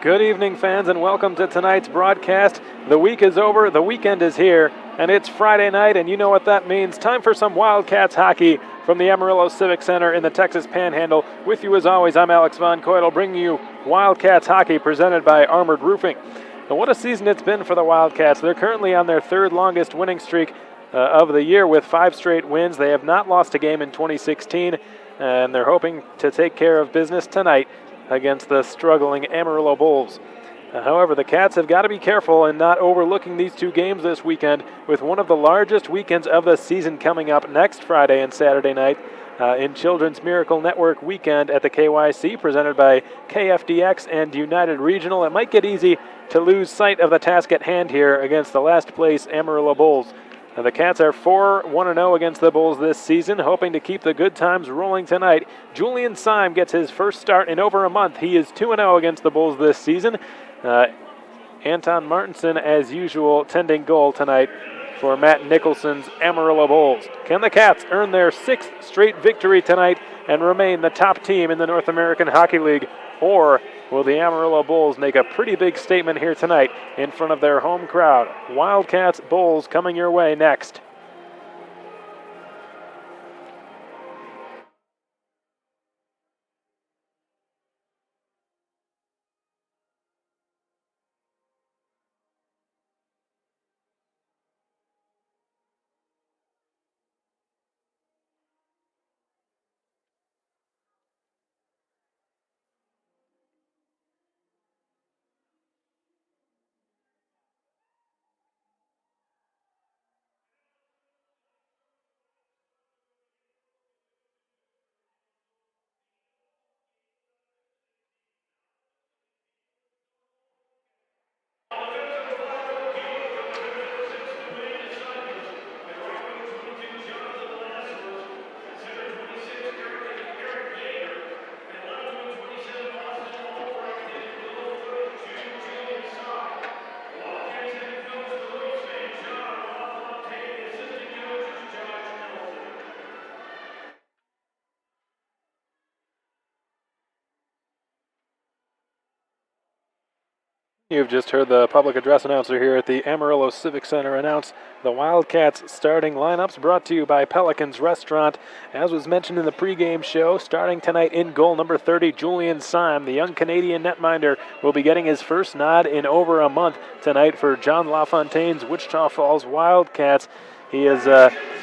Good evening, fans, and welcome to tonight's broadcast. The week is over, the weekend is here, and it's Friday night, and you know what that means. Time for some Wildcats hockey from the Amarillo Civic Center in the Texas Panhandle. With you as always, I'm Alex Von Coydel, bringing you Wildcats hockey presented by Armored Roofing. And what a season it's been for the Wildcats. They're currently on their third longest winning streak of the year with 5 straight wins. They have not lost a game in 2016, and they're hoping to take care of business tonight against the struggling Amarillo Bulls. However, the Cats have got to be careful in not overlooking these 2 games this weekend, with one of the largest weekends of the season coming up next Friday and Saturday night in Children's Miracle Network weekend at the KYC, presented by KFDX and United Regional. It might get easy to lose sight of the task at hand here against the last place Amarillo Bulls. The Cats are 4-1-0 against the Bulls this season, hoping to keep the good times rolling tonight. Julian Syme gets his first start in over a month. He is 2-0 against the Bulls this season. Anton Martinson, as usual, tending goal tonight for Matt Nicholson's Amarillo Bulls. Can the Cats earn their 6th straight victory tonight and remain the top team in the North American Hockey League? Or will the Amarillo Bulls make a pretty big statement here tonight in front of their home crowd? Wildcats Bulls coming your way next. You've just heard the public address announcer here at the Amarillo Civic Center announce the Wildcats starting lineups, brought to you by Pelican's Restaurant. As was mentioned in the pregame show, starting tonight in goal number 30, Julian Syme, the young Canadian netminder, will be getting his first nod in over a month tonight for John LaFontaine's Wichita Falls Wildcats. He has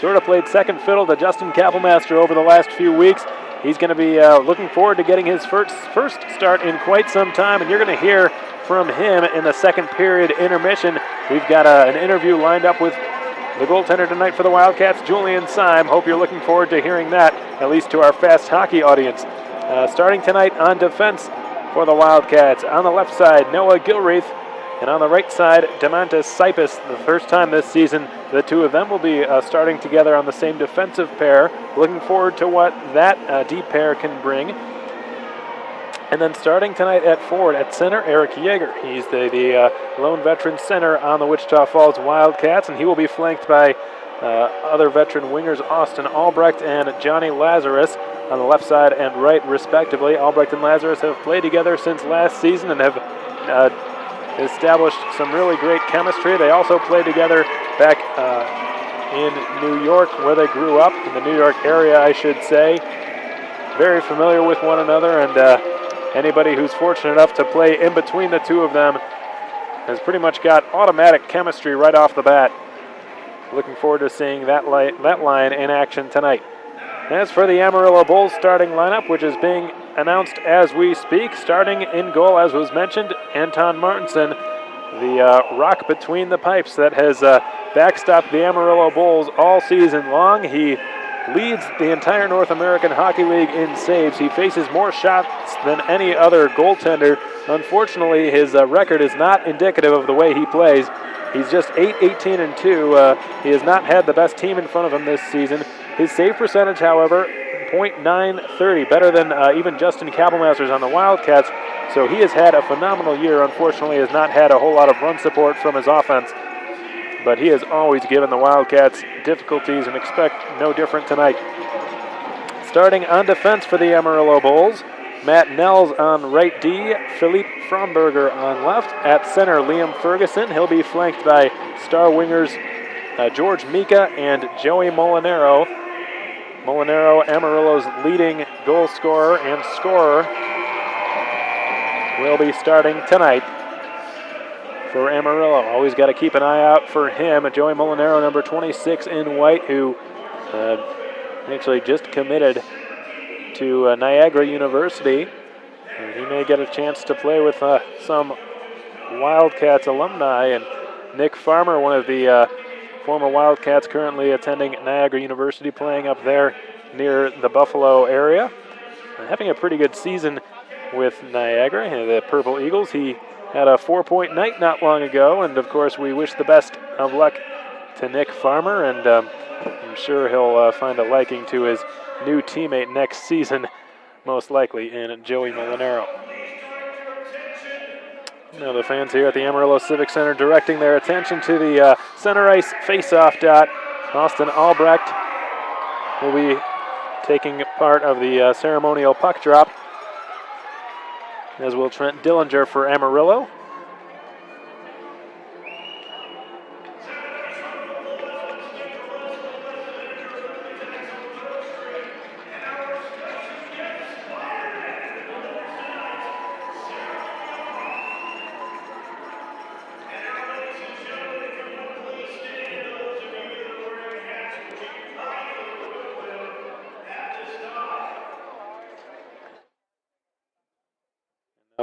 sort of played second fiddle to Justin Kapelmaster over the last few weeks. He's going to be looking forward to getting his first start in quite some time, and you're going to hear from him in the second period intermission. We've got an interview lined up with the goaltender tonight for the Wildcats, Julian Syme. Hope you're looking forward to hearing that, at least to our fast hockey audience. Starting tonight on defense for the Wildcats. On the left side, Noah Gilreath, and on the right side, Demantis Sipis. The first time this season, the two of them will be starting together on the same defensive pair. Looking forward to what that deep pair can bring. And then starting tonight at forward, at center, Eric Yeager. He's the lone veteran center on the Wichita Falls Wildcats, and he will be flanked by other veteran wingers, Austin Albrecht and Johnny Lazarus, on the left side and right, respectively. Albrecht and Lazarus have played together since last season and have established some really great chemistry. They also played together back in New York, where they grew up, in the New York area, I should say. Very familiar with one another, and anybody who's fortunate enough to play in between the two of them has pretty much got automatic chemistry right off the bat. Looking forward to seeing that line in action tonight. As for the Amarillo Bulls starting lineup, which is being announced as we speak, starting in goal, as was mentioned, Anton Martinson, the rock between the pipes that has backstopped the Amarillo Bulls all season long. He leads the entire North American Hockey League in saves. He faces more shots than any other goaltender. Unfortunately, his record is not indicative of the way he plays. He's just 8-18-2. He has not had the best team in front of him this season. His save percentage, however, .930, better than even Justin Kapelmaster's on the Wildcats. So he has had a phenomenal year. Unfortunately, has not had a whole lot of run support from his offense. But he has always given the Wildcats difficulties, and expect no different tonight. Starting on defense for the Amarillo Bulls, Matt Nels on right D, Philippe Fromberger on left. At center, Liam Ferguson. He'll be flanked by star wingers George Mika and Joey Molinaro. Molinaro, Amarillo's leading goal scorer and scorer, will be starting tonight for Amarillo. Always got to keep an eye out for him. Joey Molinaro, number 26 in white, who actually just committed to Niagara University. And he may get a chance to play with some Wildcats alumni. And Nick Farmer, one of the former Wildcats, currently attending Niagara University, playing up there near the Buffalo area. Having a pretty good season with Niagara, the Purple Eagles. He had a 4-point night not long ago, and of course we wish the best of luck to Nick Farmer, and I'm sure he'll find a liking to his new teammate next season, most likely, in Joey Molinaro. Now the fans here at the Amarillo Civic Center directing their attention to the center ice face-off dot. Austin Albrecht will be taking part of the ceremonial puck drop, as will Trent Dillinger for Amarillo.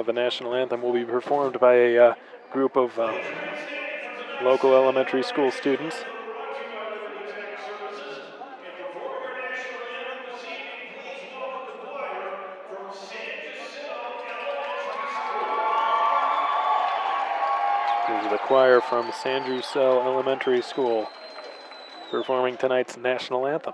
The national anthem will be performed by a group of local elementary school students. This is the choir from San Drusel Elementary School performing tonight's national anthem.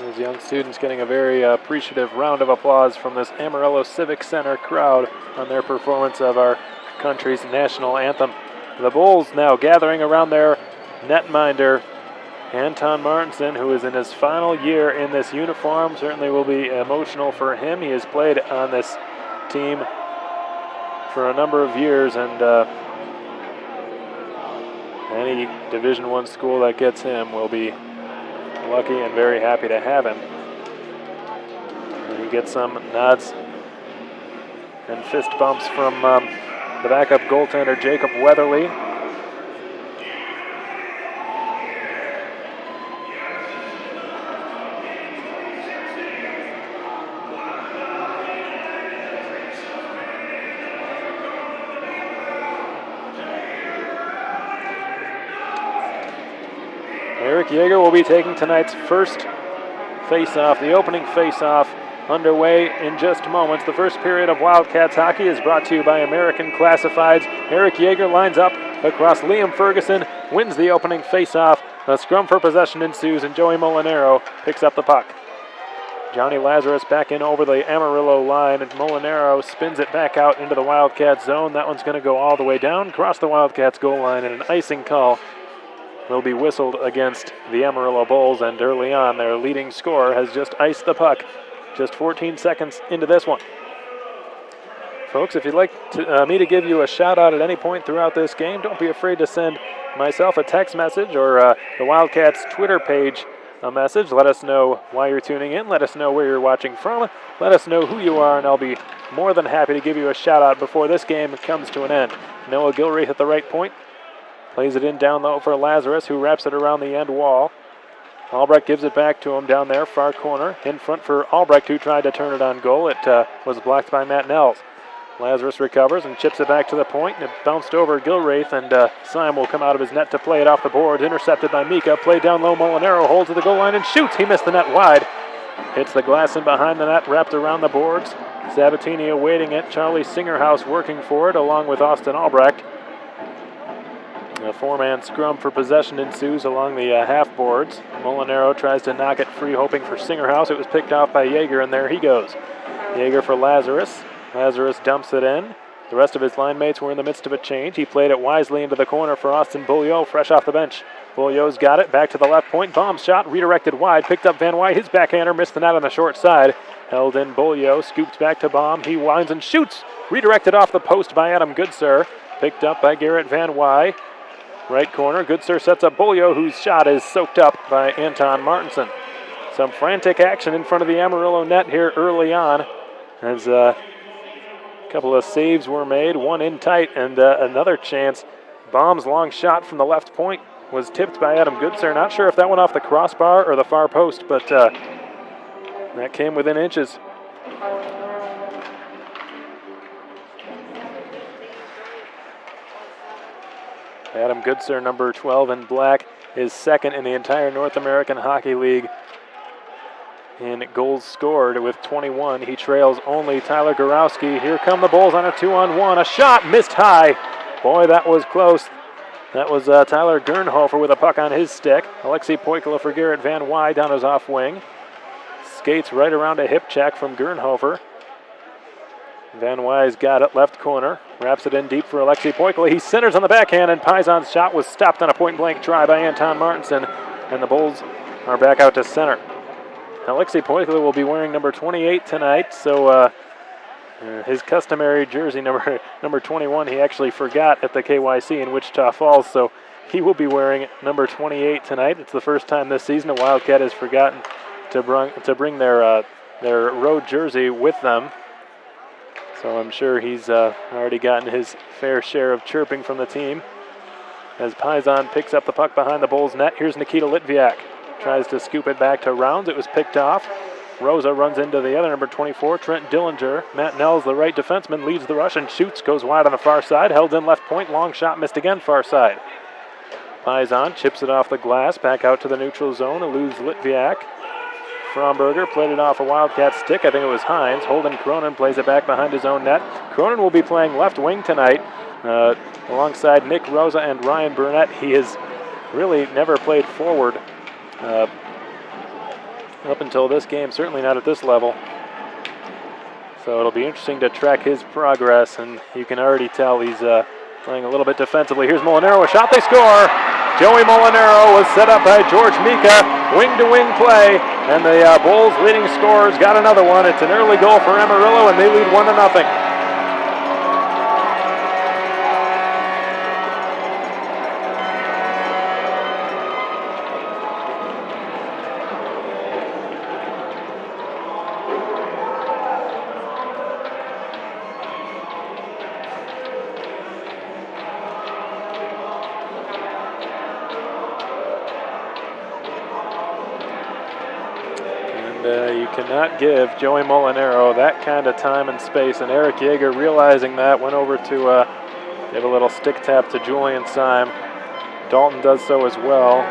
Those young students getting a very appreciative round of applause from this Amarillo Civic Center crowd on their performance of our country's national anthem. The Bulls now gathering around their netminder, Anton Martinson, who is in his final year in this uniform. Certainly will be emotional for him. He has played on this team for a number of years, and any Division I school that gets him will be lucky and very happy to have him. And he gets some nods and fist bumps from the backup goaltender, Jacob Weatherly. Eric Yeager will be taking tonight's first face-off, the opening face-off, underway in just moments. The first period of Wildcats hockey is brought to you by American Classifieds. Eric Yeager lines up across Liam Ferguson, wins the opening face-off. A scrum for possession ensues, and Joey Molinaro picks up the puck. Johnny Lazarus back in over the Amarillo line, and Molinaro spins it back out into the Wildcats zone. That one's going to go all the way down, across the Wildcats goal line, and an icing call will be whistled against the Amarillo Bulls, and early on their leading scorer has just iced the puck just 14 seconds into this one. Folks, if you'd like me to give you a shout out at any point throughout this game, don't be afraid to send myself a text message or the Wildcats Twitter page a message. Let us know why you're tuning in. Let us know where you're watching from. Let us know who you are, and I'll be more than happy to give you a shout out before this game comes to an end. Noah Gilreath at the right point. Plays it in down low for Lazarus, who wraps it around the end wall. Albrecht gives it back to him down there, far corner. In front for Albrecht, who tried to turn it on goal. It was blocked by Matt Nels. Lazarus recovers and chips it back to the point, and it bounced over Gilreath, and Syme will come out of his net to play it off the boards. Intercepted by Mika. Played down low, Molinaro holds at the goal line and shoots. He missed the net wide. Hits the glass in behind the net, wrapped around the boards. Sabatini awaiting it. Charlie Singerhouse working for it, along with Austin Albrecht. A four-man scrum for possession ensues along the half boards. Molinaro tries to knock it free, hoping for Singerhouse. It was picked off by Yeager, and there he goes. Yeager for Lazarus. Lazarus dumps it in. The rest of his line mates were in the midst of a change. He played it wisely into the corner for Austin Beaulieu, fresh off the bench. Beaulieu's got it, back to the left point. Bomb shot, redirected wide, picked up Van Wy. His backhander missed the net on the short side. Held in Beaulieu, scooped back to Baum. He winds and shoots. Redirected off the post by Adam Goodsir. Picked up by Garrett Van Wy. Right corner, Goodsir sets up Beaulieu, whose shot is soaked up by Anton Martinson. Some frantic action in front of the Amarillo net here early on, as a couple of saves were made, one in tight, and another chance. Baum's long shot from the left point was tipped by Adam Goodsir. Not sure if that went off the crossbar or the far post, but that came within inches. Adam Goodsir, number 12 in black, is second in the entire North American Hockey League in goals scored with 21. He trails only Tyler Gorowski. Here come the Bulls on a 2-on-1. A shot missed high. Boy, that was close. That was Tyler Gernhofer with a puck on his stick. Alexei Poikala for Garrett Van Wy down his off wing. Skates right around a hip check from Gernhofer. Van Wy's got it, left corner. Wraps it in deep for Alexei Poikala. He centers on the backhand, and Paisan's shot was stopped on a point-blank try by Anton Martinson, and the Bulls are back out to center. Alexei Poikala will be wearing number 28 tonight, so his customary jersey, number 21, he actually forgot at the KYC in Wichita Falls, so he will be wearing number 28 tonight. It's the first time this season a Wildcat has forgotten to bring their road jersey with them. So I'm sure he's already gotten his fair share of chirping from the team. As Paisan picks up the puck behind the Bulls' net, here's Nikita Litviak. Tries to scoop it back to Rounds. It was picked off. Rosa runs into the other number 24, Trent Dillinger. Matt Nels, the right defenseman, leads the rush and shoots. Goes wide on the far side. Held in left point. Long shot missed again far side. Paisan chips it off the glass. Back out to the neutral zone. Eludes Litviak. Fromberger played it off a Wildcat stick. I think it was Hines. Holden Cronin plays it back behind his own net. Cronin will be playing left wing tonight alongside Nick Rosa and Ryan Burnett. He has really never played forward up until this game, certainly not at this level. So it'll be interesting to track his progress, and you can already tell he's playing a little bit defensively. Here's Molinaro, a shot, they score! Joey Molinaro was set up by George Mika, wing-to-wing play, and the Bulls leading scorers got another one. It's an early goal for Amarillo, and they lead 1-0. You cannot give Joey Molinaro that kind of time and space, and Eric Yeager, realizing that, went over to give a little stick tap to Julian Syme. Dalton does so as well.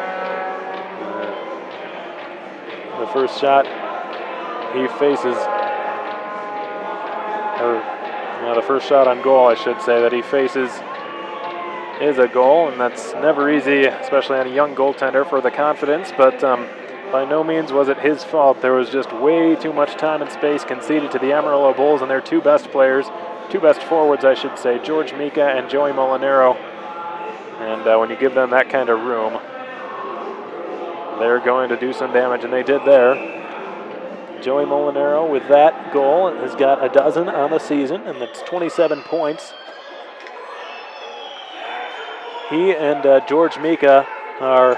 The first shot he faces, or the first shot on goal, I should say, that he faces is a goal, and that's never easy, especially on a young goaltender, for the confidence, but by no means was it his fault. There was just way too much time and space conceded to the Amarillo Bulls and their two best players, two best forwards, I should say, George Mika and Joey Molinaro. And when you give them that kind of room, they're going to do some damage, and they did there. Joey Molinaro with that goal has got a dozen on the season, and that's 27 points. He and George Mika are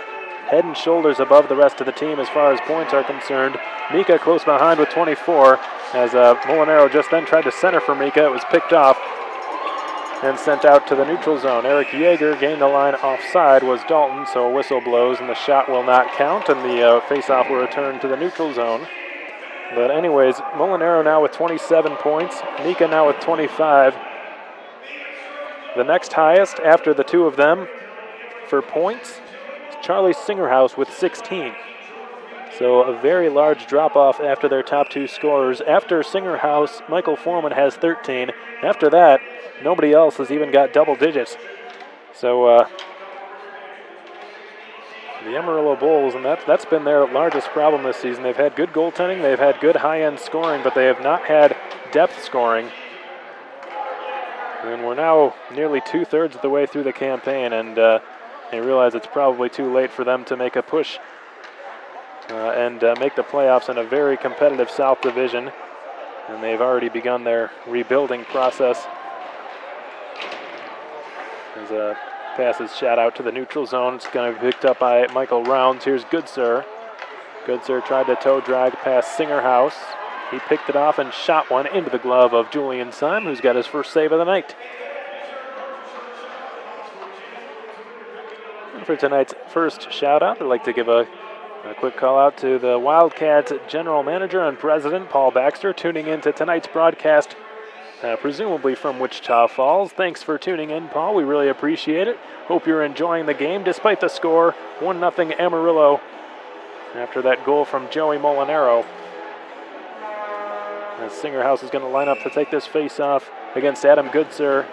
head and shoulders above the rest of the team as far as points are concerned. Mika close behind with 24, as Molinaro just then tried to center for Mika. It was picked off and sent out to the neutral zone. Eric Yeager gained the line offside, was Dalton, so a whistle blows and the shot will not count, and the faceoff will return to the neutral zone. But anyways, Molinaro now with 27 points, Mika now with 25. The next highest after the two of them for points is Charlie Singerhouse with 16. So a very large drop-off after their top two scorers. After Singerhouse, Michael Foreman has 13. After that, nobody else has even got double digits. So the Amarillo Bulls, and that's been their largest problem this season. They've had good goaltending, they've had good high-end scoring, but they have not had depth scoring. And we're now nearly 2/3 of the way through the campaign, and they realize it's probably too late for them to make a push and make the playoffs in a very competitive South Division. And they've already begun their rebuilding process. As a pass is shot out to the neutral zone. It's going to be picked up by Michael Rounds. Here's Goodsir. Goodsir tried to toe drag past Singerhouse. He picked it off and shot one into the glove of Julian Syme, who's got his first save of the night. And for tonight's first shout out, I'd like to give a quick call out to the Wildcats general manager and president, Paul Baxter, tuning in to tonight's broadcast, presumably from Wichita Falls. Thanks for tuning in, Paul. We really appreciate it. Hope you're enjoying the game despite the score. 1-0 Amarillo after that goal from Joey Molinaro. As Singerhouse is going to line up to take this face-off against Adam Goodsir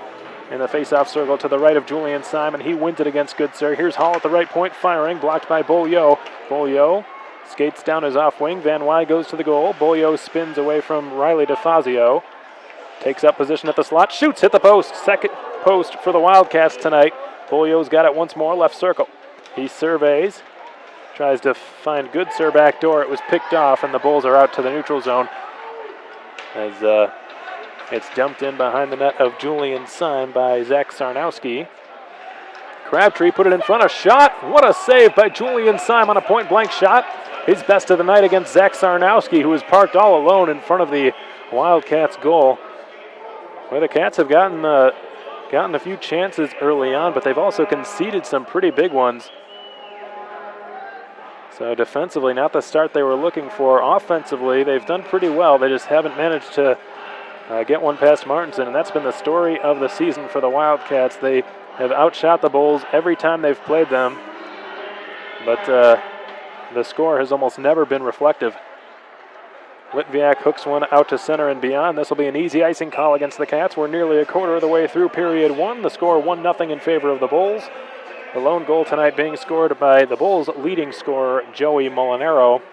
in the face-off circle to the right of Julian Syme. He wins it against Goodsir. Here's Hall at the right point, firing, blocked by Beaulieu. Beaulieu skates down his off wing. Van Wy goes to the goal. Beaulieu spins away from Riley DeFazio. Takes up position at the slot, shoots, hit the post. Second post for the Wildcats tonight. Beaulieu's got it once more, left circle. He surveys, tries to find Goodsir back door. It was picked off, and the Bulls are out to the neutral zone as it's dumped in behind the net of Julian Syme by Zach Sarnowski. Crabtree put it in front, a shot. What a save by Julian Syme on a point-blank shot. His best of the night against Zach Sarnowski, who was parked all alone in front of the Wildcats goal. Well, the Cats have gotten a few chances early on, but they've also conceded some pretty big ones. So defensively, not the start they were looking for. Offensively, they've done pretty well. They just haven't managed to get one past Martinson, and that's been the story of the season for the Wildcats. They have outshot the Bulls every time they've played them, but the score has almost never been reflective. Litviak hooks one out to center and beyond. This will be an easy icing call against the Cats. We're nearly a quarter of the way through period one. The score 1-0 in favor of the Bulls. The lone goal tonight being scored by the Bulls' leading scorer, Joey Molinaro,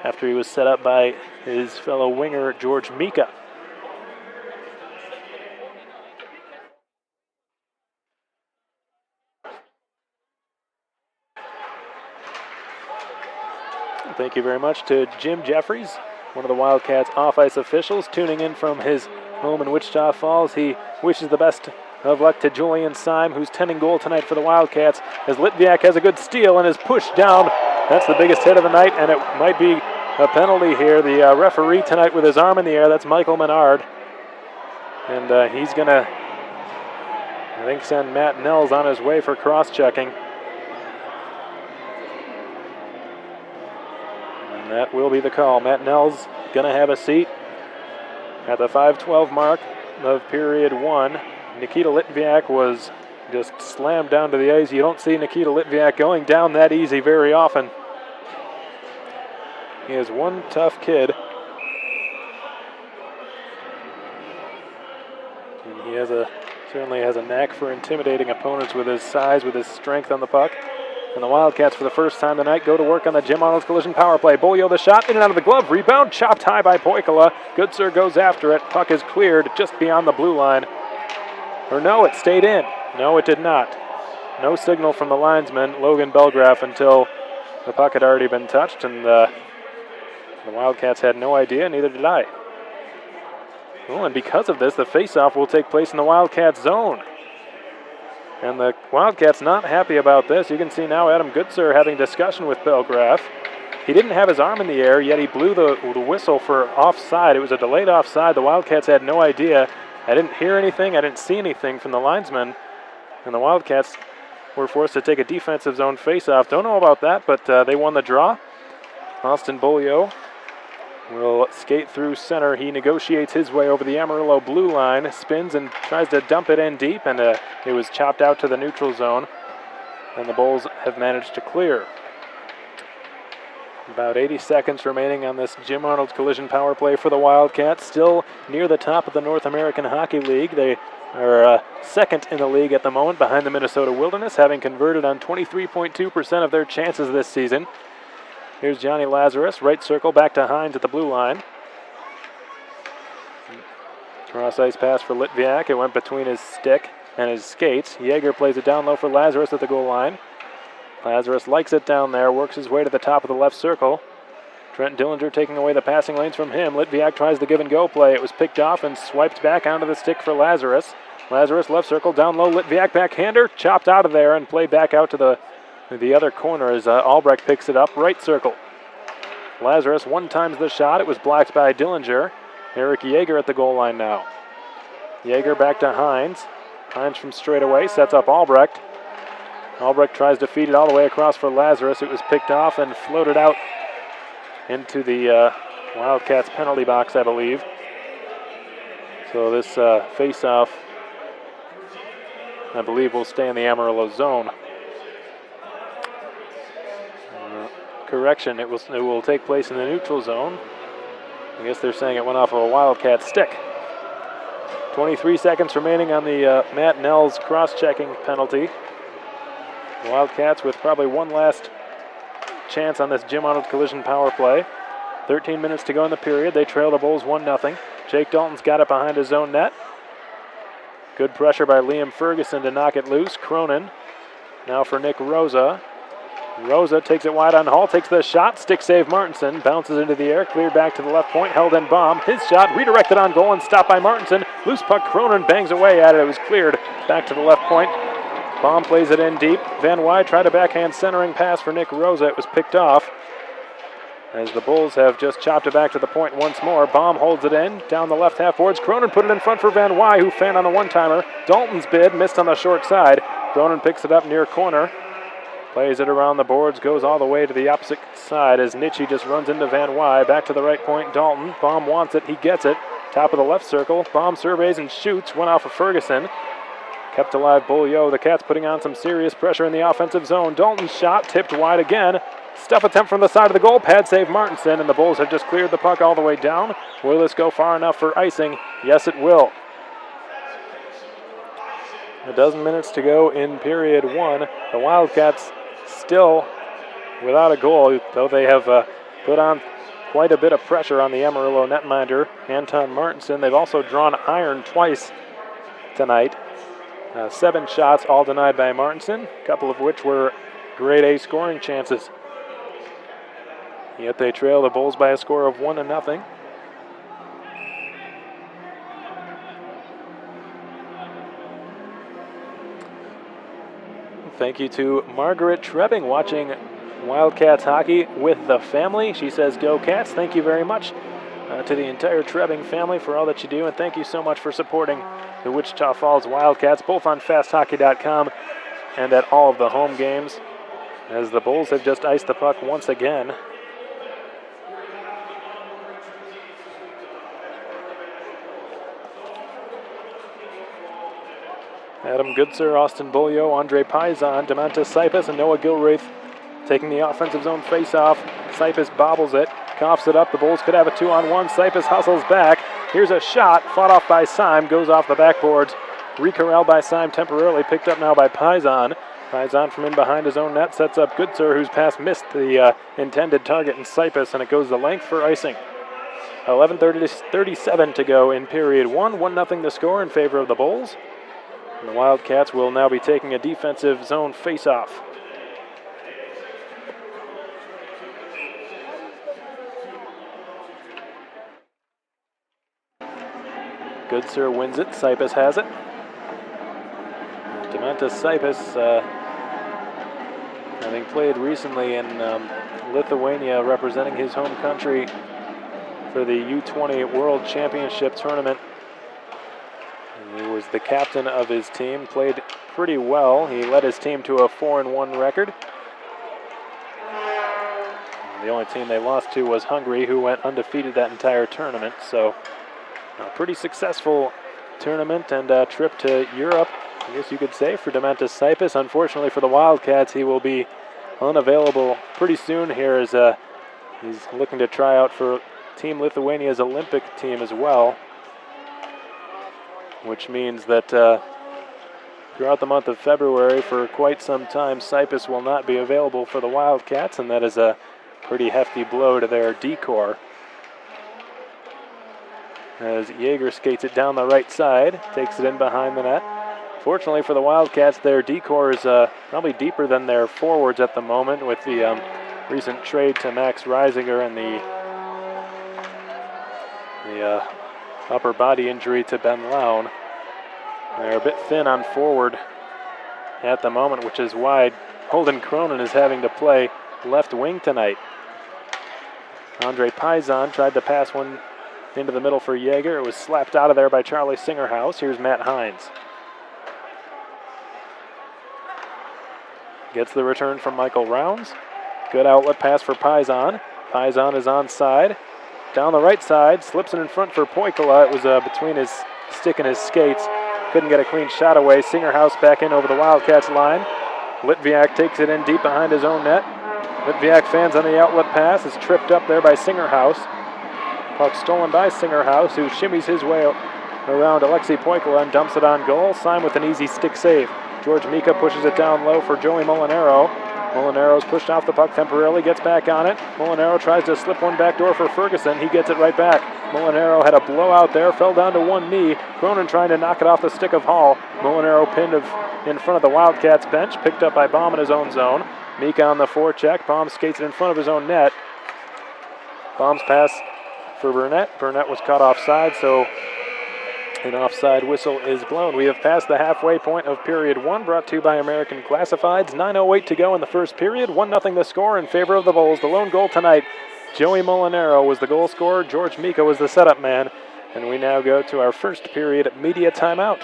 after he was set up by his fellow winger, George Mika. Thank you very much to Jim Jeffries, one of the Wildcats off-ice officials, tuning in from his home in Wichita Falls. He wishes the best of luck to Julian Syme, who's tending goal tonight for the Wildcats, as Litviak has a good steal and is pushed down. That's the biggest hit of the night, and it might be a penalty here. The referee tonight with his arm in the air, that's Michael Menard. And he's going to, I think, send Matt Nels on his way for cross-checking. And that will be the call. Matt Nels going to have a seat at the 5:12 mark of period one. Nikita Litviak was just slammed down to the ice. You don't see Nikita Litviak going down that easy very often. He is one tough kid. And he certainly has a knack for intimidating opponents with his size, with his strength on the puck. And the Wildcats, for the first time tonight, go to work on the Jim Arnold's Collision power play. Beaulieu the shot, in and out of the glove, rebound, chopped high by Poikala. Goodsir goes after it. Puck is cleared just beyond the blue line. Or no, it stayed in. No, it did not. No signal from the linesman, Logan Belgraf, until The puck had already been touched, and the Wildcats had no idea, neither did I. Well, and because of this, the faceoff will take place in the Wildcats zone. And the Wildcats not happy about this. You can see now Adam Goodser having discussion with Belgraf. He didn't have his arm in the air, yet he blew the whistle for offside. It was a delayed offside. The Wildcats had no idea. I didn't hear anything. I didn't see anything from the linesman. And the Wildcats were forced to take a defensive zone faceoff. Don't know about that, but they won the draw. Austin Beaulieu will skate through center. He negotiates his way over the Amarillo blue line, spins and tries to dump it in deep, and it was chopped out to the neutral zone. And the Bulls have managed to clear. About 80 seconds remaining on this Jim Arnold collision power play for the Wildcats. Still near the top of the North American Hockey League. They are second in the league at the moment behind the Minnesota Wilderness, having converted on 23.2% of their chances this season. Here's Johnny Lazarus, right circle, back to Hines at the blue line. Cross ice pass for Litviak. It went between his stick and his skates. Yeager plays it down low for Lazarus at the goal line. Lazarus likes it down there, works his way to the top of the left circle. Trent Dillinger taking away the passing lanes from him. Litviak tries the give-and-go play. It was picked off and swiped back onto the stick for Lazarus. Lazarus left circle, down low, Litviak backhander, chopped out of there and played back out to the other corner as Albrecht picks it up, right circle. Lazarus one-times the shot. It was blocked by Dillinger. Eric Yeager at the goal line now. Yeager back to Hines. Hines from straight away sets up Albrecht. Albrecht tries to feed it all the way across for Lazarus. It was picked off and floated out into the Wildcats penalty box, I believe. So this face-off, I believe, will stay in the Amarillo zone. Correction, it will take place in the neutral zone. I guess they're saying it went off of a Wildcat stick. 23 seconds remaining on the Matt Nels cross-checking penalty. The Wildcats with probably one last chance on this Jim Arnold collision power play. 13 minutes to go in the period. They trail the Bulls 1-0. Jake Dalton's got it behind his own net. Good pressure by Liam Ferguson to knock it loose. Cronin now for Nick Rosa. Rosa takes it wide on Hall, takes the shot, stick save Martinson, bounces into the air, cleared back to the left point, held in Baum. His shot redirected on goal and stopped by Martinson. Loose puck, Cronin bangs away at it. It was cleared back to the left point. Baum plays it in deep. Van Wy tried a backhand centering pass for Nick Rosa. It was picked off as the Bulls have just chopped it back to the point once more. Baum holds it in, down the left half boards. Cronin put it in front for Van Wy, who fanned on the one-timer. Dalton's bid missed on the short side. Cronin picks it up near corner. Plays it around the boards, goes all the way to the opposite side as Nitschke just runs into Van Wy. Back to the right point, Dalton. Baum wants it, he gets it. Top of the left circle, Baum surveys and shoots. One off of Ferguson. Kept alive Beaulieu. The Cats putting on some serious pressure in the offensive zone. Dalton's shot tipped wide again. Stuff attempt from the side of the goal. Pad save Martinson, and the Bulls have just cleared the puck all the way down. Will this go far enough for icing? Yes, it will. A dozen minutes to go in period one. The Wildcats still without a goal, though they have put on quite a bit of pressure on the Amarillo netminder, Anton Martinson. They've also drawn iron twice tonight. 7 shots, all denied by Martinson, a couple of which were grade A scoring chances. Yet they trail the Bulls by a score of 1-0. Thank you to Margaret Trebbing watching Wildcats hockey with the family. She says, "Go Cats." Thank you very much to the entire Trebbing family for all that you do, and thank you so much for supporting the Wichita Falls Wildcats, both on FastHockey.com and at all of the home games, as the Bulls have just iced the puck once again. Adam Goodser, Austin Beaulieu, Andre Paisan, Demontis Sipus, and Noah Gilreath taking the offensive zone face-off. Sipus bobbles it, coughs it up. The Bulls could have a 2-on-1. Sipus hustles back. Here's a shot, fought off by Syme, goes off the backboards. Recorralled by Syme temporarily, picked up now by Paisan. Paisan from in behind his own net sets up Goodser, whose pass missed the intended target in Sipus, and it goes the length for icing. 11:37 to go in period one. 1-0 the score in favor of the Bulls. And the Wildcats will now be taking a defensive zone face-off. Good Sir wins it. Sipis has it. Demantas Sipis, having played recently in Lithuania, representing his home country for the U20 World Championship Tournament. He was the captain of his team, played pretty well. He led his team to a 4-1 record. The only team they lost to was Hungary, who went undefeated that entire tournament. So a pretty successful tournament and a trip to Europe, I guess you could say, for Demantas Sipis. Unfortunately for the Wildcats, he will be unavailable pretty soon here as he's looking to try out for Team Lithuania's Olympic team as well, which means that throughout the month of February, for quite some time, Sipis will not be available for the Wildcats, and that is a pretty hefty blow to their D-core. As Jaeger skates it down the right side, takes it in behind the net. Fortunately for the Wildcats, their D-core is probably deeper than their forwards at the moment, with the recent trade to Max Reisinger and the upper body injury to Ben Lown. They're a bit thin on forward at the moment, which is why Holden Cronin is having to play left wing tonight. Andre Paisan tried to pass one into the middle for Jaeger. It was slapped out of there by Charlie Singerhouse. Here's Matt Hines. Gets the return from Michael Rounds. Good outlet pass for Paisan. Paisan is onside. Down the right side, slips it in front for Poikala. It was between his stick and his skates. Couldn't get a clean shot away. Singerhouse back in over the Wildcats line. Litviak takes it in deep behind his own net. Litviak fans on the outlet pass, is tripped up there by Singerhouse. Puck stolen by Singerhouse, who shimmies his way around Alexei Poikala and dumps it on goal. Syme with an easy stick save. George Mika pushes it down low for Joey Molinaro. Molinaro's pushed off the puck temporarily, gets back on it. Molinaro tries to slip one back door for Ferguson. He gets it right back. Molinaro had a blowout there, fell down to one knee. Cronin trying to knock it off the stick of Hall. Molinaro pinned in front of the Wildcats bench, picked up by Baum in his own zone. Mika on the forecheck. Baum skates it in front of his own net. Baum's pass for Burnett. Burnett was caught offside, so an offside whistle is blown. We have passed the halfway point of period one, brought to you by American Classifieds. 9:08 to go in the first period. 1-0 the score in favor of the Bulls. The lone goal tonight, Joey Molinaro was the goal scorer. George Mika was the setup man. And we now go to our first period media timeout.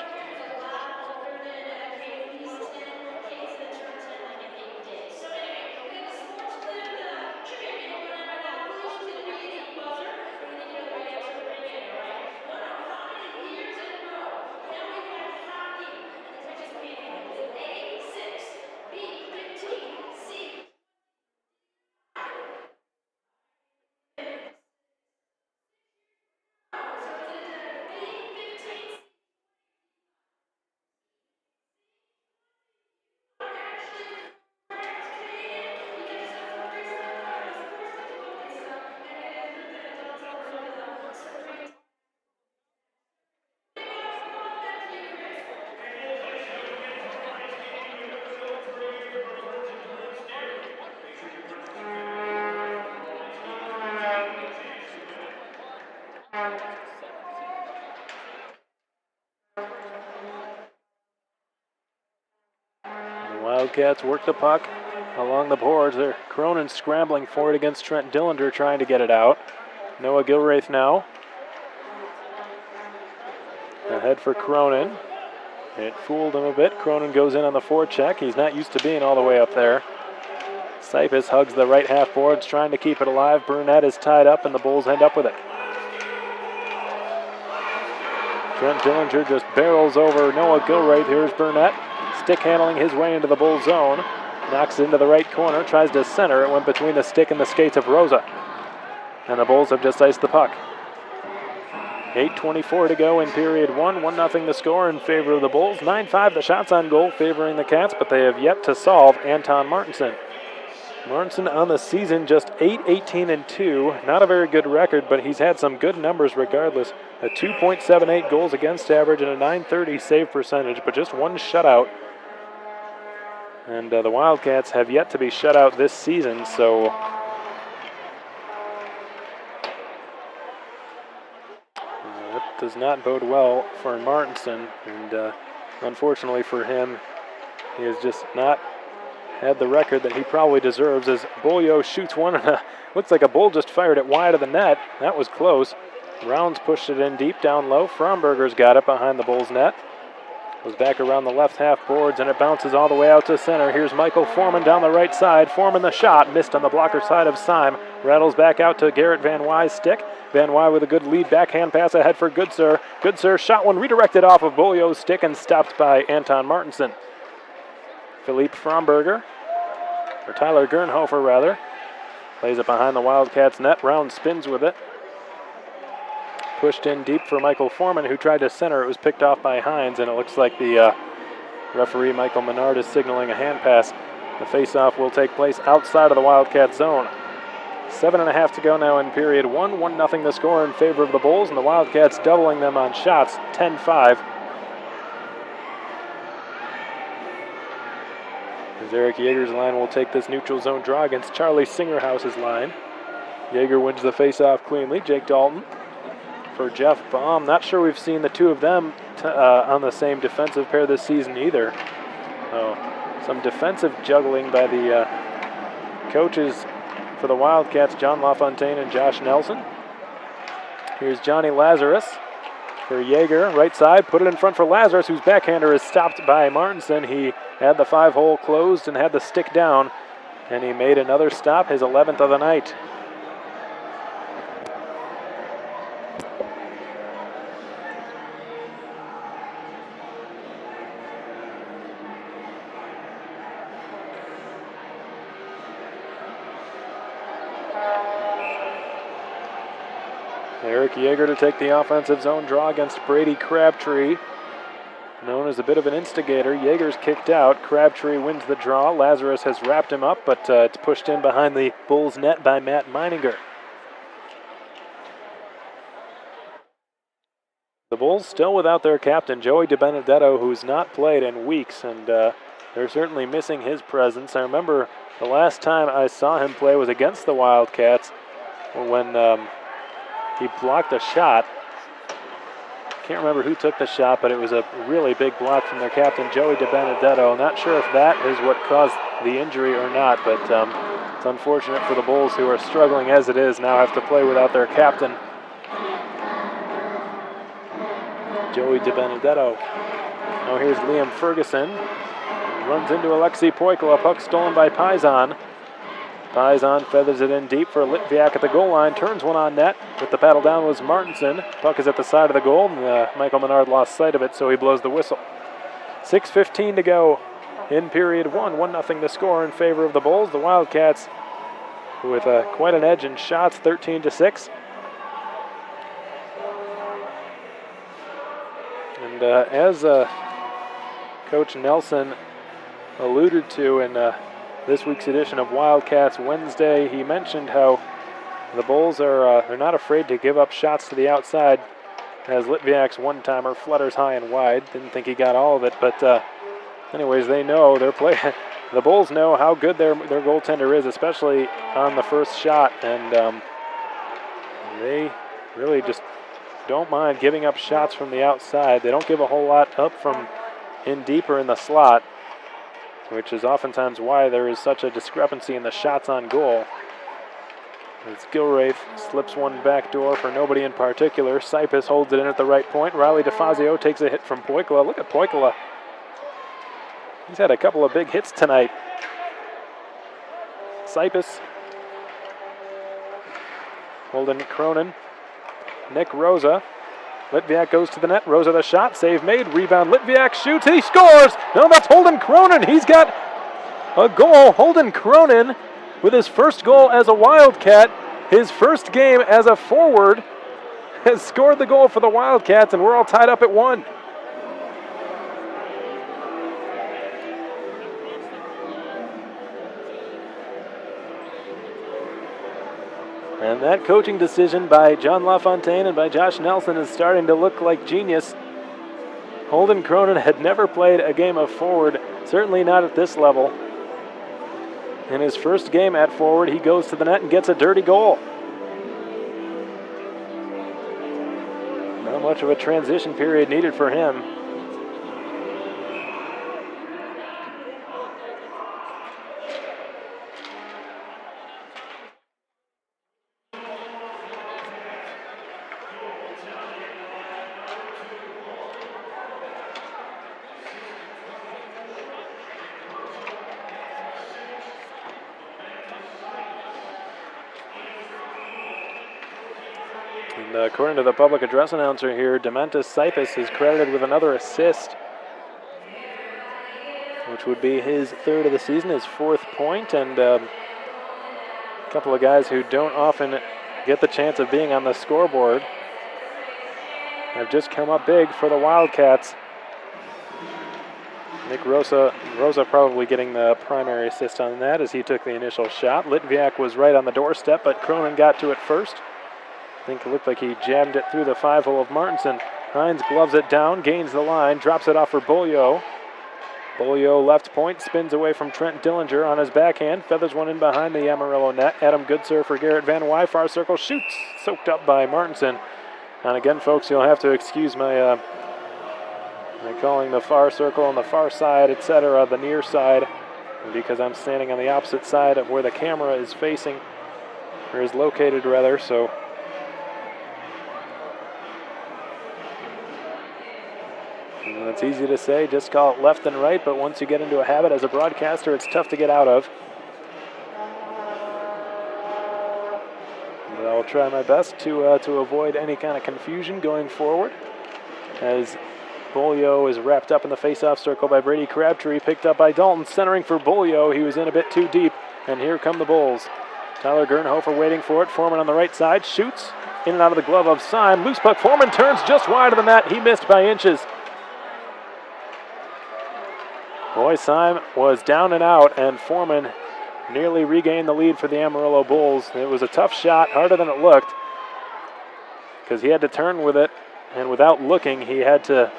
Wildcats work the puck along the boards. They're Cronin scrambling for it against Trent Dillinger, trying to get it out. Noah Gilraith now. Ahead for Cronin. It fooled him a bit. Cronin goes in on the forecheck. He's not used to being all the way up there. Sipis hugs the right half boards, trying to keep it alive. Burnett is tied up, and the Bulls end up with it. Trent Dillinger just barrels over Noah Gilraith. Here's Burnett. Stick handling his way into the Bull zone. Knocks it into the right corner, tries to center. It went between the stick and the skates of Rosa. And the Bulls have just iced the puck. 8:24 to go in period one. 1-0 the score in favor of the Bulls. 9-5 the shots on goal favoring the Cats, but they have yet to solve Anton Martinson. Martinson on the season just 8-18-2. Not a very good record, but he's had some good numbers regardless. A 2.78 goals against average and a .930 save percentage, but just one shutout. And the Wildcats have yet to be shut out this season, so does not bode well for Martinson, and unfortunately for him, he has just not had the record that he probably deserves as Bolio shoots one, and looks like a bull just fired it wide of the net. That was close. Rounds pushed it in deep down low. Fromberger's got it behind the Bulls net. Goes back around the left half boards, and it bounces all the way out to center. Here's Michael Foreman down the right side. Foreman the shot, missed on the blocker side of Syme. Rattles back out to Garrett Van Wy's stick. Van Wy with a good lead backhand pass ahead for Goodsir. Goodsir shot one redirected off of Bolio's stick and stopped by Anton Martinson. Philippe Fromberger, or Tyler Gernhofer rather, plays it behind the Wildcats net. Round spins with it. Pushed in deep for Michael Foreman, who tried to center. It was picked off by Hines, and it looks like the referee, Michael Menard, is signaling a hand pass. The face-off will take place outside of the Wildcat zone. 7.5 to go now in period one. 1-0 the score in favor of the Bulls, and the Wildcats doubling them on shots, 10-5. As Eric Yeager's line will take this neutral zone draw against Charlie Singerhouse's line. Yeager wins the face-off cleanly. Jake Dalton for Jeff Baum. Not sure we've seen the two of them on the same defensive pair this season either. Some defensive juggling by the coaches for the Wildcats, John LaFontaine and Josh Nelson. Here's Johnny Lazarus for Yeager, right side, put it in front for Lazarus, whose backhander is stopped by Martinson. He had the 5-hole closed and had the stick down, and he made another stop, his 11th of the night. Eric Yeager to take the offensive zone draw against Brady Crabtree, known as a bit of an instigator. Yeager's kicked out. Crabtree wins the draw. Lazarus has wrapped him up, but it's pushed in behind the Bulls net by Matt Meininger. The Bulls still without their captain, Joey DiBenedetto, who's not played in weeks, and they're certainly missing his presence. I remember the last time I saw him play was against the Wildcats when he blocked a shot. Can't remember who took the shot, but it was a really big block from their captain, Joey DiBenedetto. Not sure if that is what caused the injury or not, but it's unfortunate for the Bulls, who are struggling as it is, now have to play without their captain, Joey DiBenedetto. Now here's Liam Ferguson. Runs into Alexei Poikla. Puck stolen by Paisan. Paisan feathers it in deep for Litviak at the goal line. Turns one on net. With the paddle down was Martinson. Puck is at the side of the goal, and Michael Menard lost sight of it, so he blows the whistle. 6:15 to go in period one. 1-0 to score in favor of the Bulls. The Wildcats with quite an edge in shots, 13-6. And as Coach Nelson alluded to in this week's edition of Wildcats Wednesday, he mentioned how the Bulls are they're not afraid to give up shots to the outside, as Litviak's one-timer flutters high and wide. Didn't think he got all of it, but anyways, they know they're playing. The Bulls know how good their goaltender is, especially on the first shot, and they really just don't mind giving up shots from the outside. They don't give a whole lot up from in deeper in the slot, which is oftentimes why there is such a discrepancy in the shots on goal. As Gilraith slips one back door for nobody in particular. Sipis holds it in at the right point. Riley DeFazio takes a hit from Poikla. Look at Poikla. He's had a couple of big hits tonight. Sipis. Holden Cronin. Nick Rosa. Litviak goes to the net. Rosa the shot. Save made. Rebound. Litviak shoots. He scores. No, that's Holden Cronin. He's got a goal. Holden Cronin with his first goal as a Wildcat. His first game as a forward has scored the goal for the Wildcats, and we're all tied up at 1. And that coaching decision by John LaFontaine and by Josh Nelson is starting to look like genius. Holden Cronin had never played a game of forward, certainly not at this level. In his first game at forward, he goes to the net and gets a dirty goal. Not much of a transition period needed for him. And according to the public address announcer here, Dementis Cypus is credited with another assist, which would be his third of the season, his 4th point, and a couple of guys who don't often get the chance of being on the scoreboard have just come up big for the Wildcats. Nick Rosa probably getting the primary assist on that as he took the initial shot. Litviak was right on the doorstep, but Cronin got to it first. I think it looked like he jammed it through the 5-hole of Martinson. Hines gloves it down, gains the line, drops it off for Beaulieu. Beaulieu left point, spins away from Trent Dillinger on his backhand, feathers one in behind the Amarillo net. Adam Goodser for Garrett Van Wy, far circle, shoots, soaked up by Martinson. And again, folks, you'll have to excuse my calling the far circle on the far side, etc., the near side, because I'm standing on the opposite side of where the camera is facing, or is located rather, so it's easy to say, just call it left and right, but once you get into a habit as a broadcaster, it's tough to get out of. But I'll try my best to avoid any kind of confusion going forward, as Beaulieu is wrapped up in the face-off circle by Brady Crabtree, picked up by Dalton, centering for Beaulieu. He was in a bit too deep, and here come the Bulls. Tyler Gernhofer waiting for it. Foreman on the right side, shoots in and out of the glove of Syme. Loose puck, Foreman turns just wide of the net. He missed by inches. Boy, Syme was down and out, and Foreman nearly regained the lead for the Amarillo Bulls. It was a tough shot, harder than it looked, because he had to turn with it, and without looking, he had to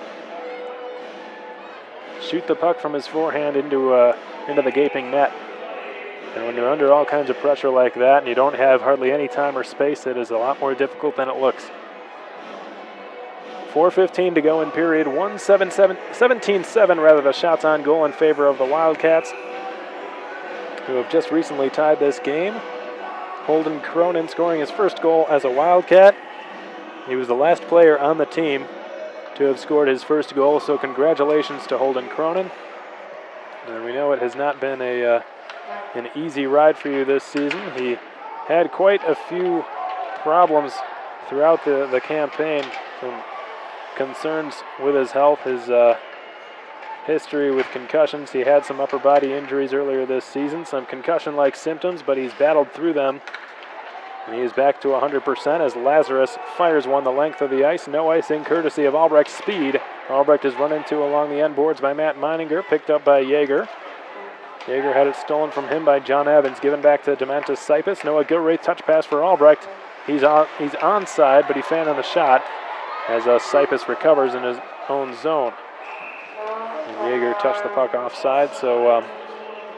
shoot the puck from his forehand into the gaping net. And when you're under all kinds of pressure like that, and you don't have hardly any time or space, it is a lot more difficult than it looks. 4:15 to go in period 1, 17-7 rather, the shots on goal in favor of the Wildcats, who have just recently tied this game. Holden Cronin scoring his first goal as a Wildcat. He was the last player on the team to have scored his first goal, so congratulations to Holden Cronin. And we know it has not been an easy ride for you this season. He had quite a few problems throughout the campaign, some concerns with his health, his history with concussions. He had some upper body injuries earlier this season, some concussion-like symptoms, but he's battled through them. And he is back to 100% as Lazarus fires one the length of the ice. No icing courtesy of Albrecht's speed. Albrecht is run into along the end boards by Matt Meininger, picked up by Yeager. Yeager had it stolen from him by John Evans, given back to Dementis Cypus. Noah Gilray touch pass for Albrecht. He's onside, but he fanned on the shot as Cypus recovers in his own zone. And Yeager touched the puck offside, so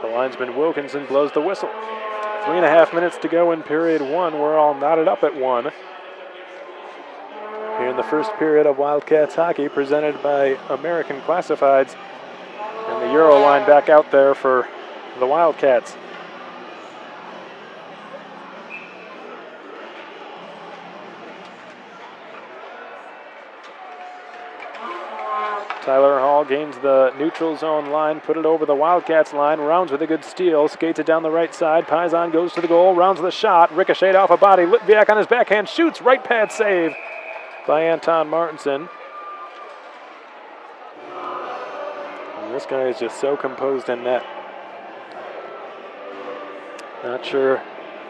the linesman Wilkinson blows the whistle. 3.5 minutes to go in period 1. We're all knotted up at 1. Here in the first period of Wildcats hockey, presented by American Classifieds. And the Euro line back out there for the Wildcats. Tyler Hall gains the neutral zone line, put it over the Wildcats line, rounds with a good steal, skates it down the right side, Paisan goes to the goal, rounds the shot, ricocheted off a body, Litviak on his backhand, shoots, right pad save by Anton Martinson. And this guy is just so composed in net. Not sure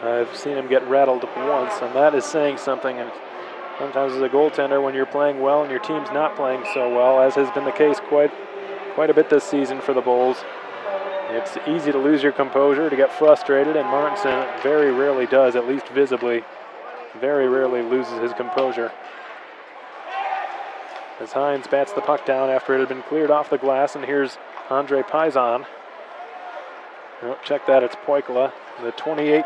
I've seen him get rattled once, and that is saying something. And sometimes as a goaltender, when you're playing well and your team's not playing so well, as has been the case quite a bit this season for the Bulls, it's easy to lose your composure, to get frustrated, and Martinson very rarely does, at least visibly, very rarely loses his composure. As Hines bats the puck down after it had been cleared off the glass, and here's Andre Paisan. Oh, check that, it's Poikla. The 28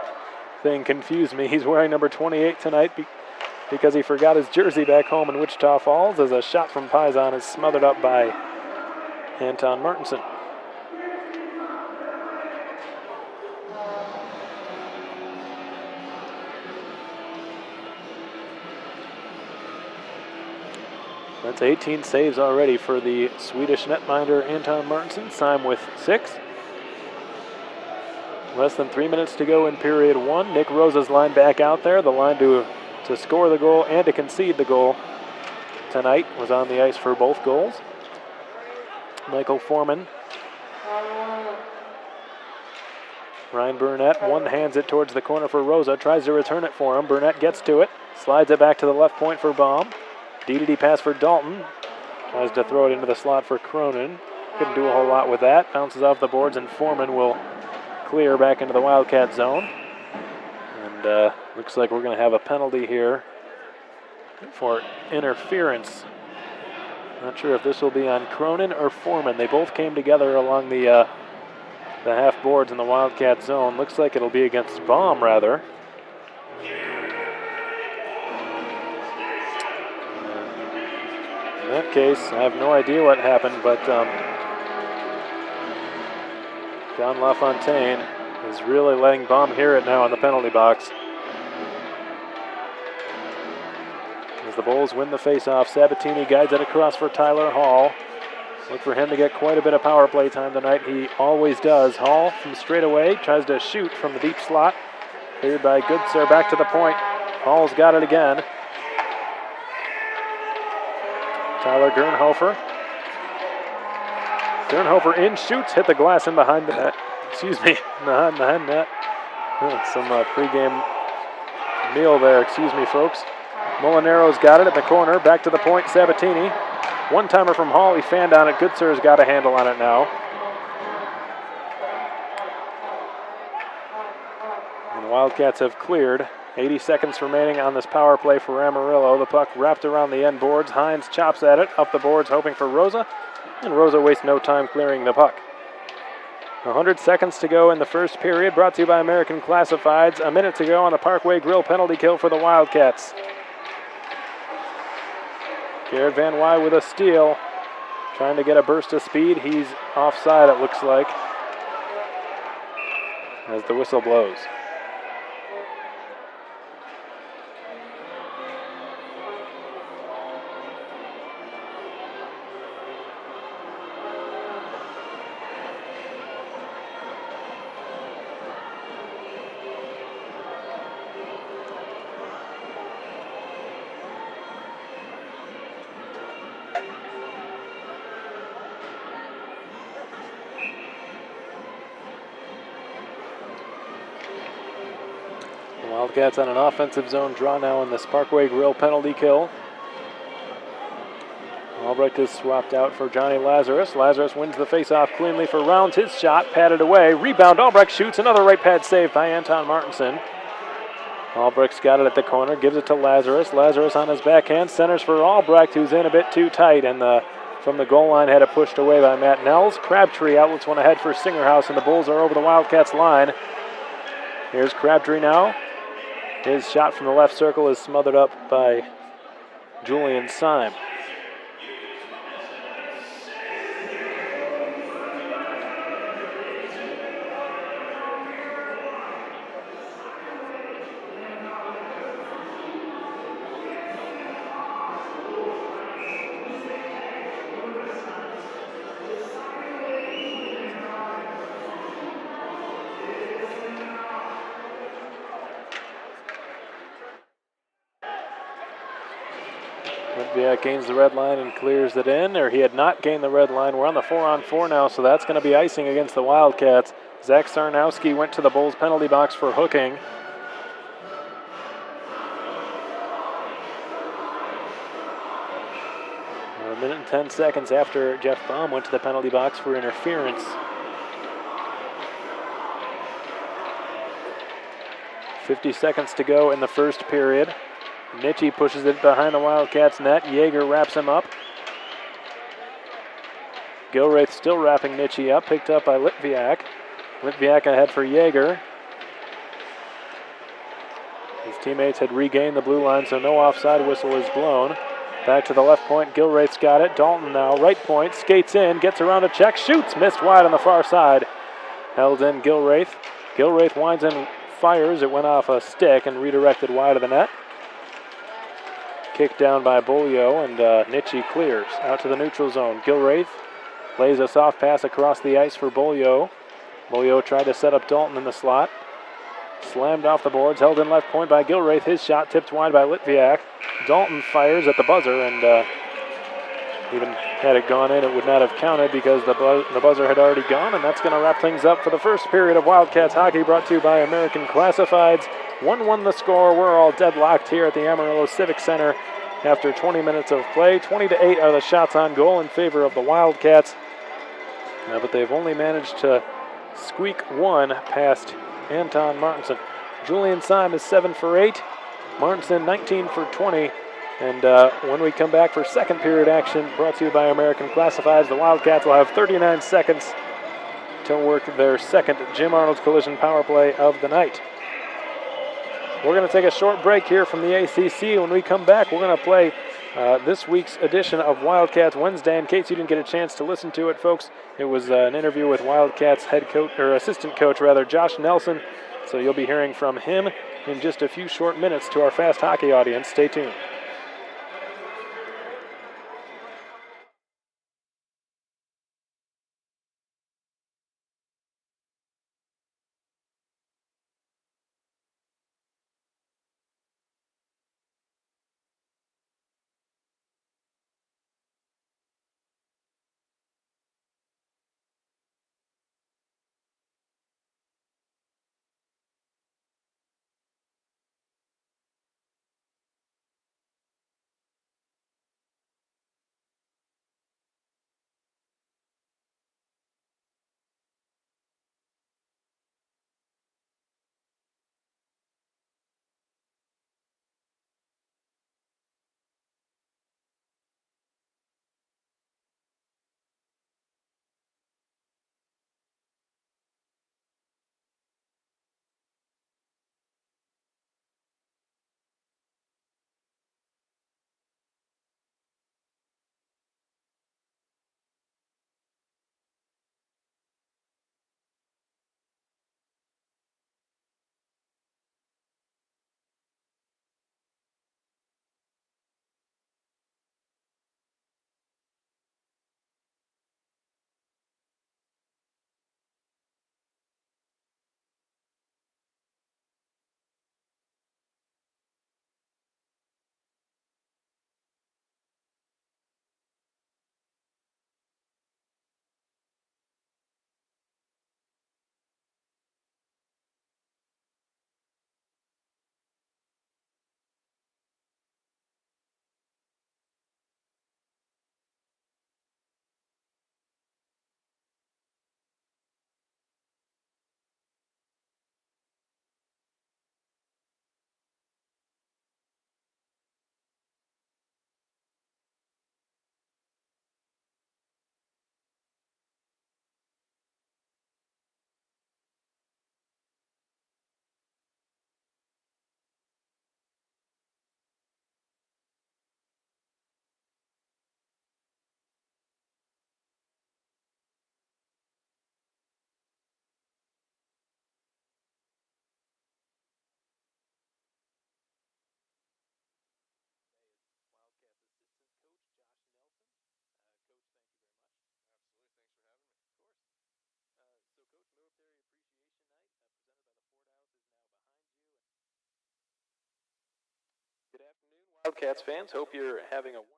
thing confused me. He's wearing number 28 tonight because he forgot his jersey back home in Wichita Falls, as a shot from Paisan is smothered up by Anton Martinson. That's 18 saves already for the Swedish netminder Anton Martinson. Syme with 6. Less than 3 minutes to go in period 1. Nick Rosa's line back out there. The line to score the goal and to concede the goal tonight was on the ice for both goals. Michael Foreman. Ryan Burnett one-hands it towards the corner for Rosa. Tries to return it for him. Burnett gets to it. Slides it back to the left point for Baum. DDD pass for Dalton. Tries to throw it into the slot for Cronin. Couldn't do a whole lot with that. Bounces off the boards, and Foreman will clear back into the Wildcat zone. And looks like we're going to have a penalty here for interference. Not sure if this will be on Cronin or Foreman. They both came together along the half boards in the Wildcat zone. Looks like it'll be against Baum, rather. In that case, I have no idea what happened, but John LaFontaine is really letting Baum hear it now in the penalty box. As the Bulls win the faceoff, Sabatini guides it across for Tyler Hall. Look for him to get quite a bit of power play time tonight. He always does. Hall from straight away tries to shoot from the deep slot. Cleared by Goodser back to the point. Hall's got it again. Tyler Gernhofer. Gernhofer in, shoots, hit the glass in behind the net. Excuse me, behind net. Some pregame meal there, excuse me, folks. Molinaro's got it at the corner, back to the point, Sabatini. One-timer from Hall, he fanned on it. Goodser's got a handle on it now. And the Wildcats have cleared. 80 seconds remaining on this power play for Amarillo. The puck wrapped around the end boards. Hines chops at it, up the boards, hoping for Rosa. And Rosa wastes no time clearing the puck. 100 seconds to go in the first period, brought to you by American Classifieds. A minute to go on the Parkway Grill penalty kill for the Wildcats. Garrett Van Wy with a steal, trying to get a burst of speed. He's offside, it looks like, as the whistle blows. Wildcats on an offensive zone draw now in this Parkway Grill penalty kill. Albrecht is swapped out for Johnny Lazarus. Lazarus wins the faceoff cleanly for Rounds. His shot patted away. Rebound, Albrecht shoots. Another right pad save by Anton Martinson. Albrecht's got it at the corner, gives it to Lazarus. Lazarus on his backhand, centers for Albrecht, who's in a bit too tight, and from the goal line had it pushed away by Matt Nels. Crabtree outlets one ahead for Singerhouse, and the Bulls are over the Wildcats line. Here's Crabtree now. His shot from the left circle is smothered up by Julian Syme. Whitbiak gains the red line and clears it in, or he had not gained the red line. We're on the 4-on-4 now, so that's going to be icing against the Wildcats. Zach Sarnowski went to the Bulls penalty box for hooking. A minute and 10 seconds after Jeff Baum went to the penalty box for interference. 50 seconds to go in the first period. Nitchie pushes it behind the Wildcats net. Yeager wraps him up. Gilraith still wrapping Nitchie up, picked up by Litviak. Litviak ahead for Yeager. His teammates had regained the blue line, so no offside whistle is blown. Back to the left point, Gilraith's got it. Dalton now, right point, skates in, gets around a check, shoots, missed wide on the far side. Held in Gilraith. Gilraith winds and fires. It went off a stick and redirected wide of the net. Kicked down by Bolio, and Nitchie clears out to the neutral zone. Gilraith lays a soft pass across the ice for Bolio. Bolio tried to set up Dalton in the slot. Slammed off the boards, held in left point by Gilraith. His shot tipped wide by Litviak. Dalton fires at the buzzer, and even had it gone in, it would not have counted because the buzzer had already gone, and that's going to wrap things up for the first period of Wildcats hockey, brought to you by American Classifieds. 1-1 the score. We're all deadlocked here at the Amarillo Civic Center after 20 minutes of play. 20-8 are the shots on goal in favor of the Wildcats, but they've only managed to squeak one past Anton Martinson. Julian Syme is 7 for 8. Martinson 19 for 20. And when we come back for second period action, brought to you by American Classifieds, the Wildcats will have 39 seconds to work their second Jim Arnold's Collision power play of the night. We're going to take a short break here from the ACC. When we come back, we're going to play this week's edition of Wildcats Wednesday. In case you didn't get a chance to listen to it, folks, it was an interview with Wildcats head coach, or assistant coach rather, Josh Nelson. So you'll be hearing from him in just a few short minutes. To our fast hockey audience, stay tuned. Good afternoon, Wildcats fans. Hope you're having a wonderful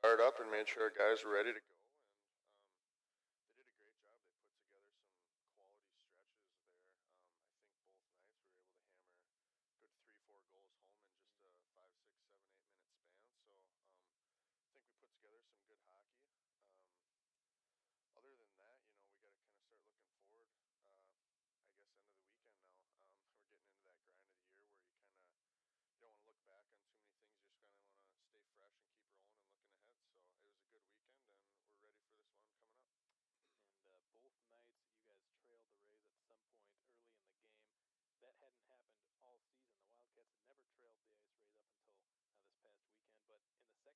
Fired up and made sure our guys were ready to go. And they did a great job. They put together some quality stretches there.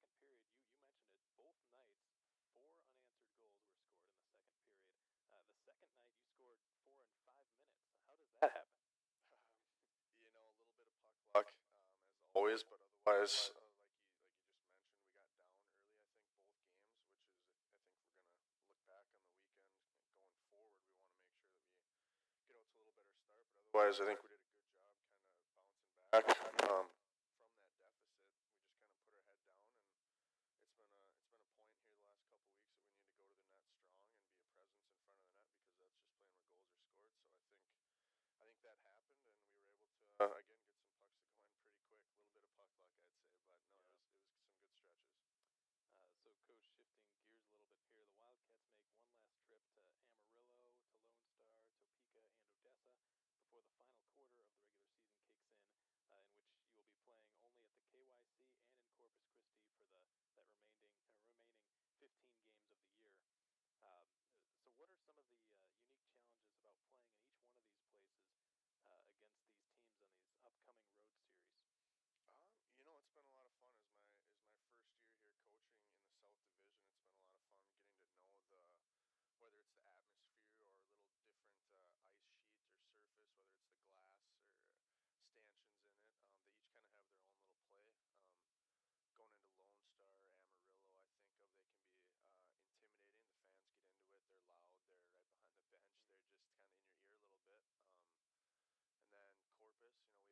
second period, you mentioned it, both nights, 4 unanswered goals were scored in the second period. The second night, you scored 4 in 5 minutes. How does that happen? A little bit of puck luck, as always, but otherwise, like you just mentioned, we got down early. I think both games, which is I think we're gonna look back on the weekend going forward. We want to make sure that we get out to a little better start, but otherwise, I think we did a good job kind of bouncing back from that deficit. We just kind of put our head down, and it's been a point here the last couple weeks that we need to go to the net strong and be a presence in front of the net because that's just playing where goals are scored. So I think that happened, and we were able to again get some pucks to go in pretty quick. A little bit of puck luck, I'd say, but no, Yeah. it was some good stretches. So, Coach, shifting gears a little bit here, the Wildcats make one last trip to Amarillo,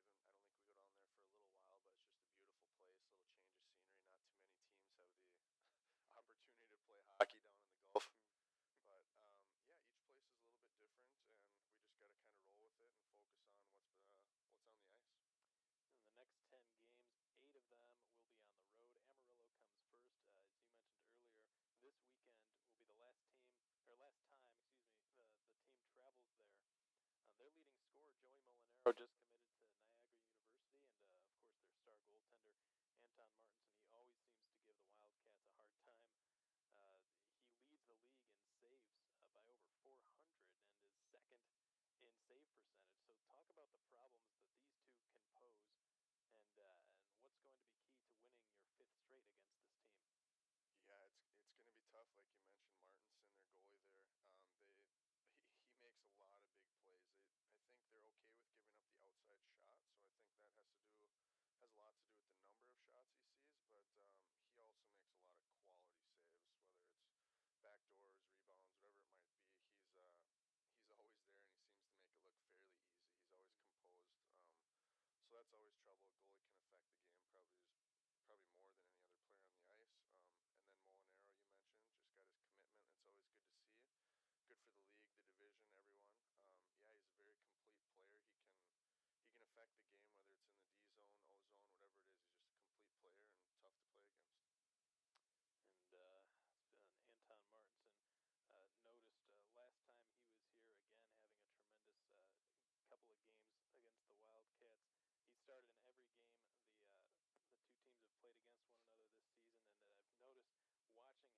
to Lone Star, Topeka, and Odessa before the final quarter of the regular season kicks in which you will be playing only at the KYC and in Corpus Christi for that remaining 15 games of the year. Um, so, what are some of the unique challenges about playing in each one of these places against these teams on these upcoming road series? It's been a lot of fun. As my first year here coaching in the South Division, it's been a lot of fun getting to know whether it's the atmosphere or a little different ice sheet or surface, whether it's the glass or stanchions in it. They each kind of have their own little play. Going into Lone Star, Amarillo, I think of they can be intimidating. The fans get into it. They're loud. They're right behind the bench. They're just kind of in your ear a little bit. And then Corpus, I don't think we go down there for a little while, but it's just a beautiful place, a little change of scenery. Not too many teams have the opportunity to play hockey down in the Gulf. But yeah, each place is a little bit different, and we just got to kind of roll with it and focus on what's on the ice. In the next 10 games, 8 of them will be on the road. Amarillo comes first. As you mentioned earlier, this weekend will be the last time, the team travels there. Their leading scorer, Joey Molinaro, just committed to Niagara University, and of course their star goaltender, Anton Martinson. He always seems to give the Wildcats a hard time. He leads the league in saves by over 400 and is second in save percentage. So talk about the problems that these two can pose, and what's going to be key to winning your fifth straight against this team. Yeah, it's going to be tough, like you mentioned. Martinson, their goalie there, he makes a lot of big plays. I think they're okay with giving up the outside shot, so I think that has a lot to do with the number of shots he sees. But he also makes a lot of quality saves, whether it's backdoors, rebounds, whatever it might be. He's always there, and he seems to make it look fairly easy. He's always composed. So that's always trouble. A goalie can affect the game probably more than any other player on the ice. And then Molinaro, you mentioned, just got his commitment. It's always good to see. Good for the league, the division, everyone. Yeah, he's a very complete player. He can affect the game, whether it's in the D zone, O zone, whatever it is. He's just a complete player and tough to play against. And Anton Martinson noticed last time he was here, again having a tremendous couple of games against the Wildcats. He started in every game the two teams have played against one another this season, and I've noticed watching him. Every once in a while, a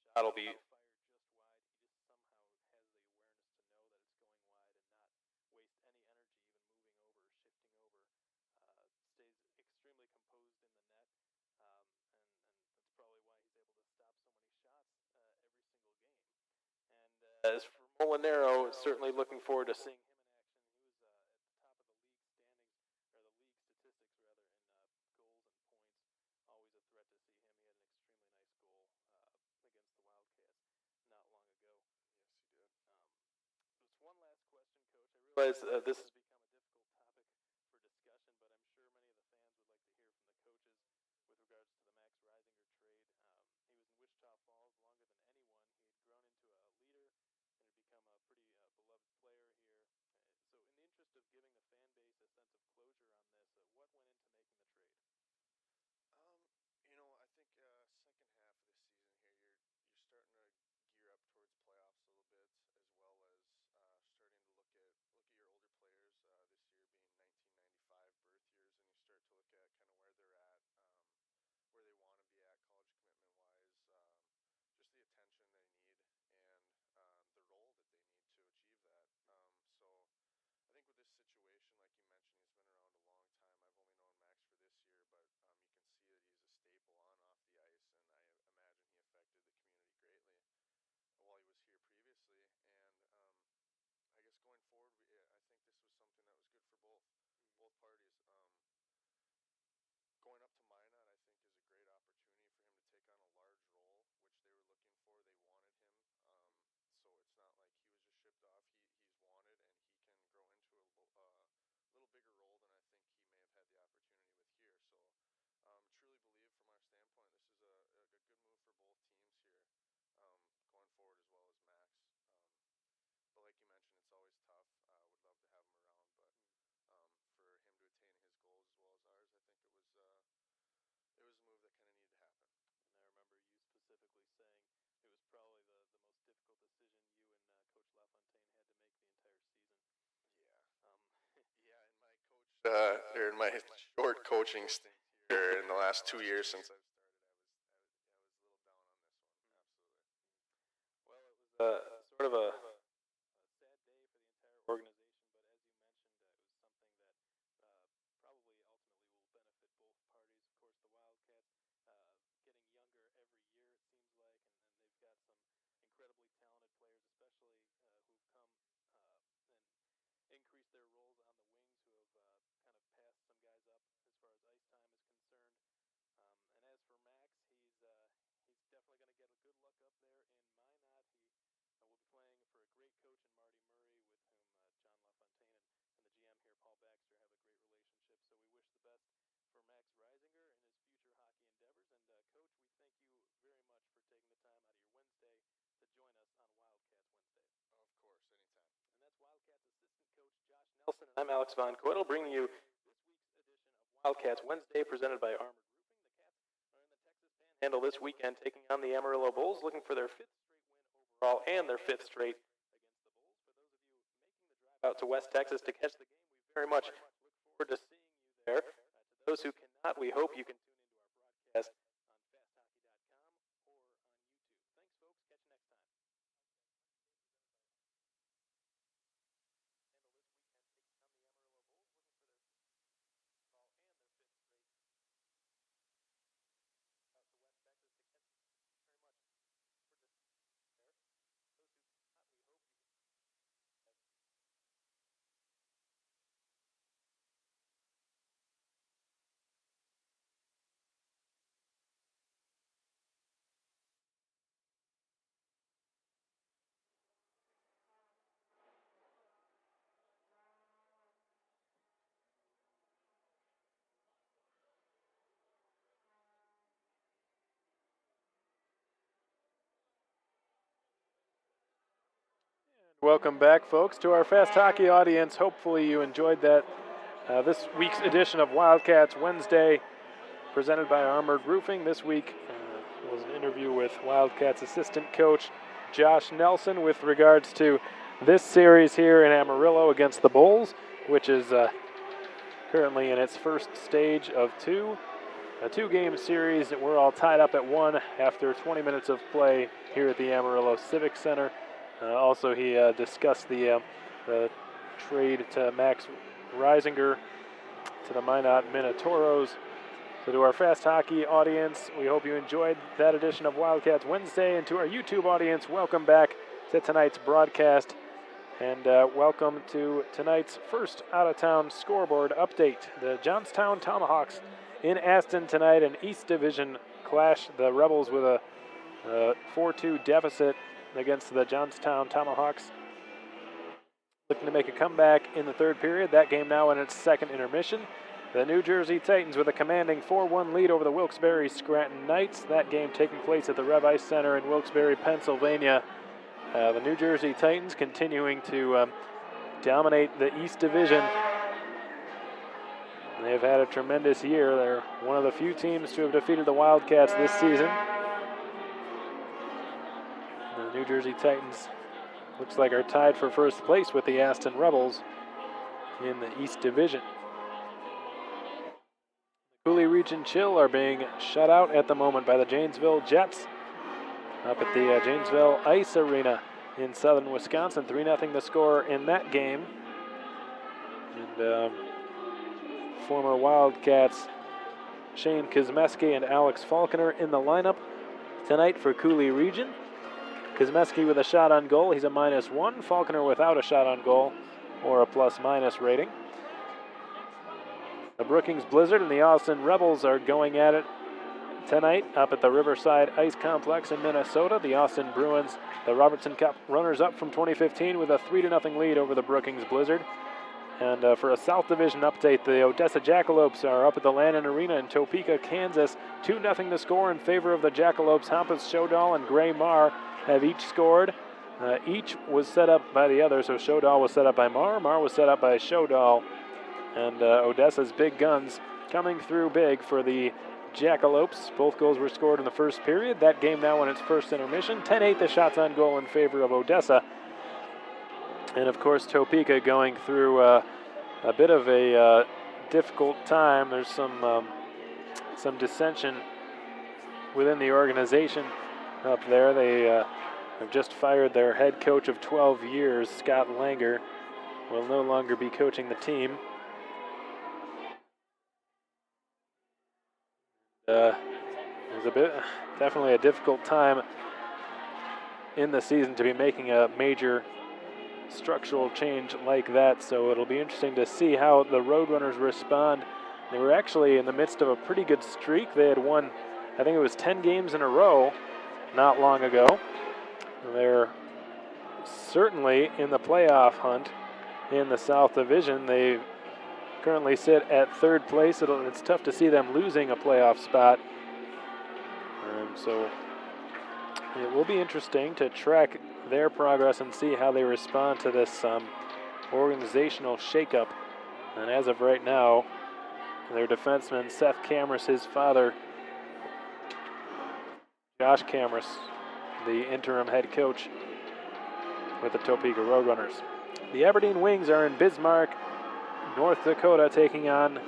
shot will be fired just wide. He just somehow has the awareness to know that it's going wide and not waste any energy even moving over, shifting over. Stays extremely composed in the net, and that's probably why he's able to stop so many shots every single game. And as for Molinaro, certainly looking forward to seeing him in action. He was at the top of the league standings, or the league statistics rather, in goals and points. Always a threat to see him. He had an extremely nice goal against the Wildcats not long ago. Yes, he did. Just one last question, Coach. I realize this has become a difficult topic for discussion, but I'm sure many of the fans would like to hear from the coaches with regards to the Max Reisinger trade. He was in Wichita Falls longer than anyone. He had grown into a leader and had become a pretty beloved player here. So in the interest of giving the fan base a sense of closure on this, what went into making the trade? I think second half of the season here, you're starting to gear up towards playoffs a little bit, as well as starting to look at your older players. This year being 1995 birth years, and you start to look at kind of where they're at, where they want to be at college commitment wise, just the attention they need, and the role that they need to achieve that. So I think with this situation, like you mentioned, he's been around a long time. I've only known Max for parties. Going up to Minot, I think, is a great opportunity for him to take on a large role, which they were looking for. They wanted him, so it's not like he was just shipped off. He's wanted, and he can grow into a little bigger role than I think he may have had the opportunity with here. So, truly believe from our standpoint, this is a good move for both teams here, going forward as well as Max. But like you mentioned, it's always tough. Would love to have him around, but for him to attain his goals as well as ours, I think it was a move that kind of needed to happen. And I remember you specifically saying it was probably the most difficult decision you and Coach LaFontaine had to make the entire season. Yeah. Yeah, in my coach, or in my short coaching stint here in the last 2 years since I've started, I was a little down on this one. Absolutely. Well, it was sort of a sad day for the entire organization, but as you mentioned, it was something that probably ultimately will benefit both parties. Of course, the Wildcats getting younger every year, it seems like, and they've got some incredibly talented players, especially who've come and increased their roles on the wings, who have kind of passed some guys up as far as ice time is concerned. And as for Max, he's definitely going to get a good look up there in Minot. He will be playing for a great coach in Marty Murray, with whom John LaFontaine and the GM here, Paul Baxter, have a great relationship. So we wish the best for Max Reisinger in his future hockey endeavors. And Coach, we thank you very much for taking the time out of your Wednesday to join us on Wildcats Wednesday. Of course, anytime. And that's Wildcats assistant coach Josh Nelson. And I'm Alex Von Coitel, bringing you this week's edition of Wildcats Wednesday, presented by Armored Roofing. The Cats are in the Texas Panhandle this weekend, taking on the Amarillo Bulls, looking for their fifth straight win overall and their fifth straight against the Bulls. For those of you making the drive out to West Texas to catch the game, we very much look forward to seeing you there. To those who cannot, we hope you can tune into our broadcast on fasthockey.com or on YouTube. Thanks, folks. Catch you next time. Handle this weekend, taking on the Amarillo Bulls, looking for their ball and their fifth straight out to West Texas to catch very much for this there. Those who cannot, we hope you can. Welcome back, folks, to our Fast Hockey audience. Hopefully you enjoyed that. This week's edition of Wildcats Wednesday, presented by Armored Roofing. This week was an interview with Wildcats assistant coach Josh Nelson with regards to this series here in Amarillo against the Bulls, which is currently in its first stage of a two-game series. We're all tied up at one after 20 minutes of play here at the Amarillo Civic Center. Also, he discussed the trade to Max Reisinger to the Minot Minotauros. So to our Fast Hockey audience, we hope you enjoyed that edition of Wildcats Wednesday. And to our YouTube audience, welcome back to tonight's broadcast. And welcome to tonight's first out-of-town scoreboard update. The Johnstown Tomahawks in Aston tonight, an East Division clash. The Rebels with a 4-2 deficit against the Johnstown Tomahawks, looking to make a comeback in the third period. That game now in its second intermission. The New Jersey Titans with a commanding 4-1 lead over the Wilkes-Barre Scranton Knights. That game taking place at the Rev Ice Center in Wilkes-Barre, Pennsylvania. The New Jersey Titans continuing to dominate the East Division. They've had a tremendous year. They're one of the few teams to have defeated the Wildcats this season. The New Jersey Titans looks like are tied for first place with the Aston Rebels in the East Division. The Cooley Region Chill are being shut out at the moment by the Janesville Jets up at the Janesville Ice Arena in southern Wisconsin. 3-0 the score in that game. And former Wildcats Shane Kosmeski and Alex Falconer in the lineup tonight for Cooley Region. Kosmeski with a shot on goal, he's a -1. Falconer without a shot on goal or a +- rating. The Brookings Blizzard and the Austin Rebels are going at it tonight up at the Riverside Ice Complex in Minnesota. The Austin Bruins, the Robertson Cup runners-up from 2015 with a 3-0 lead over the Brookings Blizzard. And for a South Division update, the Odessa Jackalopes are up at the Landon Arena in Topeka, Kansas. 2-0 to score in favor of the Jackalopes. Hampus Shodal and Gray Marr have each scored. Each was set up by the other, so Shodal was set up by Marr. Marr was set up by Shodal. And Odessa's big guns coming through big for the Jackalopes. Both goals were scored in the first period. That game now in its first intermission. 10-8 the shots on goal in favor of Odessa. And of course Topeka going through a bit of a difficult time. There's some dissension within the organization up there. They have just fired their head coach of 12 years, Scott Langer, will no longer be coaching the team. It was definitely a difficult time in the season to be making a major structural change like that, so it'll be interesting to see how the Roadrunners respond. They were actually in the midst of a pretty good streak. They had won, I think it was 10 games in a row not long ago. They're certainly in the playoff hunt in the South Division. They currently sit at third place. It's tough to see them losing a playoff spot. So it will be interesting to track their progress and see how they respond to this organizational shakeup. And as of right now, their defenseman, Seth Camrus, his father, Josh Camrus, the interim head coach with the Topeka Roadrunners. The Aberdeen Wings are in Bismarck, North Dakota, taking on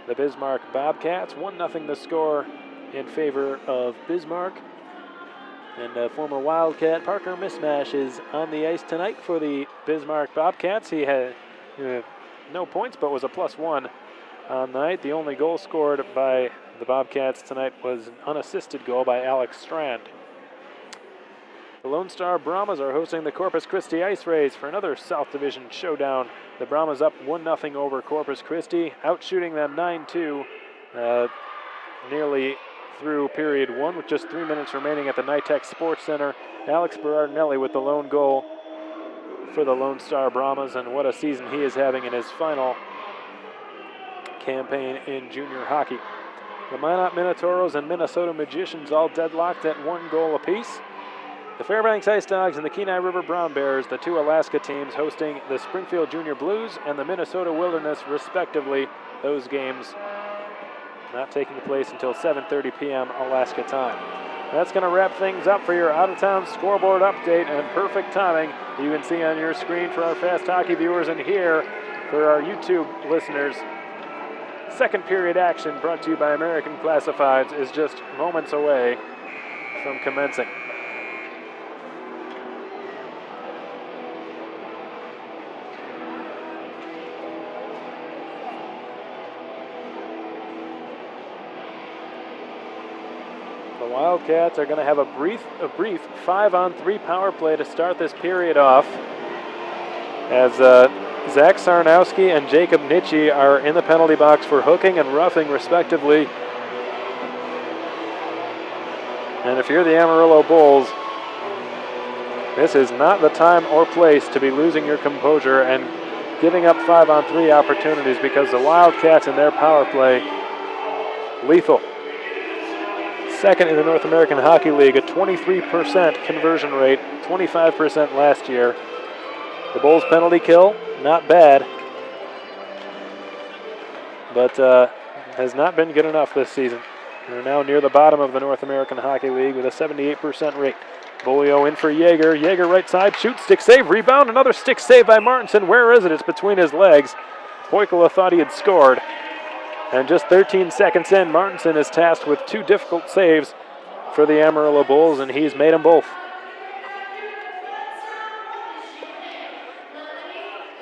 the Bismarck Bobcats. 1-0 the score in favor of Bismarck. And former Wildcat Parker Mismash is on the ice tonight for the Bismarck Bobcats. He had no points, but was a +1 on the night. The only goal scored by the Bobcats tonight was an unassisted goal by Alex Strand. The Lone Star Brahmas are hosting the Corpus Christi Ice Rays for another South Division showdown. The Brahmas up 1-0 over Corpus Christi, outshooting them 9-2 nearly through period one with just 3 minutes remaining at the NITEC Sports Center. Alex Berardinelli with the lone goal for the Lone Star Brahmas, and what a season he is having in his final campaign in junior hockey. The Minot Minotauros and Minnesota Magicians all deadlocked at 1 goal apiece. The Fairbanks Ice Dogs and the Kenai River Brown Bears, the two Alaska teams, hosting the Springfield Junior Blues and the Minnesota Wilderness, respectively. Those games not taking place until 7:30 p.m. Alaska time. That's going to wrap things up for your out-of-town scoreboard update, and perfect timing. You can see on your screen for our Fast Hockey viewers and here for our YouTube listeners. Second period action brought to you by American Classifieds is just moments away from commencing. The Wildcats are going to have a brief 5-on-3 power play to start this period off, as Zach Sarnowski and Jacob Nitschy are in the penalty box for hooking and roughing, respectively. And if you're the Amarillo Bulls, this is not the time or place to be losing your composure and giving up 5-on-3 opportunities, because the Wildcats in their power play, lethal. Second in the North American Hockey League, a 23% conversion rate, 25% last year. The Bulls' penalty kill, not bad, but has not been good enough this season. They're now near the bottom of the North American Hockey League with a 78% rate. Bolio in for Yeager. Yeager right side, shoots, stick save, rebound, another stick save by Martinson. Where is it? It's between his legs. Poikula thought he had scored. And just 13 seconds in, Martinson is tasked with 2 difficult saves for the Amarillo Bulls, and he's made them both.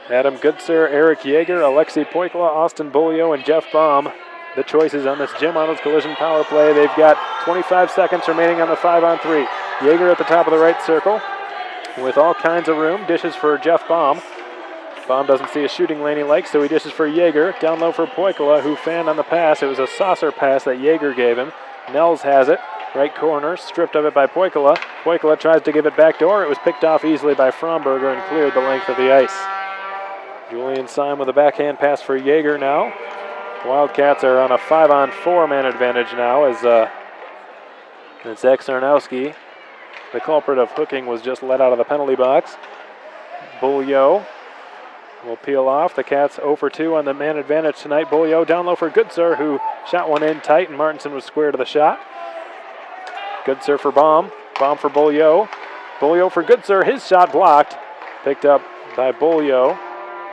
Adam Goodser, Eric Yeager, Alexei Poikula, Austin Bolio, and Jeff Baum, the choices on this Jim Arnold's Collision power play. They've got 25 seconds remaining on the 5-on-3. Yeager at the top of the right circle with all kinds of room. Dishes for Jeff Baum. Baum doesn't see a shooting lane he likes, so he dishes for Yeager. Down low for Poikala, who fanned on the pass. It was a saucer pass that Yeager gave him. Nels has it. Right corner, stripped of it by Poikala. Poikala tries to give it back door. It was picked off easily by Fromberger and cleared the length of the ice. Julian Syme with a backhand pass for Yeager now. Wildcats are on a 5-on-4 man advantage now as Zach Sarnowski, the culprit of hooking, was just let out of the penalty box. Beaulieu will peel off. The Cats 0 for 2 on the man advantage tonight. Beaulieu down low for Goodsir, who shot one in tight, and Martinson was square to the shot. Goodsir for Baum. Baum for Beaulieu. Beaulieu for Goodsir. His shot blocked. Picked up by Beaulieu.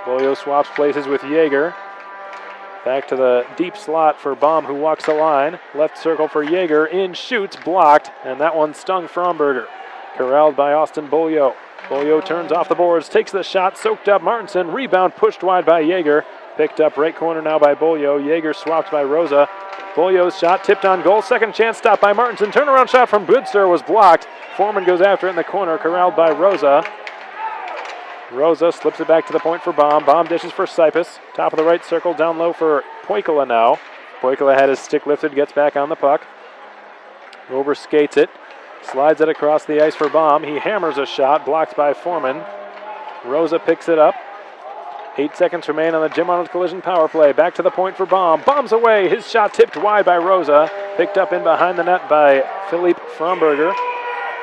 Beaulieu swaps places with Yeager. Back to the deep slot for Baum, who walks the line. Left circle for Yeager. In, shoots, blocked, and that one stung Fromberger. Corralled by Austin Beaulieu. Beaulieu turns off the boards, takes the shot, soaked up Martinson. Rebound pushed wide by Yeager. Picked up right corner now by Beaulieu. Yeager swapped by Rosa. Beaulieu's shot tipped on goal. Second chance stopped by Martinson. Turnaround shot from Goodsir was blocked. Foreman goes after it in the corner, corralled by Rosa. Rosa slips it back to the point for Baum. Baum dishes for Sipus. Top of the right circle, down low for Poikala now. Poikala had his stick lifted, gets back on the puck. Over skates it. Slides it across the ice for Baum. He hammers a shot, blocked by Foreman. Rosa picks it up. 8 seconds remain on the Jim Arnold Collision power play. Back to the point for Baum. Bombs away. His shot tipped wide by Rosa. Picked up in behind the net by Philippe Fromberger.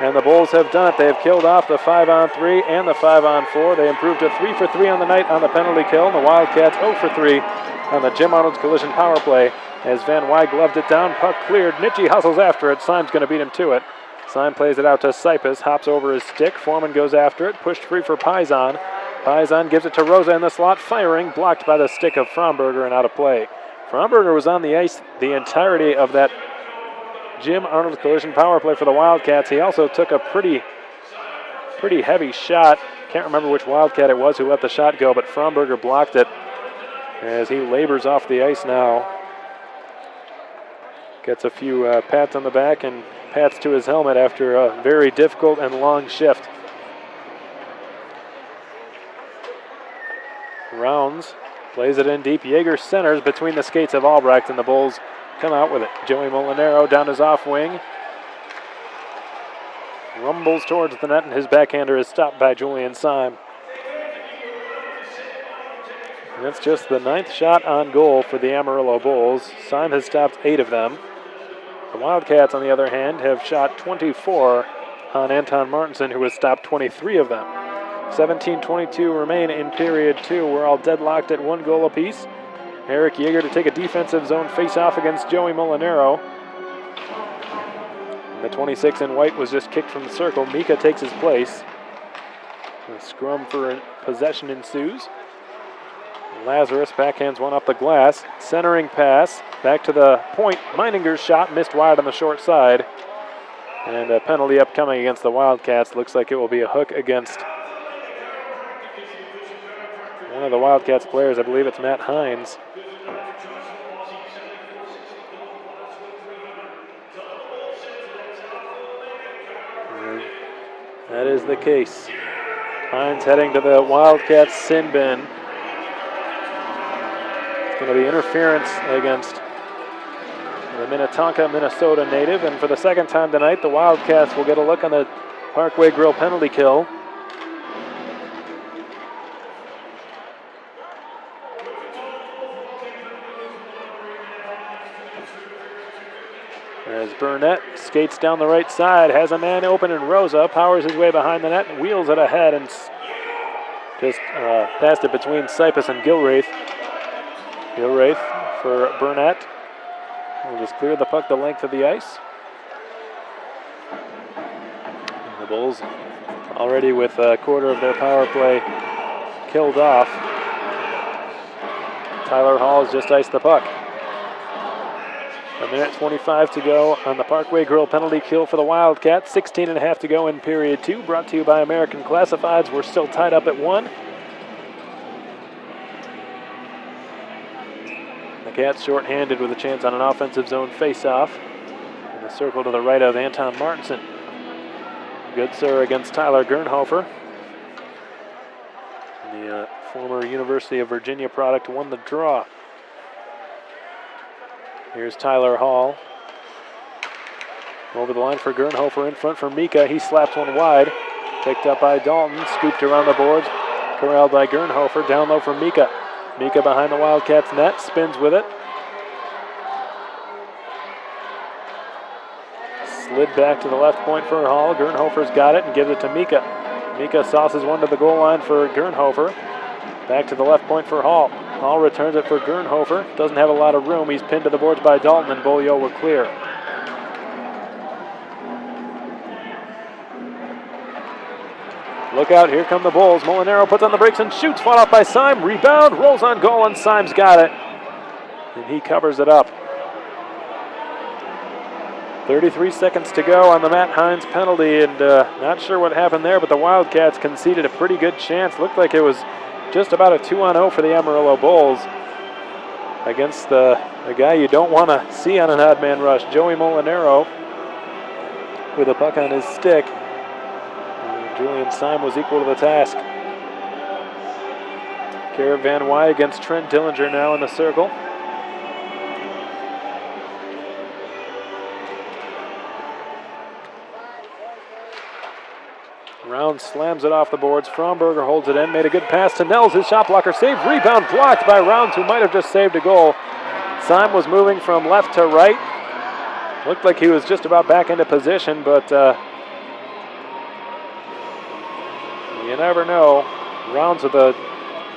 And the Bulls have done it. They have killed off the 5-on-3 and the 5-on-4. They improved to 3 for 3 on the night on the penalty kill. And the Wildcats 0 for 3 on the Jim Arnold Collision power play. As Van Wy gloved it down, puck cleared. Nitschke hustles after it. Syme's going to beat him to it. Syme plays it out to Sipus. Hops over his stick. Foreman goes after it. Pushed free for Paisan. Paisan gives it to Rosa in the slot. Firing. Blocked by the stick of Fromberger and out of play. Fromberger was on the ice the entirety of that Jim Arnold Collision power play for the Wildcats. He also took a pretty heavy shot. Can't remember which Wildcat it was who let the shot go, but Fromberger blocked it as he labors off the ice now. Gets a few pats on the back and pats to his helmet after a very difficult and long shift. Rounds, plays it in deep. Yeager centers between the skates of Albrecht, and the Bulls come out with it. Joey Molinaro down his off wing. Rumbles towards the net, and his backhander is stopped by Julian Syme. And that's just the 9th shot on goal for the Amarillo Bulls. Syme has stopped 8 of them. The Wildcats, on the other hand, have shot 24 on Anton Martinson, who has stopped 23 of them. 17:22 remain in period 2. We're all deadlocked at 1 goal apiece. Eric Yeager to take a defensive zone face-off against Joey Molinaro. The 26 in white was just kicked from the circle. Mika takes his place. A scrum for possession ensues. Lazarus backhands one up the glass. Centering pass. Back to the point. Meininger's shot missed wide on the short side. And a penalty upcoming against the Wildcats. Looks like it will be a hook against one of the Wildcats players. I believe it's Matt Hines. And that is the case. Hines heading to the Wildcats sin bin. It's going to be interference against the Minnetonka, Minnesota native. And for the second time tonight, the Wildcats will get a look on the Parkway Grill penalty kill. As Burnett skates down the right side, has a man open, and Rosa powers his way behind the net and wheels it ahead and just passed it between Sipus and Gilraith. Gilraith for Burnett. Will just clear the puck the length of the ice. And the Bulls already with a quarter of their power play killed off. Tyler Hall has just iced the puck. 1:25 to go on the Parkway Grill penalty kill for the Wildcats. 16.5 to go in period 2. Brought to you by American Classifieds. We're still tied up at 1. The Cats shorthanded with a chance on an offensive zone face-off. In the circle to the right of Anton Martinson. Goodsir against Tyler Gernhofer. The former University of Virginia product, won the draw. Here's Tyler Hall. Over the line for Gernhofer, in front for Mika. He slaps one wide. Picked up by Dalton, scooped around the boards. Corralled by Gernhofer, down low for Mika. Mika behind the Wildcats net, spins with it. Slid back to the left point for Hall. Gernhofer's got it and gives it to Mika. Mika sauces one to the goal line for Gernhofer. Back to the left point for Hall. Hall returns it for Gernhofer. Doesn't have a lot of room. He's pinned to the boards by Dalton, and Beaulieu will clear. Look out, here come the Bulls. Molinaro puts on the brakes and shoots. Fought off by Syme. Rebound, rolls on goal, and Syme's got it. And he covers it up. 33 seconds to go on the Matt Hines penalty, and not sure what happened there, but the Wildcats conceded a pretty good chance. Looked like it was just about a 2-on-0 for the Amarillo Bulls against a guy you don't want to see on an odd man rush, Joey Molinaro, with a puck on his stick. Julian Syme was equal to the task. Garrett Van Wy against Trent Dillinger now in the circle. Round slams it off the boards. Fromberger holds it in, made a good pass to Nels. His shot blocker saved, rebound blocked by Rounds, who might have just saved a goal. Syme was moving from left to right. Looked like he was just about back into position, but you never know. Rounds with a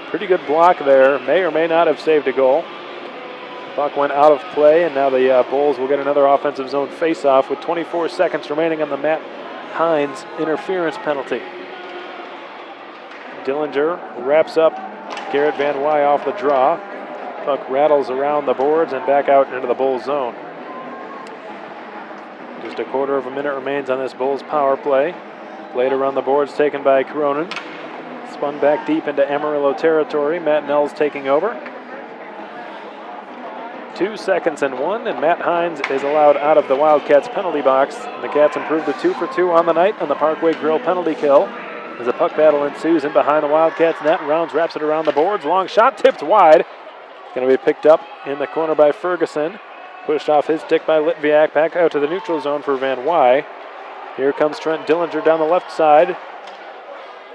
pretty good block there. May or may not have saved a goal. The puck went out of play, and now the Bulls will get another offensive zone face-off with 24 seconds remaining on the Matt Hines interference penalty. Dillinger wraps up Garrett Van Wy off the draw. Puck rattles around the boards and back out into the Bulls zone. Just a quarter of a minute remains on this Bulls power play. Played around the boards taken by Cronin. Spun back deep into Amarillo territory. Matt Nels taking over. 2 seconds and 1, and Matt Hines is allowed out of the Wildcats penalty box. And the Cats improved to 2 for 2 on the night on the Parkway Grill penalty kill. As a puck battle ensues in behind the Wildcats net, Rounds wraps it around the boards. Long shot tipped wide. Going to be picked up in the corner by Ferguson. Pushed off his stick by Litviak. Back out to the neutral zone for Van Wy. Here comes Trent Dillinger down the left side.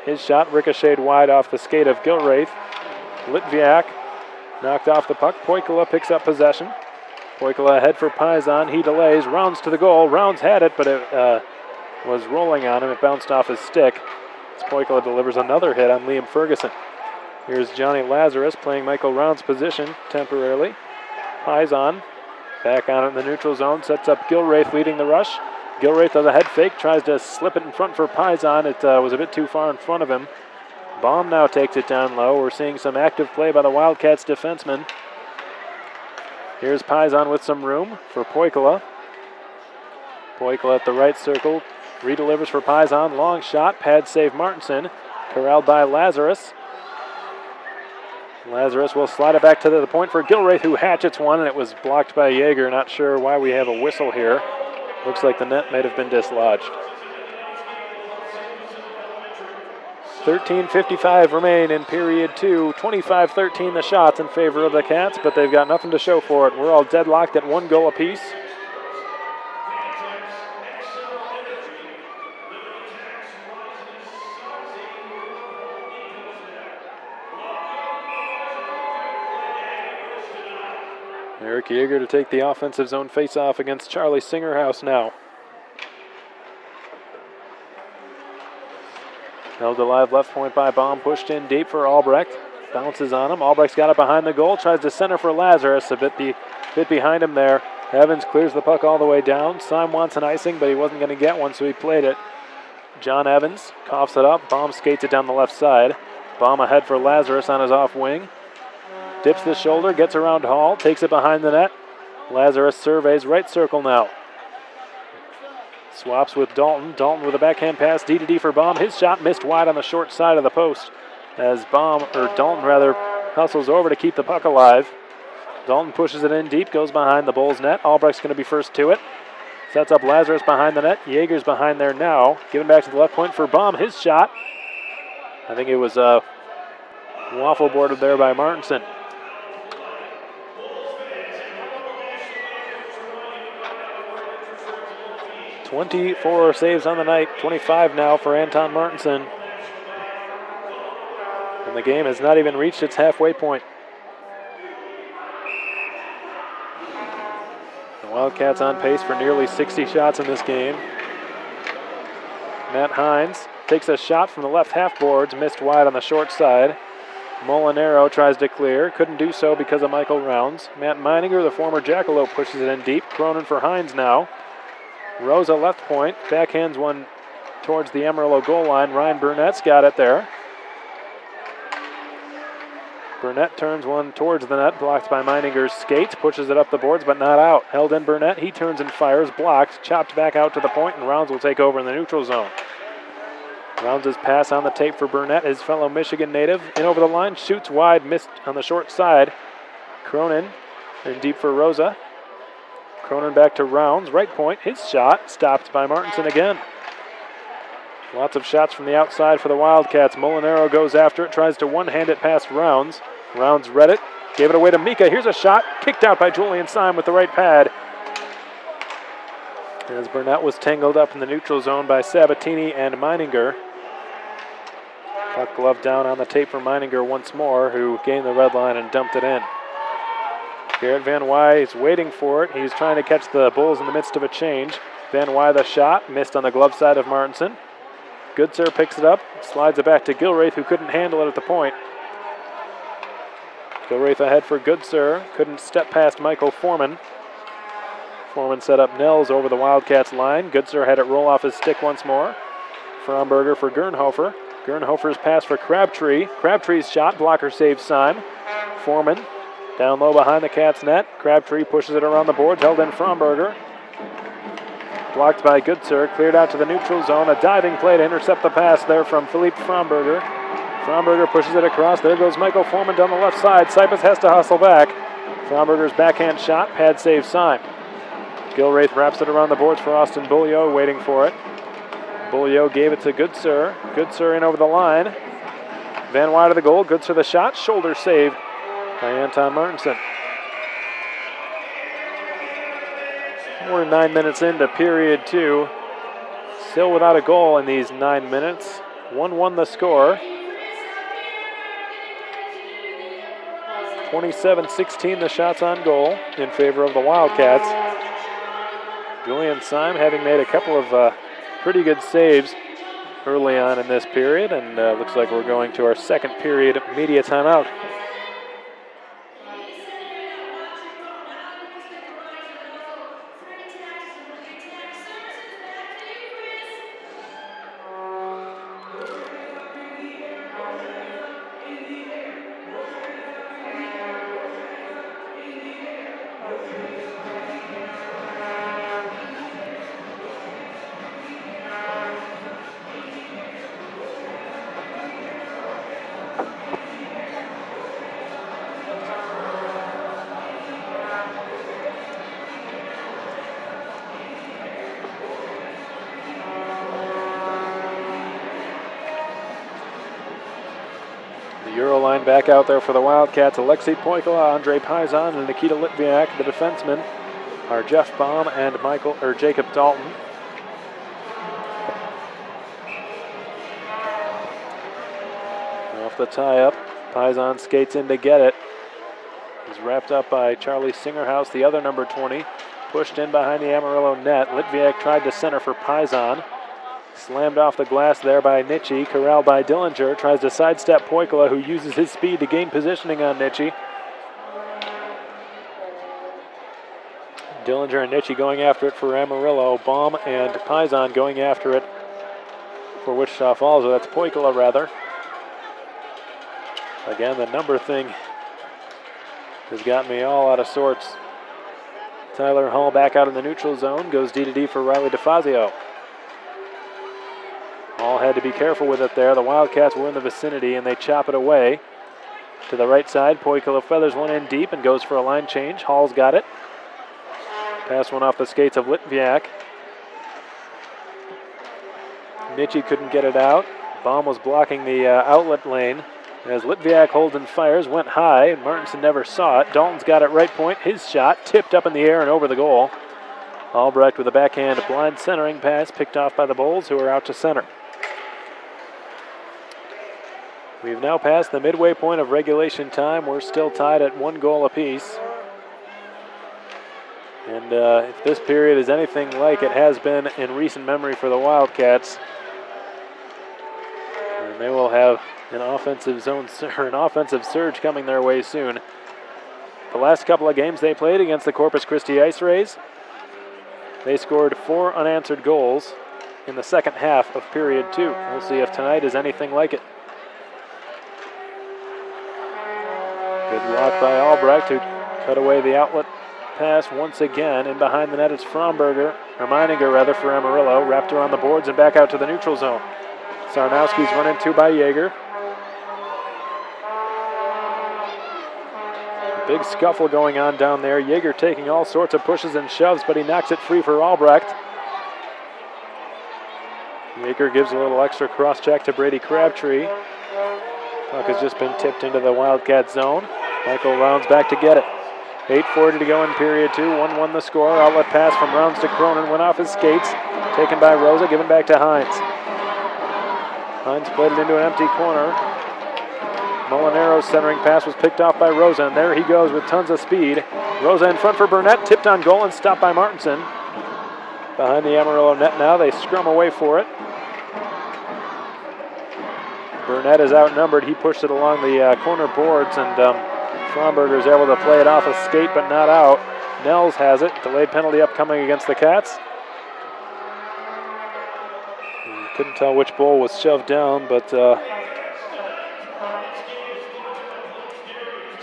His shot ricocheted wide off the skate of Gilraith. Litviak knocked off the puck. Poikila picks up possession. Poikila ahead for Paisan. He delays. Rounds to the goal. Rounds had it, but it was rolling on him. It bounced off his stick. As Poikila delivers another hit on Liam Ferguson. Here's Johnny Lazarus playing Michael Rounds' position temporarily. Paisan back on it in the neutral zone. Sets up Gilraith leading the rush. Gilraith does a head fake. Tries to slip it in front for Paisan. It was a bit too far in front of him. Baum now takes it down low. We're seeing some active play by the Wildcats defensemen. Here's Paisan with some room for Poikila. Poikila at the right circle. Redelivers for Paisan. Long shot. Pad save Martinson. Corralled by Lazarus. Lazarus will slide it back to the point for Gilraith, who hatchets one, and it was blocked by Yeager. Not sure why we have a whistle here. Looks like the net might have been dislodged. 13:55 remain in period 2. 25-13 the shots in favor of the Cats, but they've got nothing to show for it. We're all deadlocked at 1 goal apiece. Eric Yeager to take the offensive zone face-off against Charlie Singerhouse now. Held alive left point by Baum, pushed in deep for Albrecht. Bounces on him. Albrecht's got it behind the goal, tries to center for Lazarus, a bit behind him there. Evans clears the puck all the way down. Syme wants an icing, but he wasn't going to get one, so he played it. John Evans coughs it up. Baum skates it down the left side. Baum ahead for Lazarus on his off wing. Dips the shoulder, gets around Hall, takes it behind the net. Lazarus surveys right circle now. Swaps with Dalton. Dalton with a backhand pass, D-to-D for Baum. His shot missed wide on the short side of the post as Dalton hustles over to keep the puck alive. Dalton pushes it in deep, goes behind the Bulls net. Albrecht's going to be first to it. Sets up Lazarus behind the net. Yeager's behind there now. Given back to the left point for Baum. His shot, I think it was Waffle boarded there by Martinson. "24 saves on the night, 25 now for Anton Martinson. And the game has not even reached its halfway point. The Wildcats on pace for nearly 60 shots in this game. Matt Hines takes a shot from the left half boards, missed wide on the short side. Molinaro tries to clear, couldn't do so because of Michael Rounds. Matt Meininger, the former Jackalope, pushes it in deep. Cronin for Hines now. Rosa left point, backhands one towards the Amarillo goal line. Ryan Burnett's got it there. Burnett turns one towards the net, blocked by Meininger's skates, pushes it up the boards, but not out. Held in Burnett, he turns and fires, blocked, chopped back out to the point, and Rounds will take over in the neutral zone. Rounds' pass on the tape for Burnett, his fellow Michigan native. In over the line, shoots wide, missed on the short side. Cronin in deep for Rosa. Cronin back to Rounds, right point, his shot, stopped by Martinson again. Lots of shots from the outside for the Wildcats. Molinaro goes after it, tries to one-hand it past Rounds. Rounds read it, gave it away to Mika. Here's a shot, kicked out by Julian Syme with the right pad. As Burnett was tangled up in the neutral zone by Sabatini and Meininger. Puck glove down on the tape for Meininger once more, who gained the red line and dumped it in. Garrett Van Wy is waiting for it. He's trying to catch the Bulls in the midst of a change. Van Wy the shot, missed on the glove side of Martinson. Goodsir picks it up, slides it back to Gilraith, who couldn't handle it at the point. Gilraith ahead for Goodsir, couldn't step past Michael Foreman. Foreman set up Nels over the Wildcats line. Goodsir had it roll off his stick once more. Fromberger for Gernhofer. Gernhofer's pass for Crabtree. Crabtree's shot, blocker saves Syme. Foreman down low behind the Cats' net. Crabtree pushes it around the boards, held in Fromberger. Blocked by Goodsir, cleared out to the neutral zone. A diving play to intercept the pass there from Philippe Fromberger. Fromberger pushes it across. There goes Michael Foreman down the left side. Sipus has to hustle back. Fromberger's backhand shot, pad save Syme. Gilraith wraps it around the boards for Austin Beaulieu, waiting for it. Beaulieu gave it to Goodsir. Goodsir in over the line. Van Wy to the goal. Goodsir the shot, shoulder saved by Anton Martinson. We're 9 minutes into period 2. Still without a goal in these 9 minutes. 1-1 the score. 27-16 the shots on goal in favor of the Wildcats. Julian Syme having made a couple of pretty good saves early on in this period, and looks like we're going to our second period media timeout. Euroline back out there for the Wildcats. Alexei Poikala, Andre Paisan, and Nikita Litviak. The defensemen are Jeff Baum and Jacob Dalton. Off the tie-up, Paisan skates in to get it. He's wrapped up by Charlie Singerhouse, the other number 20. Pushed in behind the Amarillo net. Litviak tried to center for Paisan. Slammed off the glass there by Nitschke. Corralled by Dillinger. Tries to sidestep Poikala, who uses his speed to gain positioning on Nitschke. Dillinger and Nitschke going after it for Amarillo. Baum and Paisan going after it for Wichita Falls. So that's Poikala, rather. Again, the number thing has got me all out of sorts. Tyler Hall back out in the neutral zone. Goes D-to-D for Riley DeFazio. Hall had to be careful with it there. The Wildcats were in the vicinity, and they chop it away. To the right side, Poikala feathers one in deep and goes for a line change. Hall's got it. Pass one off the skates of Litviak. Nitschke couldn't get it out. Baum was blocking the outlet lane As Litviak holds and fires, went high. Martinson never saw it. Dalton's got it right point. His shot tipped up in the air and over the goal. Albrecht with a backhand blind centering pass picked off by the Bulls, who are out to center. We've now passed the midway point of regulation time. We're still tied at 1 goal apiece. And if this period is anything like it has been in recent memory for the Wildcats, and they will have an offensive surge coming their way soon. The last couple of games they played against the Corpus Christi Ice Rays, they scored 4 unanswered goals in the second half of period 2. We'll see if tonight is anything like it. Good block by Albrecht, who cut away the outlet pass once again. In behind the net, it's Meininger for Amarillo. Wrapped around the boards and back out to the neutral zone. Sarnowski's run into by Yeager. Big scuffle going on down there. Yeager taking all sorts of pushes and shoves, but he knocks it free for Albrecht. Yeager gives a little extra cross check to Brady Crabtree. Puck has just been tipped into the Wildcat zone. Michael rounds back to get it. 8:40 to go in period 2. 1-1 the score. Outlet pass from Rounds to Cronin. Went off his skates. Taken by Rosa. Given back to Hines. Hines played it into an empty corner. Molinaro's centering pass was picked off by Rosa, and there he goes with tons of speed. Rosa in front for Burnett. Tipped on goal and stopped by Martinson. Behind the Amarillo net now. They scrum away for it. Burnett is outnumbered. He pushed it along the corner boards, and Fromberger is able to play it off a skate, but not out. Nels has it. Delayed penalty upcoming against the Cats. Couldn't tell which bull was shoved down, but it's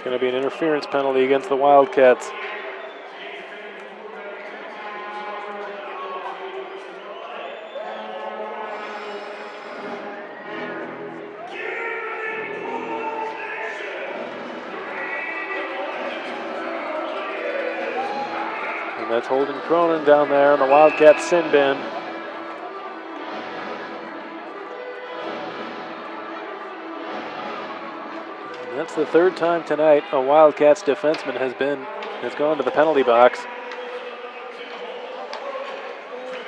going to be an interference penalty against the Wildcats. And that's holding Cronin down there in the Wildcats sin bin. And that's the third time tonight a Wildcats defenseman has gone to the penalty box.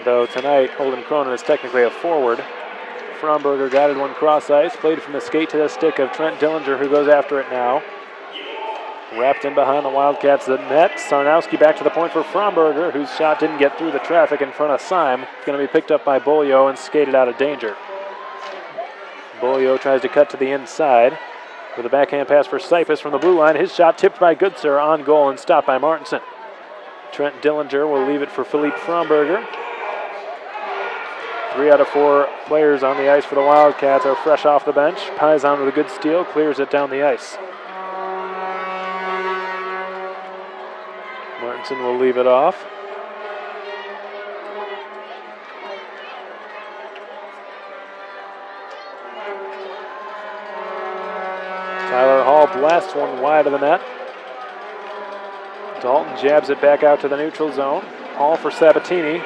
Though tonight, Holden Cronin is technically a forward. Fromberger guided one cross ice, played from the skate to the stick of Trent Dillinger, who goes after it now. Wrapped in behind the Wildcats the net. Sarnowski back to the point for Fromberger, whose shot didn't get through the traffic in front of Syme. It's going to be picked up by Bolio and skated out of danger. Bolio tries to cut to the inside with a backhand pass for Cyphus from the blue line. His shot tipped by Goodsir on goal and stopped by Martinson. Trent Dillinger will leave it for Philippe Fromberger. 3 out of 4 players on the ice for the Wildcats are fresh off the bench. Paisan with a good steal, clears it down the ice. Martinson will leave it off. Tyler Hall blasts one wide of the net. Dalton jabs it back out to the neutral zone. Hall for Sabatini.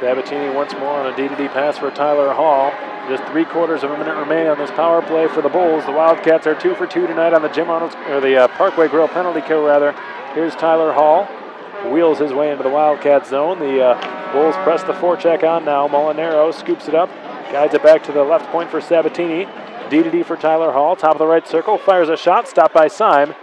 Sabatini once more on a D-to-D pass for Tyler Hall. Just 3/4 of a minute remaining on this power play for the Bulls. The Wildcats are 2 for 2 tonight on the Parkway Grill penalty kill rather. Here's Tyler Hall. Wheels his way into the Wildcat zone. The Bulls press the forecheck on now. Molinaro scoops it up. Guides it back to the left point for Sabatini. D-to-D for Tyler Hall. Top of the right circle. Fires a shot. Stopped by Syme,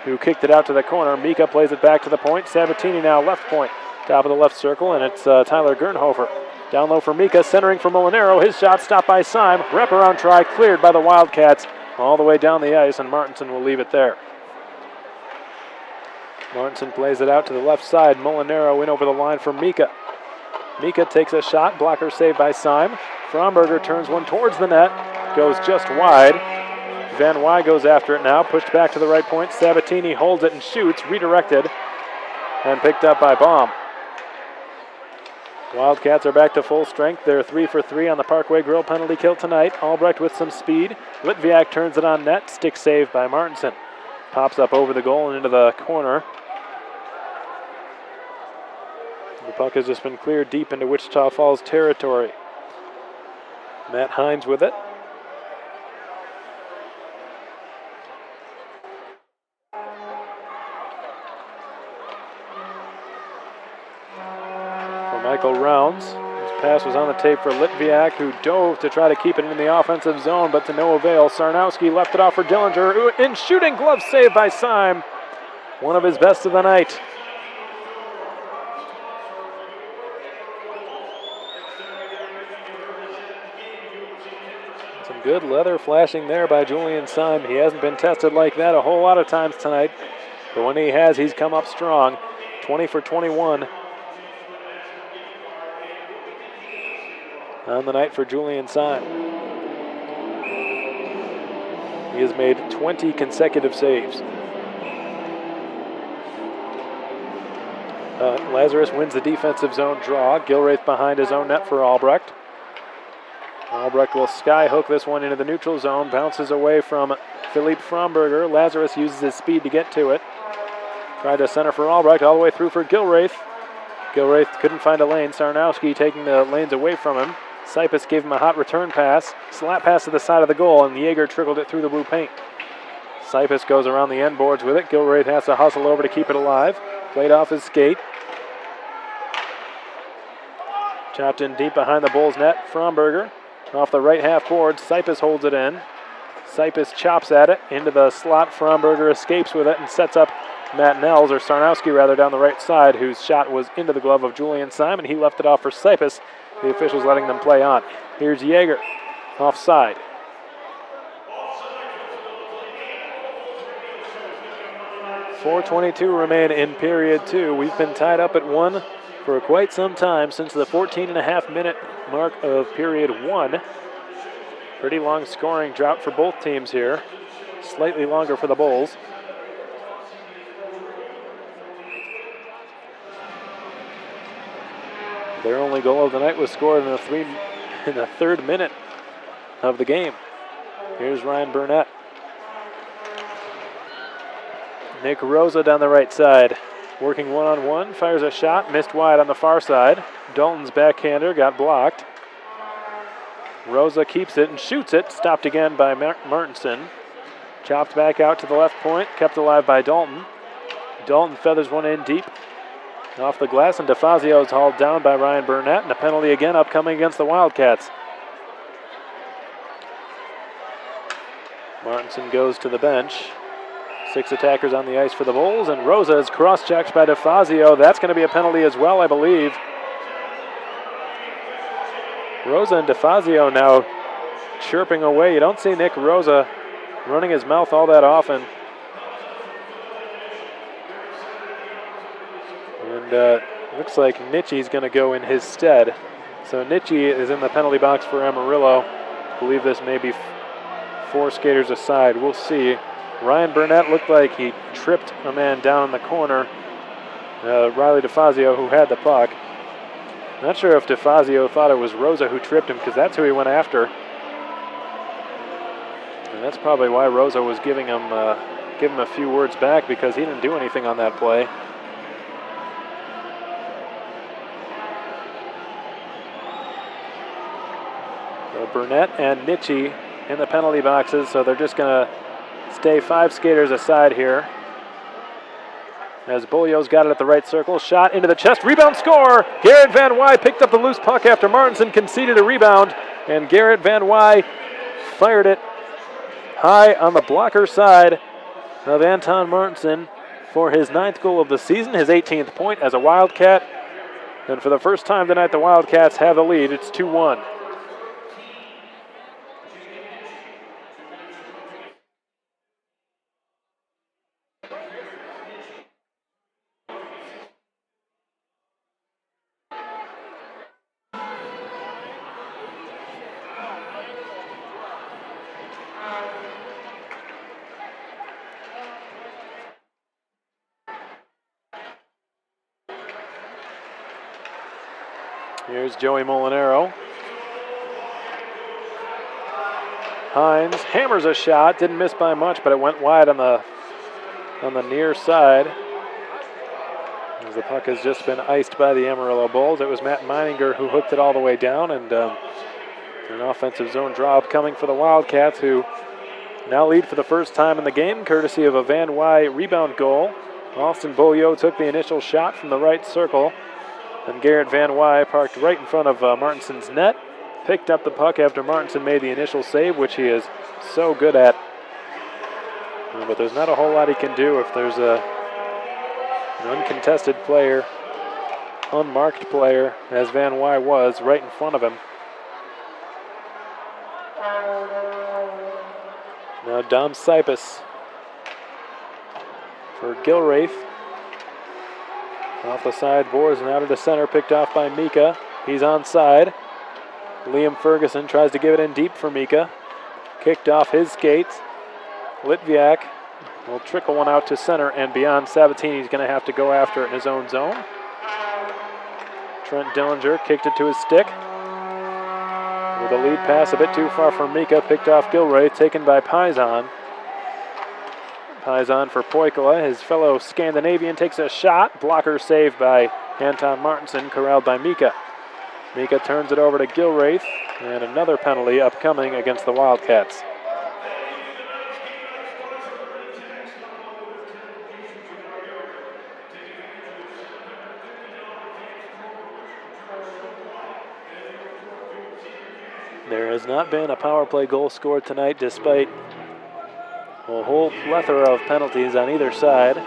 who kicked it out to the corner. Mika plays it back to the point. Sabatini now left point. Top of the left circle, and it's Tyler Gernhofer. Down low for Mika, centering for Molinaro. His shot stopped by Syme. Wraparound try cleared by the Wildcats all the way down the ice, and Martinson will leave it there. Martinson plays it out to the left side. Molinaro in over the line for Mika. Mika takes a shot. Blocker saved by Syme. Fromberger turns one towards the net. Goes just wide. Van Wy goes after it now. Pushed back to the right point. Sabatini holds it and shoots. Redirected and picked up by Baum. Wildcats are back to full strength. They're 3 for 3 on the Parkway Grill penalty kill tonight. Albrecht with some speed. Litviak turns it on net. Stick save by Martinson. Pops up over the goal and into the corner. The puck has just been cleared deep into Wichita Falls territory. Matt Hines with it. For Michael Rounds. His pass was on the tape for Litviak, who dove to try to keep it in the offensive zone, but to no avail. Sarnowski left it off for Dillinger. In shooting, glove save by Syme. One of his best of the night. Some good leather flashing there by Julian Syme. He hasn't been tested like that a whole lot of times tonight, but when he has, he's come up strong. 20 for 21 on the night for Julian Syme. He has made 20 consecutive saves. Lazarus wins the defensive zone draw. Gilraith behind his own net for Albrecht. Albrecht will skyhook this one into the neutral zone. Bounces away from Philippe Fromberger. Lazarus uses his speed to get to it. Tried to center for Albrecht, all the way through for Gilraith. Gilraith couldn't find a lane. Sarnowski taking the lanes away from him. Sipus gave him a hot return pass. Slap pass to the side of the goal, and Yeager trickled it through the blue paint. Sipus goes around the end boards with it. Gilraith has to hustle over to keep it alive. Played off his skate. Chopped in deep behind the Bulls net. Fromberger off the right half board. Sipus holds it in. Sipus chops at it into the slot. Fromberger escapes with it and sets up Matt Nels, or Sarnowski rather, down the right side, whose shot was into the glove of Julian Syme. He left it off for Sipus. The officials letting them play on. Here's Yeager, offside. .422 remain in period two. We've been tied up at 1 for quite some time, since the 14.5-minute mark of period one. Pretty long scoring drought for both teams here. Slightly longer for the Bulls. Their only goal of the night was scored in the third minute of the game. Here's Ryan Burnett. Nick Rosa down the right side, working one-on-one, fires a shot, missed wide on the far side. Dalton's backhander got blocked. Rosa keeps it and shoots it, stopped again by Martinson. Chopped back out to the left point, kept alive by Dalton. Dalton feathers one in deep off the glass, and DeFazio is hauled down by Ryan Burnett, and a penalty again upcoming against the Wildcats. Martinson goes to the bench. 6 attackers on the ice for the Bulls, and Rosa is cross-checked by DeFazio. That's going to be a penalty as well, I believe. Rosa and DeFazio now chirping away. You don't see Nick Rosa running his mouth all that often. And looks like Nitschie's going to go in his stead. So Nitschie is in the penalty box for Amarillo. I believe this may be 4 skaters aside. We'll see. Ryan Burnett looked like he tripped a man down in the corner. Riley DeFazio, who had the puck. Not sure if DeFazio thought it was Rosa who tripped him, because that's who he went after. And that's probably why Rosa was giving him a few words back, because he didn't do anything on that play. So Burnett and Nitschie in the penalty boxes, so they're just going to stay 5 skaters aside here. As Bulio's got it at the right circle. Shot into the chest. Rebound, score! Garrett Van Wy picked up the loose puck after Martinson conceded a rebound. And Garrett Van Wy fired it high on the blocker side of Anton Martinson for his 9th goal of the season, his 18th point as a Wildcat. And for the first time tonight, the Wildcats have the lead. It's 2-1. Here's Joey Molinaro. Hines hammers a shot, didn't miss by much, but it went wide on the near side. As the puck has just been iced by the Amarillo Bulls. It was Matt Meininger who hooked it all the way down, and An offensive zone draw coming for the Wildcats, who now lead for the first time in the game, courtesy of a Van Wy rebound goal. Austin Beaulieu took the initial shot from the right circle, and Garrett Van Wy parked right in front of Martinson's net, picked up the puck after Martinson made the initial save, which he is so good at. But there's not a whole lot he can do if there's an uncontested player, unmarked player, as Van Wy was, right in front of him. Now Dom Sipus for Gilraith. Off the side, boards and out of the center, picked off by Mika. He's onside. Liam Ferguson tries to give it in deep for Mika. Kicked off his skates. Litviak will trickle one out to center and beyond. Sabatini's going to have to go after it in his own zone. Trent Dillinger kicked it to his stick. With a lead pass a bit too far for Mika, picked off Gilraith, taken by Paisan. Paisan for Poikala. His fellow Scandinavian takes a shot. Blocker saved by Anton Martinson, corralled by Mika. Mika turns it over to Gilraith, and another penalty upcoming against the Wildcats. There has not been a power play goal scored tonight, despite a whole plethora of penalties on either side.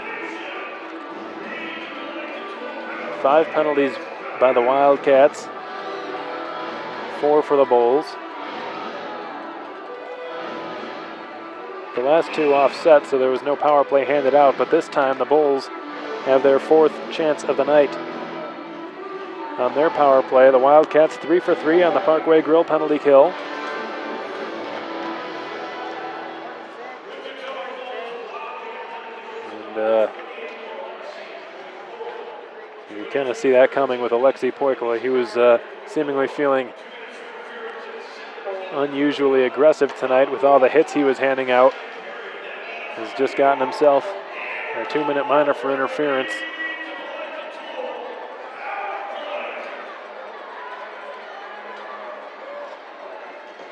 5 penalties by the Wildcats, 4 for the Bulls. The last 2 offset, so there was no power play handed out, but this time the Bulls have their 4th chance of the night. On their power play, the Wildcats 3 for 3 on the Parkway Grill penalty kill. And you kind of see that coming with Alexei Poikala. He was seemingly feeling unusually aggressive tonight with all the hits he was handing out. He's just gotten himself a 2-minute minor for interference.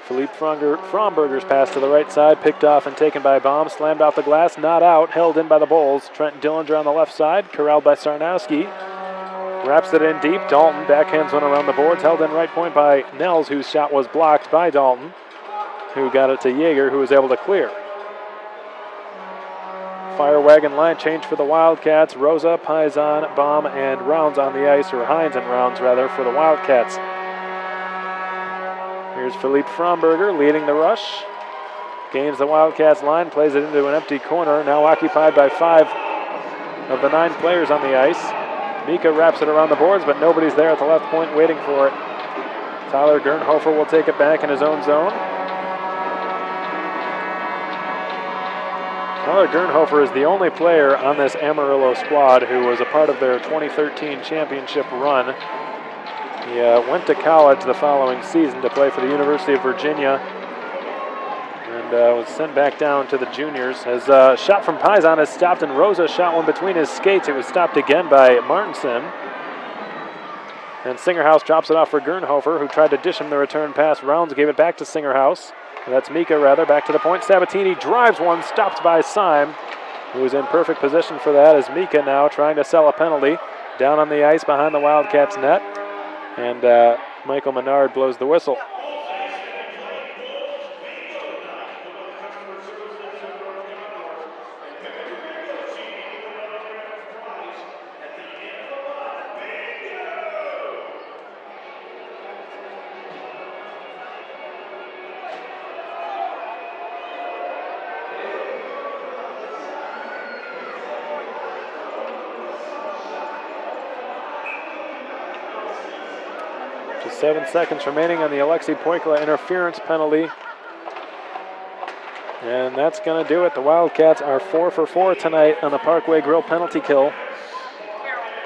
Philippe Fromberger's pass to the right side, picked off and taken by Baum, slammed off the glass, not out, held in by the Bulls. Trent Dillinger on the left side, corralled by Sarnowski. Wraps it in deep. Dalton backhands one around the boards, held in right point by Nels, whose shot was blocked by Dalton, who got it to Yeager, who was able to clear. Fire wagon line change for the Wildcats. Rosa, Paisan, Baum, and Rounds on the ice, or Hines and Rounds rather, for the Wildcats. Here's Philippe Fromberger leading the rush. Gains the Wildcats line, plays it into an empty corner, now occupied by 5 of the 9 players on the ice. Mika wraps it around the boards, but nobody's there at the left point waiting for it. Tyler Gernhofer will take it back in his own zone. Tyler Gernhofer is the only player on this Amarillo squad who was a part of their 2013 championship run. He went to college the following season to play for the University of Virginia and was sent back down to the juniors. As shot from Paisan is stopped, and Rosa shot one between his skates. It was stopped again by Martinson. And Singerhouse drops it off for Gernhofer, who tried to dish him the return pass. Rounds gave it back to Singerhouse. That's Mika, rather, back to the point. Sabatini drives one, stopped by Syme, who is in perfect position for that, as Mika now trying to sell a penalty down on the ice behind the Wildcats net. And Michael Menard blows the whistle. Just 7 seconds remaining on the Alexei Poikala interference penalty. And that's going to do it. The Wildcats are 4 for 4 tonight on the Parkway Grill penalty kill.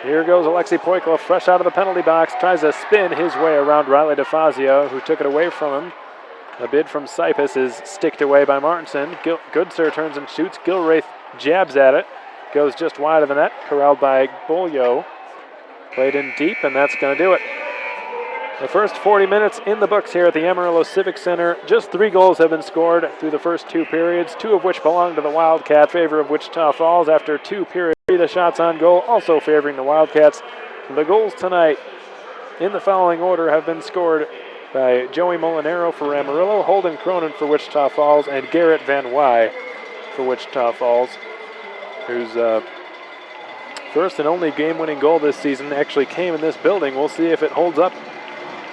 Here goes Alexei Poikala, fresh out of the penalty box, tries to spin his way around Riley DeFazio, who took it away from him. A bid from Sipus is sticked away by Martinson. Goodsir turns and shoots. Gilraith jabs at it. Goes just wide of the net, corralled by Beaulieu. Played in deep, and that's going to do it. The first 40 minutes in the books here at the Amarillo Civic Center. Just 3 goals have been scored through the first 2 periods, 2 of which belong to the Wildcat, favor of Wichita Falls. After 2 periods, the shots on goal also favoring the Wildcats. The goals tonight in the following order have been scored by Joey Molinaro for Amarillo, Holden Cronin for Wichita Falls, and Garrett Van Wy for Wichita Falls, whose first and only game-winning goal this season actually came in this building. We'll see if it holds up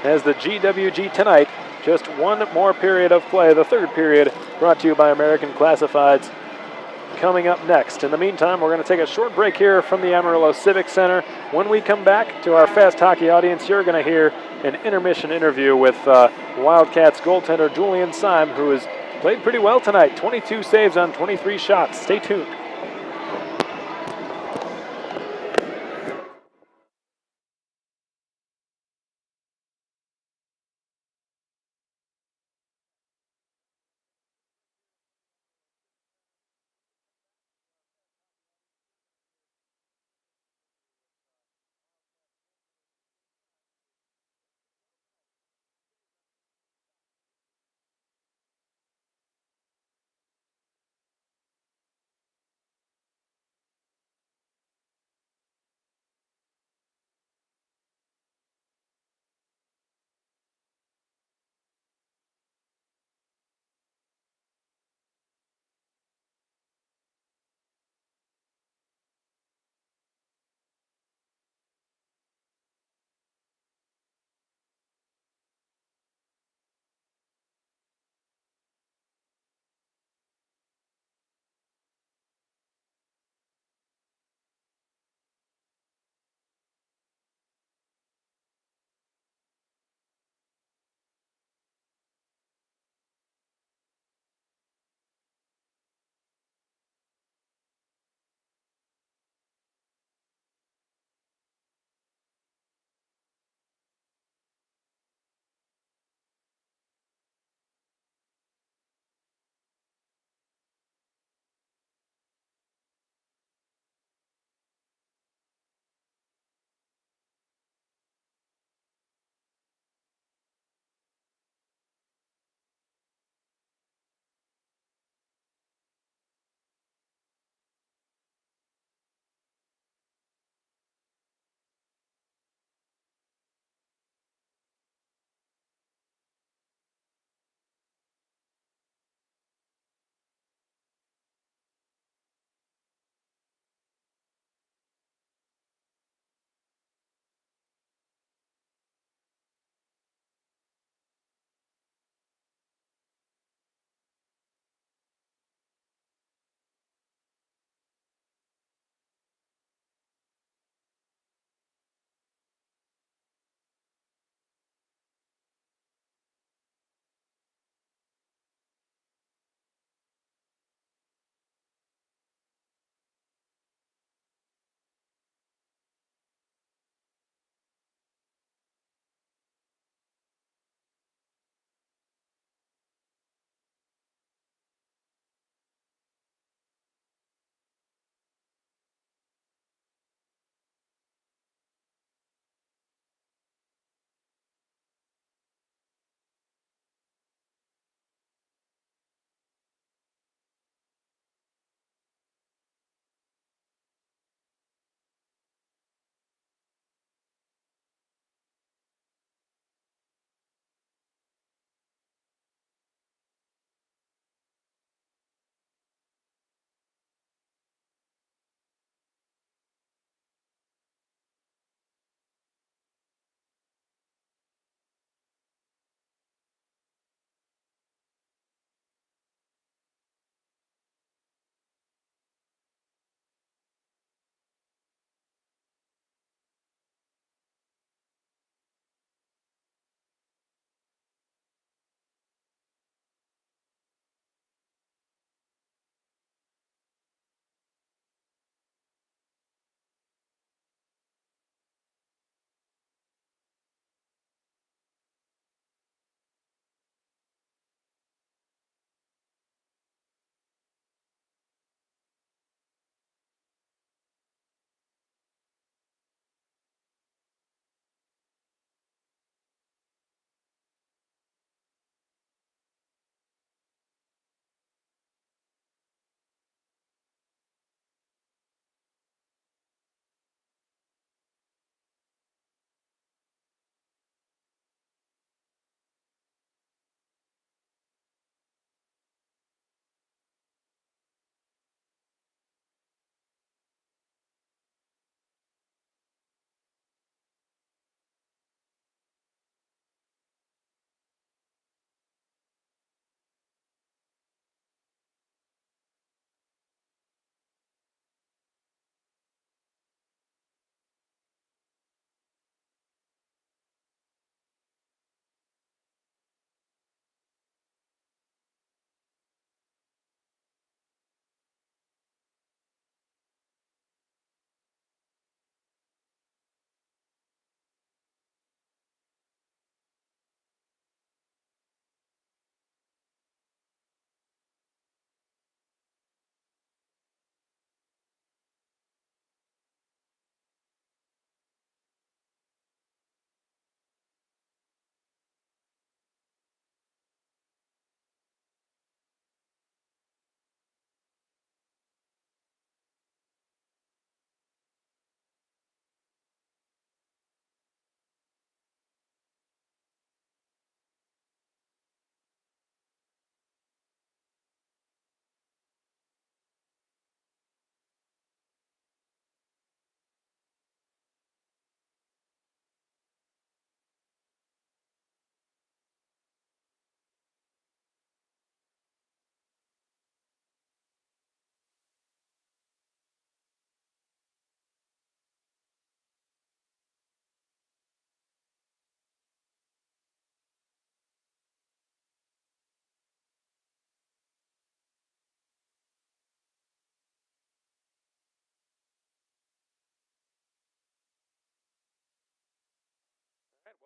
as the GWG tonight. Just 1 more period of play, the 3rd period, brought to you by American Classifieds, coming up next. In the meantime, we're going to take a short break here from the Amarillo Civic Center. When we come back to our Fast Hockey audience, you're going to hear an intermission interview with Wildcats goaltender Julian Syme, who has played pretty well tonight. 22 saves on 23 shots. Stay tuned.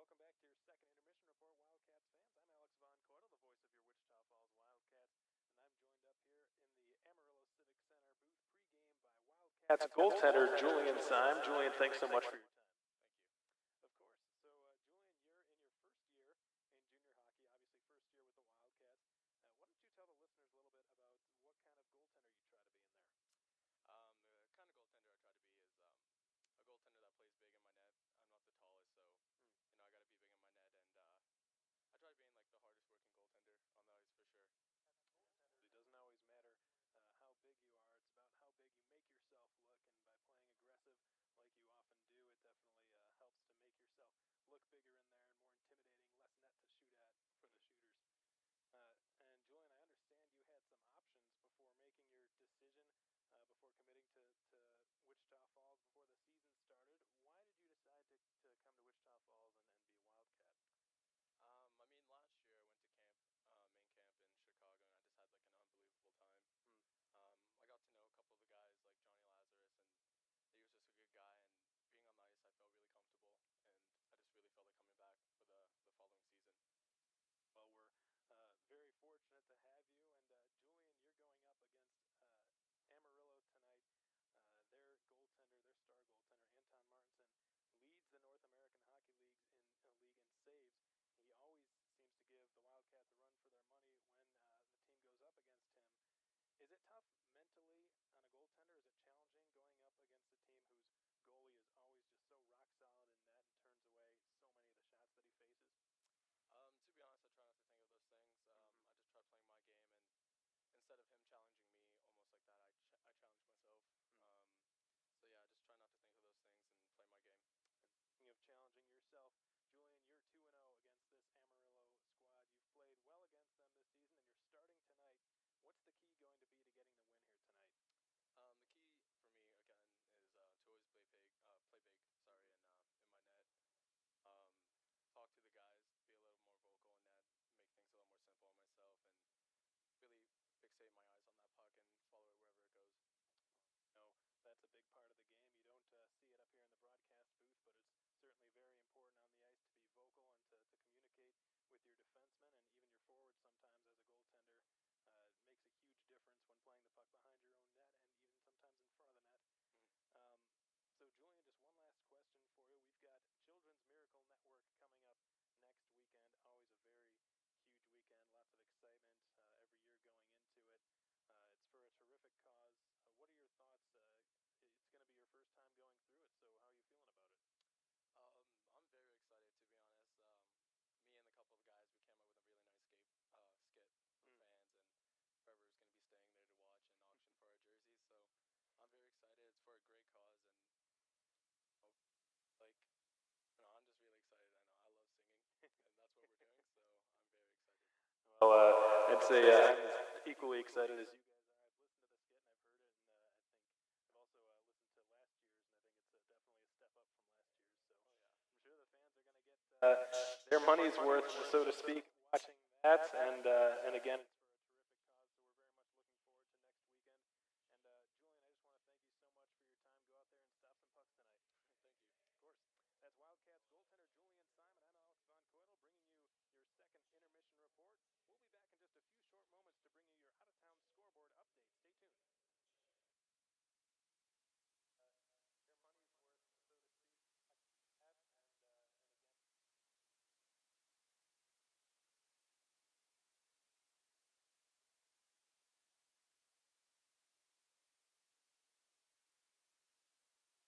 Welcome back to your second intermission report, Wildcats fans. I'm Alex Von Cordell, the voice of your Wichita Falls Wildcats, and I'm joined up here in the Amarillo Civic Center booth pregame by Wildcats goaltender Julian Syme. Julian, thanks so much for your time. Thank you. Of course. So, Julian, you're in your first year in junior hockey, obviously first year with the Wildcats. Why don't you tell the listeners a little bit about what kind of goaltender you try to be in there? The kind of goaltender I try to be is a goaltender that plays big in my net. I'm not the tallest, so I got to be big in my net, and I try to be like the hardest working goaltender on the ice for sure. It doesn't always matter how big you are. It's about how big you make yourself look, and by playing aggressive like you often do, it definitely helps to make yourself look bigger in there and more intimidating, less net to shoot at for the shooters. And Julian, I understand you had some options before making your decision, before committing to Wichita Falls before the season started. Why did you decide to come to Wichita Falls and be a Wildcat? I mean, last year I went to camp, main camp in Chicago, and I just had like an unbelievable time. I got to know a couple of the guys like Johnny Lazarus, and he was just a good guy. And being on the ice, I felt really comfortable, and I just really felt like coming back for the following season. Well, we're very fortunate to have you. And Julian, you're going up against Amarillo tonight. Their star goaltender, Anton Martinson, leads the North American Hockey League in saves. He always seems to give the Wildcats a run for their money when the team goes up against him. Is it tough mentally on a goaltender? Is it challenging going up against a team whose goalie is always just so rock solid in net and turns away so many of the shots that he faces? To be honest, I try not to think of those things. I just try playing my game, and instead of him challenging me almost like that, I challenge myself. So yeah, I just try not to think of those things and play my game. And speaking of challenging yourself, Julian, you're 2-0 against this Amarillo squad. You've played well against them this season, and you're starting tonight. What's the key going to be to getting the win here tonight? The key for me again is to always play big. Sorry, in my net. Um, Talk to the guys, be a little more vocal in net, make things a little more simple on myself, and really fixate my eyes on that puck and follow it wherever it goes. No, that's a big part of the game. You don't see it up here in the broadcast booth, but it's certainly very important on the ice to be vocal and to communicate with your defensemen and even your forwards sometimes as a goaltender. It makes a huge difference when playing the puck behind your own net and even sometimes in front of the net. Um, so, Julian, just one last question for you. We've got Children's Miracle Network coming up next weekend. Always a very huge weekend, lots of excitement every year going into it. It's for a terrific cause. What are your thoughts? It's going to be your first time going through it, so how are you feeling about it? I'm very excited to be honest. Me and a couple of guys, we came up with a really nice skit for fans, and whoever's going to be staying there to watch and auction for our jerseys. So I'm very excited. It's for a great cause, and oh, like I'm just really excited. I know I love singing, and that's what we're doing. So I'm very excited. Well, I'd say I'm as equally excited as you guys are. I've listened to the skit and I've heard it, and I think I've also listened to last year's, and I think it's definitely a step up from last year's. So Oh yeah. I'm sure the fans are going to get their money's worth, so to speak, watching that. And again, it's for a terrific cause, so we're very much looking forward to next weekend. And Julian, I just want to thank you so much for your time. Go out there and stop some pucks tonight. Thank you. Of course. That's Wildcats goaltender Julian Syme. I'm Alex Von Coydle bringing you your second intermission report. We'll be back in just a few short moments to bring you your out-of-town scoreboard update. Stay tuned.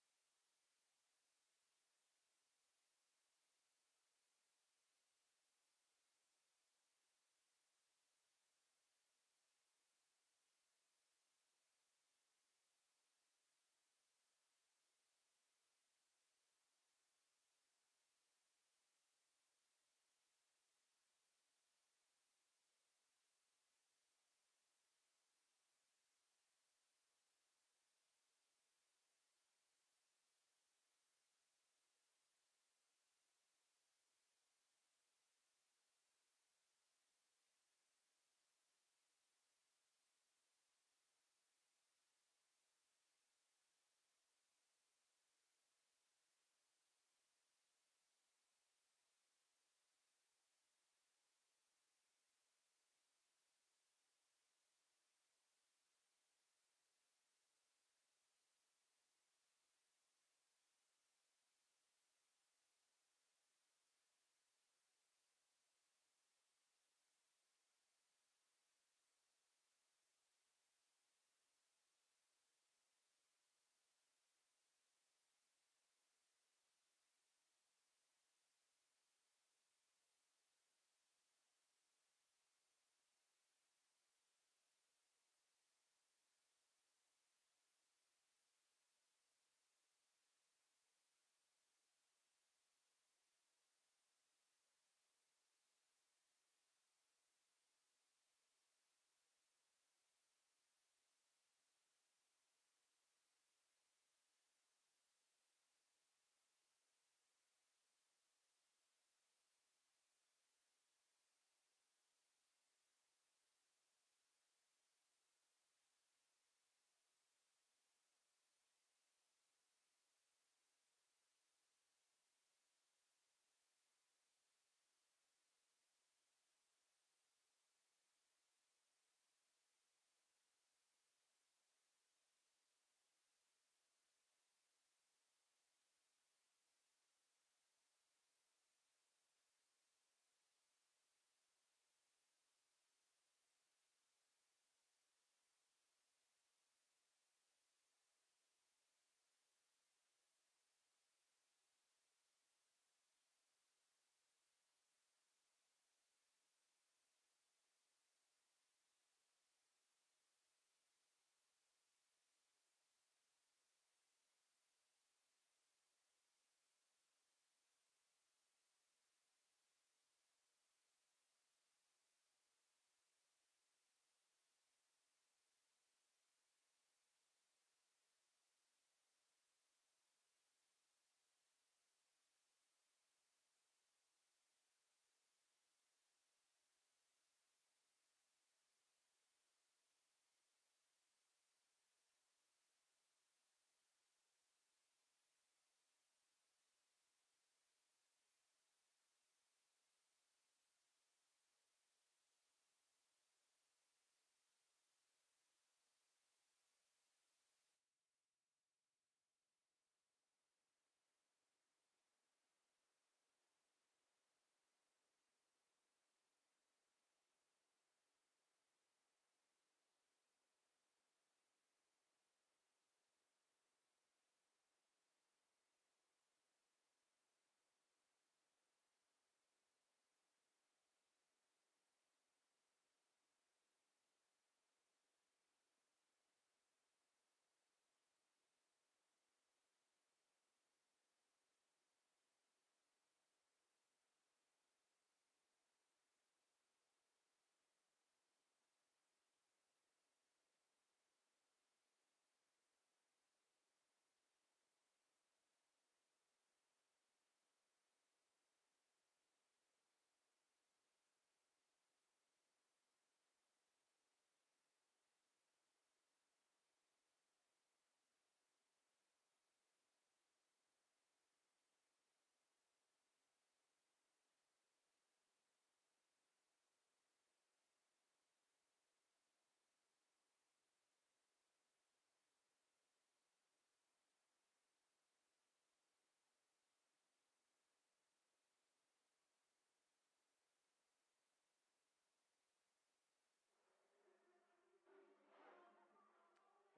Their money's worth, so to speak, and again.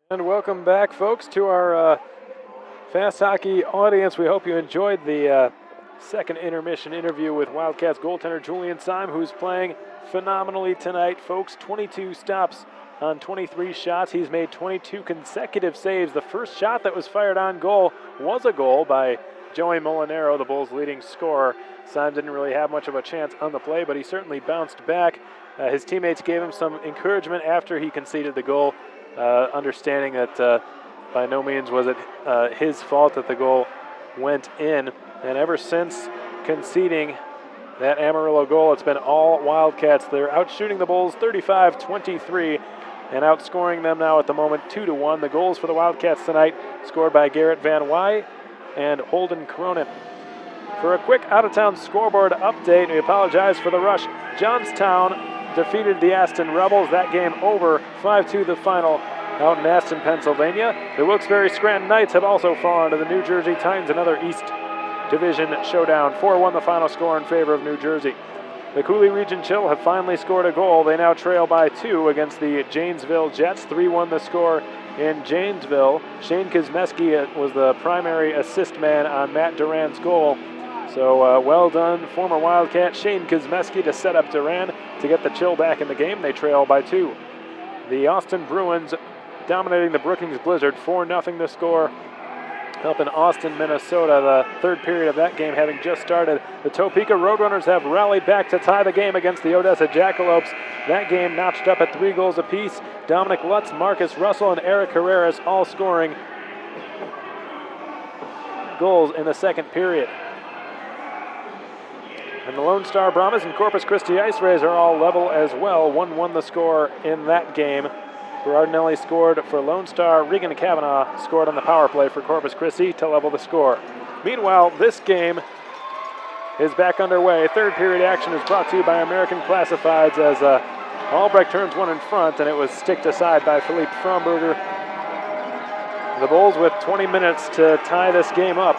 And welcome back, folks, to our Fast Hockey audience. We hope you enjoyed the second intermission interview with Wildcats goaltender Julian Syme, who's playing phenomenally tonight, folks. 22 stops on 23 shots. He's made 22 consecutive saves. The first shot that was fired on goal was a goal by Joey Molinaro, the Bulls' leading scorer. Syme didn't really have much of a chance on the play, but he certainly bounced back. His teammates gave him some encouragement after he conceded the goal, understanding that by no means was it his fault that the goal went in. And ever since conceding that Amarillo goal, it's been all Wildcats. They're outshooting the Bulls 35-23 and outscoring them now at the moment 2-1. The goals for the Wildcats tonight scored by Garrett Van Wy and Holden Cronin. For a quick out-of-town scoreboard update, we apologize for the rush. Johnstown defeated the Aston Rebels. That game over 5-2 the final out in Aston, Pennsylvania. The Wilkes-Barre Scranton Knights have also fallen to the New Jersey Titans, another East Division showdown. 4-1 the final score in favor of New Jersey. The Cooley Region Chill have finally scored a goal. They now trail by 2 against the Janesville Jets. 3-1 the score in Janesville. Shane Kuzmeski was the primary assist man on Matt Duran's goal. So well done, former Wildcat Shane Kuzmeski, to set up Duran to get the Chill back in the game. They trail by 2. The Austin Bruins dominating the Brookings Blizzard, 4-0 the score up in Austin, Minnesota. The third period of that game having just started. The Topeka Roadrunners have rallied back to tie the game against the Odessa Jackalopes. That game notched up at 3 goals apiece. Dominic Lutz, Marcus Russell, and Eric Carreras all scoring goals in the second period. And the Lone Star Brahmas and Corpus Christi Ice Rays are all level as well. 1-1 the score in that game. Berardinelli scored for Lone Star. Regan Kavanaugh scored on the power play for Corpus Christi to level the score. Meanwhile, this game is back underway. Third period action is brought to you by American Classifieds as Albrecht turns one in front, and it was sticked aside by Philippe Fromberger. The Bulls with 20 minutes to tie this game up.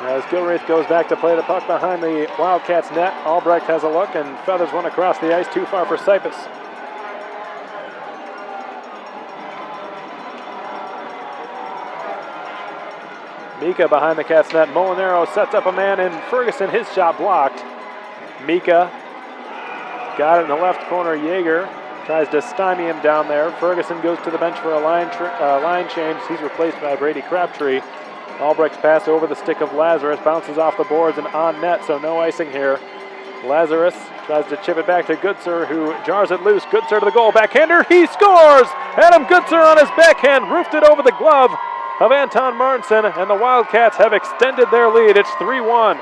As Gilreath goes back to play the puck behind the Wildcats net, Albrecht has a look and feathers one across the ice, too far for Cypus. Mika behind the Cats net. Molinaro sets up a man, and Ferguson, his shot blocked. Mika got it in the left corner. Yeager tries to stymie him down there. Ferguson goes to the bench for a line change. He's replaced by Brady Crabtree. Albrecht's pass over the stick of Lazarus bounces off the boards and on net, so no icing here. Lazarus tries to chip it back to Goodser, who jars it loose. Goodser to the goal, backhander, he scores! Adam Goodser on his backhand, roofed it over the glove of Anton Martinson, and the Wildcats have extended their lead. It's 3-1.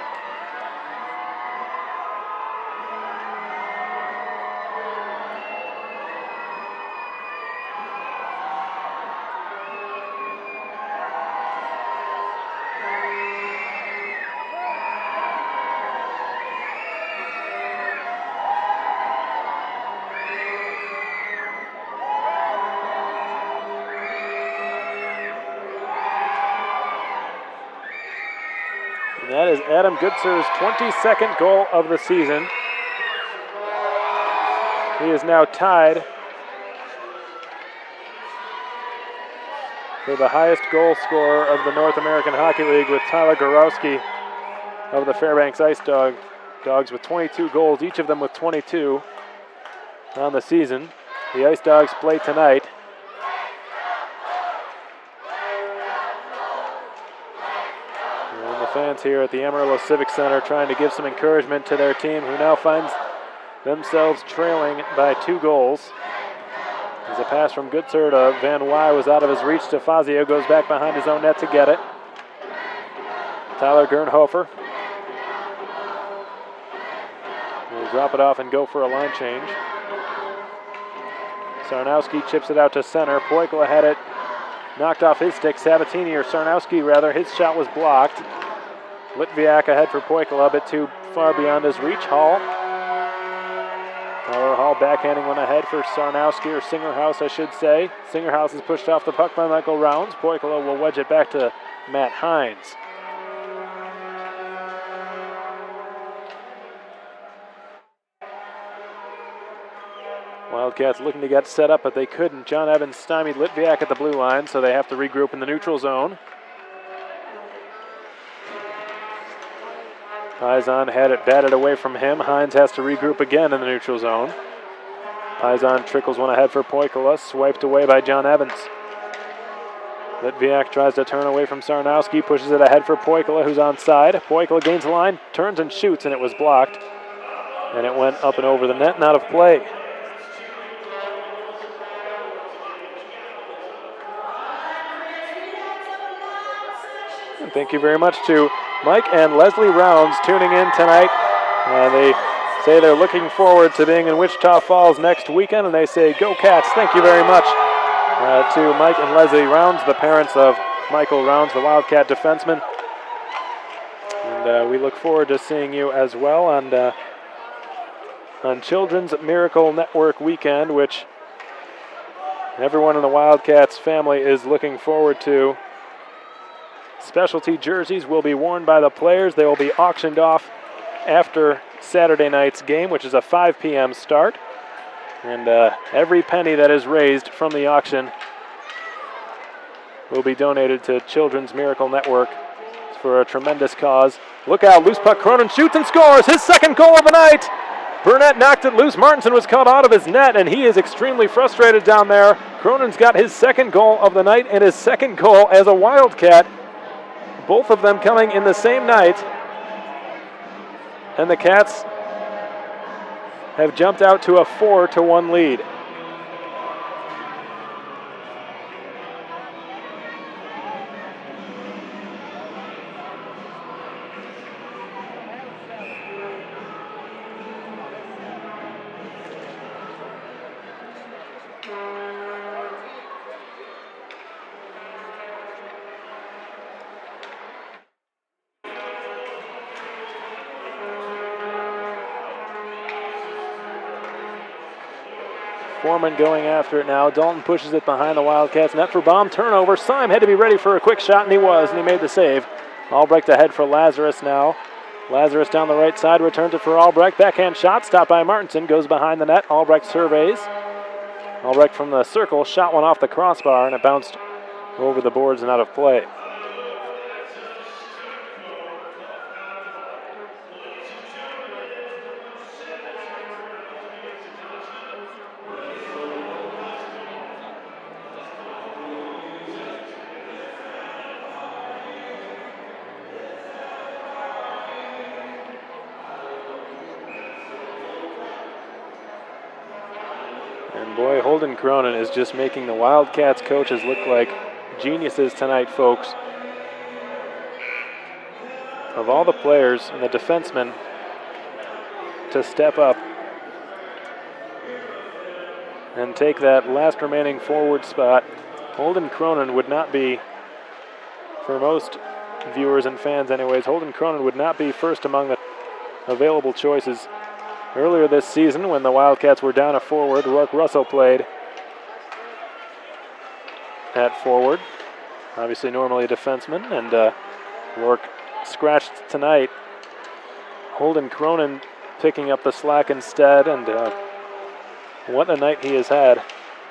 That is Adam Goodser's 22nd goal of the season. He is now tied for the highest goal scorer of the North American Hockey League with Tyler Gorowski of the Fairbanks Ice Dogs with 22 goals, each of them with 22 on the season. The Ice Dogs play tonight. Fans here at the Amarillo Civic Center trying to give some encouragement to their team, who now finds themselves trailing by 2 goals. As a pass from Goodser to Van Wy was out of his reach. to Fazio goes back behind his own net to get it. Tyler Gernhofer will drop it off and go for a line change. Sarnowski chips it out to center. Poikla had it knocked off his stick. Sabatini, or Sarnowski rather, his shot was blocked. Litviak ahead for Poikla, a bit too far beyond his reach. Hall. Tyler Hall backhanding one ahead for Sarnowski, or Singerhouse, I should say. Singerhouse is pushed off the puck by Michael Rounds. Poikla will wedge it back to Matt Hines. Wildcats Wildcats looking to get set up, but they couldn't. John Evans stymied Litviak at the blue line, so they have to regroup in the neutral zone. Paisan had it batted away from him. Hines has to regroup again in the neutral zone. Paisan trickles one ahead for Poikula, swiped away by John Evans. Litviak tries to turn away from Sarnowski, pushes it ahead for Poikula, who's onside. Poikula gains the line, turns and shoots, and it was blocked. And it went up and over the net and out of play. And thank you very much to Mike and Leslie Rounds tuning in tonight. They say they're looking forward to being in Wichita Falls next weekend, and they say, "Go Cats." Thank you very much to Mike and Leslie Rounds, the parents of Michael Rounds, the Wildcat defenseman. And we look forward to seeing you as well on Children's Miracle Network weekend, which everyone in the Wildcats family is looking forward to. Specialty jerseys will be worn by the players. They will be auctioned off after Saturday night's game, which is a 5 p.m. start. And every penny that is raised from the auction will be donated to Children's Miracle Network for a tremendous cause. Look out, loose puck, Cronin shoots and scores! His second goal of the night! Burnett knocked it loose. Martinson was caught out of his net, and he is extremely frustrated down there. Cronin's got his second goal of the night and his second goal as a Wildcat. Both of them coming in the same night. And the Cats have jumped out to a 4-1 lead. Foreman going after it now. Dalton pushes it behind the Wildcats. Net for Baum. Turnover. Syme had to be ready for a quick shot, and he was, and he made the save. Albrecht ahead for Lazarus now. Lazarus down the right side. Returns it for Albrecht. Backhand shot. Stopped by Martinson. Goes behind the net. Albrecht surveys. Albrecht from the circle. Shot one off the crossbar, and it bounced over the boards and out of play. And boy, Holden Cronin is just making the Wildcats coaches look like geniuses tonight, folks. Of all the players and the defensemen to step up and take that last remaining forward spot, Holden Cronin would not be, for most viewers and fans anyways, Holden Cronin would not be first among the available choices. Earlier this season, when the Wildcats were down a forward, Rourke Russell played at forward. Obviously normally a defenseman, and Rourke scratched tonight. Holden Cronin picking up the slack instead, and what a night he has had.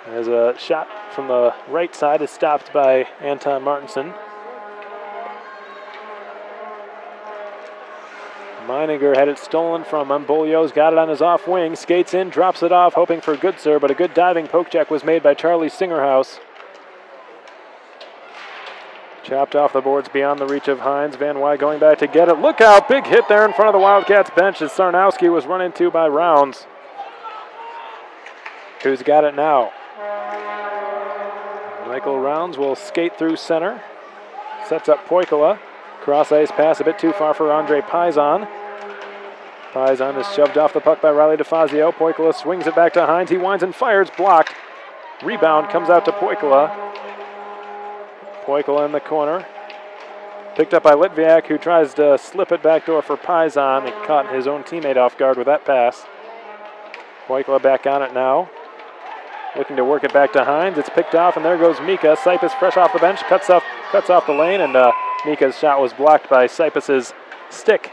As a shot from the right side is stopped by Anton Martinson. Meininger had it stolen from him. Bolio's got it on his off wing, skates in, drops it off, hoping for good sir, but a good diving poke check was made by Charlie Singerhouse. Chopped off the boards beyond the reach of Hines. Van Wy going back to get it. Look out, big hit there in front of the Wildcats bench as Sarnowski was run into by Rounds. Who's got it now? Michael Rounds will skate through center. Sets up Poikula. Cross ice pass a bit too far for Andre Paisan. Paisan is shoved off the puck by Riley DeFazio. Poikula swings it back to Hines. He winds and fires, blocked. Rebound comes out to Poikula. Poikula in the corner. Picked up by Litviak, who tries to slip it backdoor for Paisan. He caught his own teammate off guard with that pass. Poikula back on it now. Looking to work it back to Hines. It's picked off, and there goes Mika. Sipus fresh off the bench, cuts off the lane, and Mika's shot was blocked by Sipus's stick.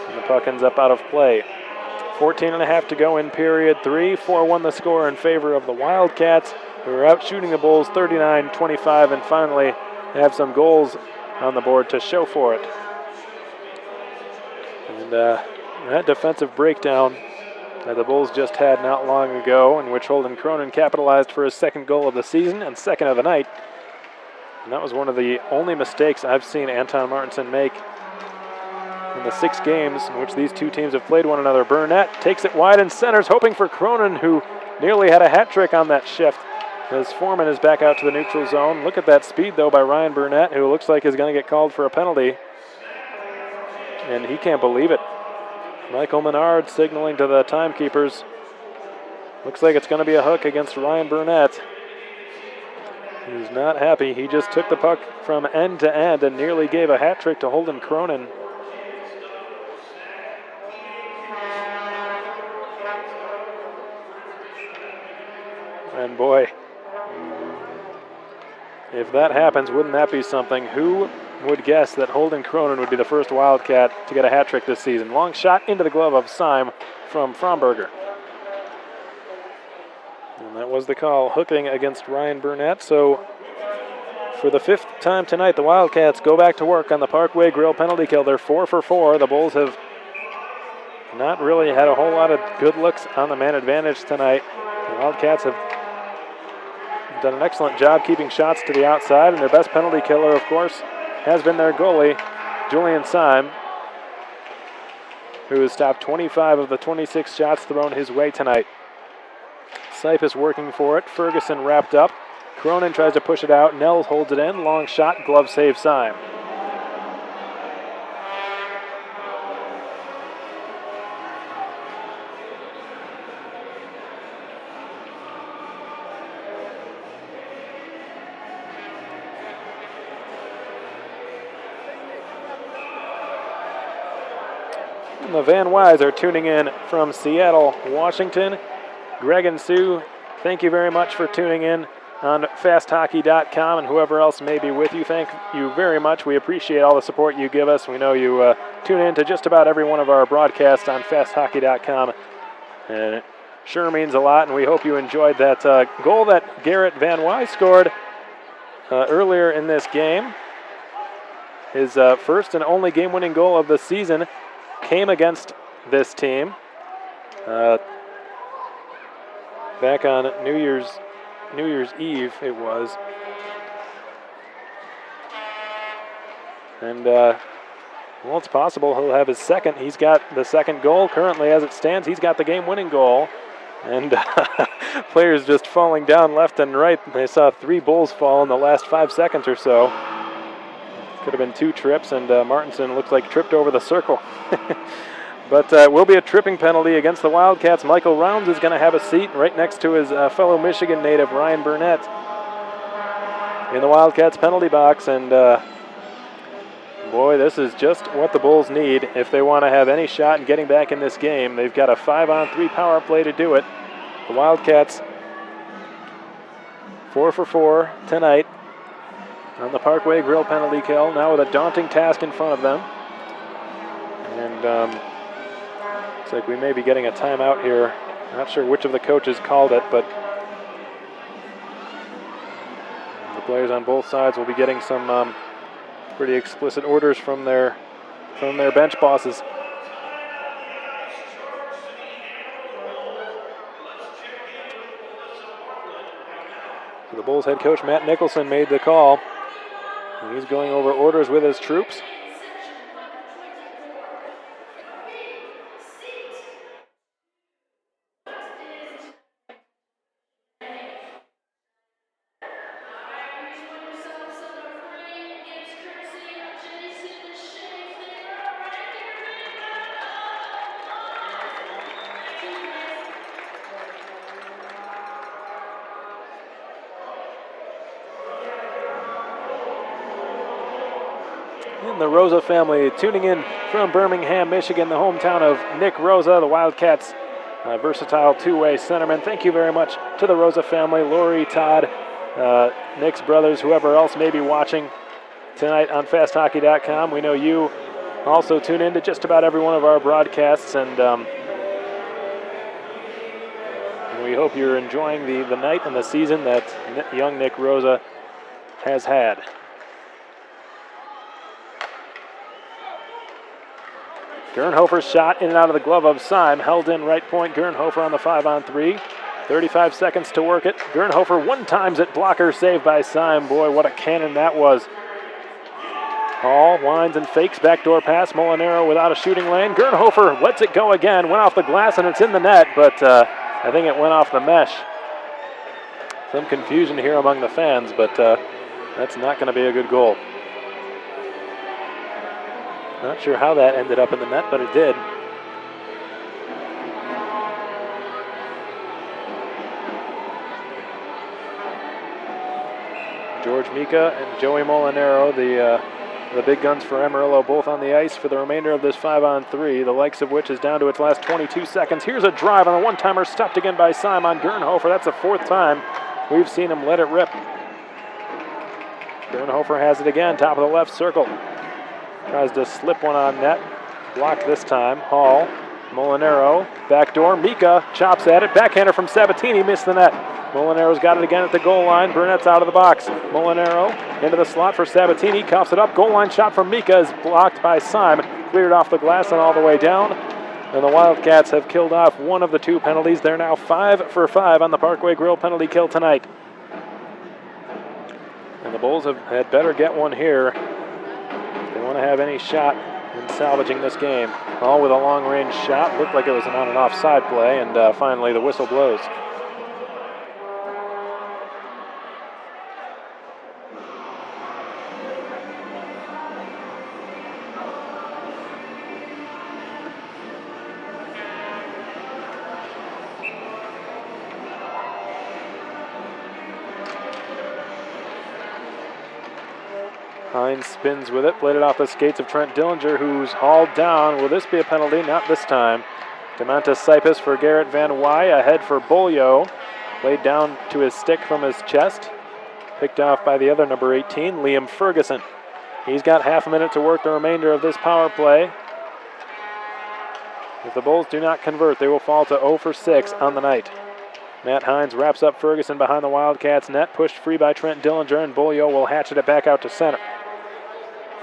And the puck ends up out of play. 14.5 to go in period 3. 4-1 the score in favor of the Wildcats, who are out shooting the Bulls 39-25 and finally have some goals on the board to show for it. And that defensive breakdown that the Bulls just had not long ago, in which Holden Cronin capitalized for his second goal of the season and second of the night. And that was one of the only mistakes I've seen Anton Martinson make in the 6 games in which these two teams have played one another. Burnett takes it wide and centers, hoping for Cronin, who nearly had a hat trick on that shift, as Foreman is back out to the neutral zone. Look at that speed, though, by Ryan Burnett, who looks like is going to get called for a penalty. And he can't believe it. Michael Menard signaling to the timekeepers. Looks like it's going to be a hook against Ryan Burnett. He's not happy. He just took the puck from end to end and nearly gave a hat trick to Holden Cronin. And boy, if that happens, wouldn't that be something? Who would guess that Holden Cronin would be the first Wildcat to get a hat trick this season? Long shot into the glove of Syme from Fromberger. And that was the call, hooking against Ryan Burnett. So for the 5th time tonight, the Wildcats go back to work on the Parkway Grill penalty kill. They're 4 for 4. The Bulls have not really had a whole lot of good looks on the man advantage tonight. The Wildcats have done an excellent job keeping shots to the outside, and their best penalty killer, of course, has been their goalie, Julian Syme, who has stopped 25 of the 26 shots thrown his way tonight. Sype is working for it. Ferguson wrapped up. Cronin tries to push it out. Nels holds it in. Long shot. Glove save Syme. And the Van Wys are tuning in from Seattle, Washington. Greg and Sue, thank you very much for tuning in on fasthockey.com, and whoever else may be with you, thank you very much. We appreciate all the support you give us. We know you tune in to just about every one of our broadcasts on fasthockey.com, and it sure means a lot, and we hope you enjoyed that goal that Garrett Van Wys scored earlier in this game. His first and only game-winning goal of the season came against this team back on New Year's Eve, it was. And, well, it's possible he'll have his second. He's got the second goal currently as it stands. He's got the game-winning goal. And players just falling down left and right. They saw 3 Bulls fall in the last 5 seconds or so. Could have been 2 trips, and Martinson looks like tripped over the circle. But will be a tripping penalty against the Wildcats. Michael Rounds is going to have a seat right next to his fellow Michigan native, Ryan Burnett, in the Wildcats penalty box. And boy, this is just what the Bulls need if they want to have any shot in getting back in this game. They've got a 5-on-3 power play to do it. The Wildcats 4 for 4 tonight on the Parkway Grill penalty kill, now with a daunting task in front of them. And looks like we may be getting a timeout here. Not sure which of the coaches called it, but the players on both sides will be getting some pretty explicit orders from their bench bosses. So the Bulls head coach Matt Nicholson made the call. And he's going over orders with his troops. And the Rosa family tuning in from Birmingham, Michigan, the hometown of Nick Rosa, the Wildcats' versatile two-way centerman. Thank you very much to the Rosa family, Lori, Todd, Nick's brothers, whoever else may be watching tonight on fasthockey.com. We know you also tune in to just about every one of our broadcasts, and we hope you're enjoying the night and the season that young Nick Rosa has had. Gernhofer's shot in and out of the glove of Syme, held in right point. Gernhofer on the 5-on-3. 35 seconds to work it. Gernhofer one times it, blocker saved by Syme. Boy, what a cannon that was. Hall winds and fakes, backdoor pass. Molinaro without a shooting lane. Gernhofer lets it go again, went off the glass and it's in the net, but I think it went off the mesh. Some confusion here among the fans, but that's not going to be a good goal. Not sure how that ended up in the net, but it did. George Mika and Joey Molinaro, the big guns for Amarillo, both on the ice for the remainder of this 5-on-3, the likes of which is down to its last 22 seconds. Here's a drive on the one-timer, stopped again by Syme on Gernhofer. That's the fourth time we've seen him let it rip. Gernhofer has it again, top of the left circle. Tries to slip one on net, blocked this time. Hall, Molinaro, backdoor, Mika chops at it, backhander from Sabatini, missed the net. Molinaro's got it again at the goal line. Burnett's out of the box. Molinaro into the slot for Sabatini. Coughs it up. Goal line shot from Mika is blocked by Syme. Cleared off the glass and all the way down. And the Wildcats have killed off one of the two penalties. They're now 5 for 5 on the Parkway Grill penalty kill tonight. And the Bulls had better get one here if they want to have any shot in salvaging this game. All with a long-range shot. Looked like it was on an offside play, and finally the whistle blows. Hines spins with it, played it off the skates of Trent Dillinger, who's hauled down. Will this be a penalty? Not this time. Demontis Sipis for Garrett Van Wy, ahead for Bolio. Played down to his stick from his chest. Picked off by the other number 18, Liam Ferguson. He's got half a minute to work the remainder of this power play. If the Bulls do not convert, they will fall to 0 for 6 on the night. Matt Hines wraps up Ferguson behind the Wildcats net, pushed free by Trent Dillinger, and Bolio will hatchet it back out to center.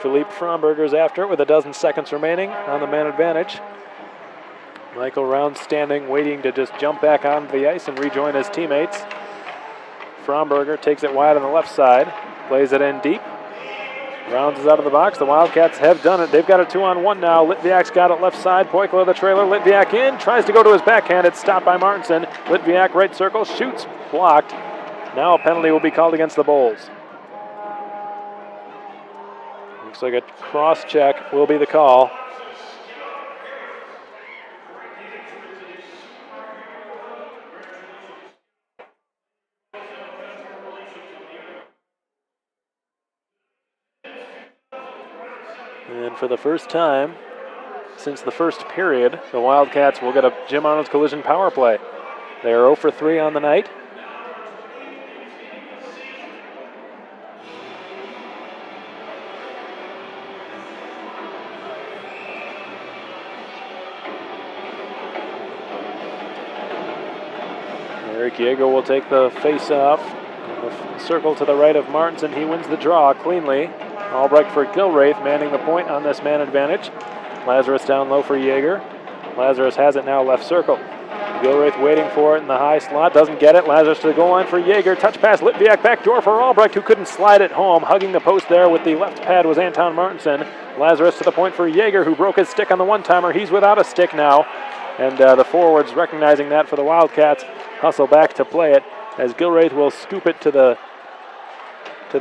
Philippe Fromberger's after it with a dozen seconds remaining on the man advantage. Michael Round standing, waiting to just jump back onto the ice and rejoin his teammates. Fromberger takes it wide on the left side, plays it in deep. Rounds is out of the box. The Wildcats have done it. They've got a 2-on-1 now. Litviak's got it left side. Poiklo the trailer. Litviak in. Tries to go to his backhand. It's stopped by Martinson. Litviak right circle. Shoots. Blocked. Now a penalty will be called against the Bulls. Looks like a cross check will be the call. And for the first time since the first period, the Wildcats will get a Jim Arnold's Collision power play. They are 0 for 3 on the night. Eric Yeager will take the face-off. The circle to the right of Martinson. He wins the draw cleanly. Albrecht for Gilraith, manning the point on this man advantage. Lazarus down low for Yeager. Lazarus has it now left circle. Gilraith waiting for it in the high slot. Doesn't get it. Lazarus to the goal line for Yeager. Touch pass. Litviak back door for Albrecht, who couldn't slide it home. Hugging the post there with the left pad was Anton Martinson. Lazarus to the point for Yeager, who broke his stick on the one-timer. He's without a stick now. And the forwards, recognizing that for the Wildcats, hustle back to play it as Gilraith will scoop it to the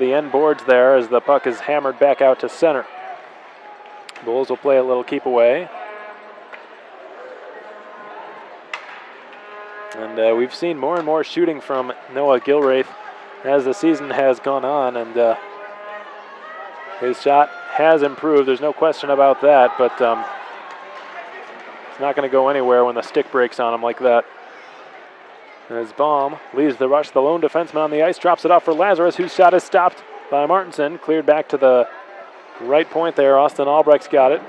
end boards there as the puck is hammered back out to center. Bulls will play a little keep away. And we've seen more and more shooting from Noah Gilraith as the season has gone on, and his shot has improved. There's no question about that, but it's not going to go anywhere when the stick breaks on him like that. As Baum leaves the rush, the lone defenseman on the ice drops it off for Lazarus, whose shot is stopped by Martinson. Cleared back to the right point there. Austin Albrecht's got it.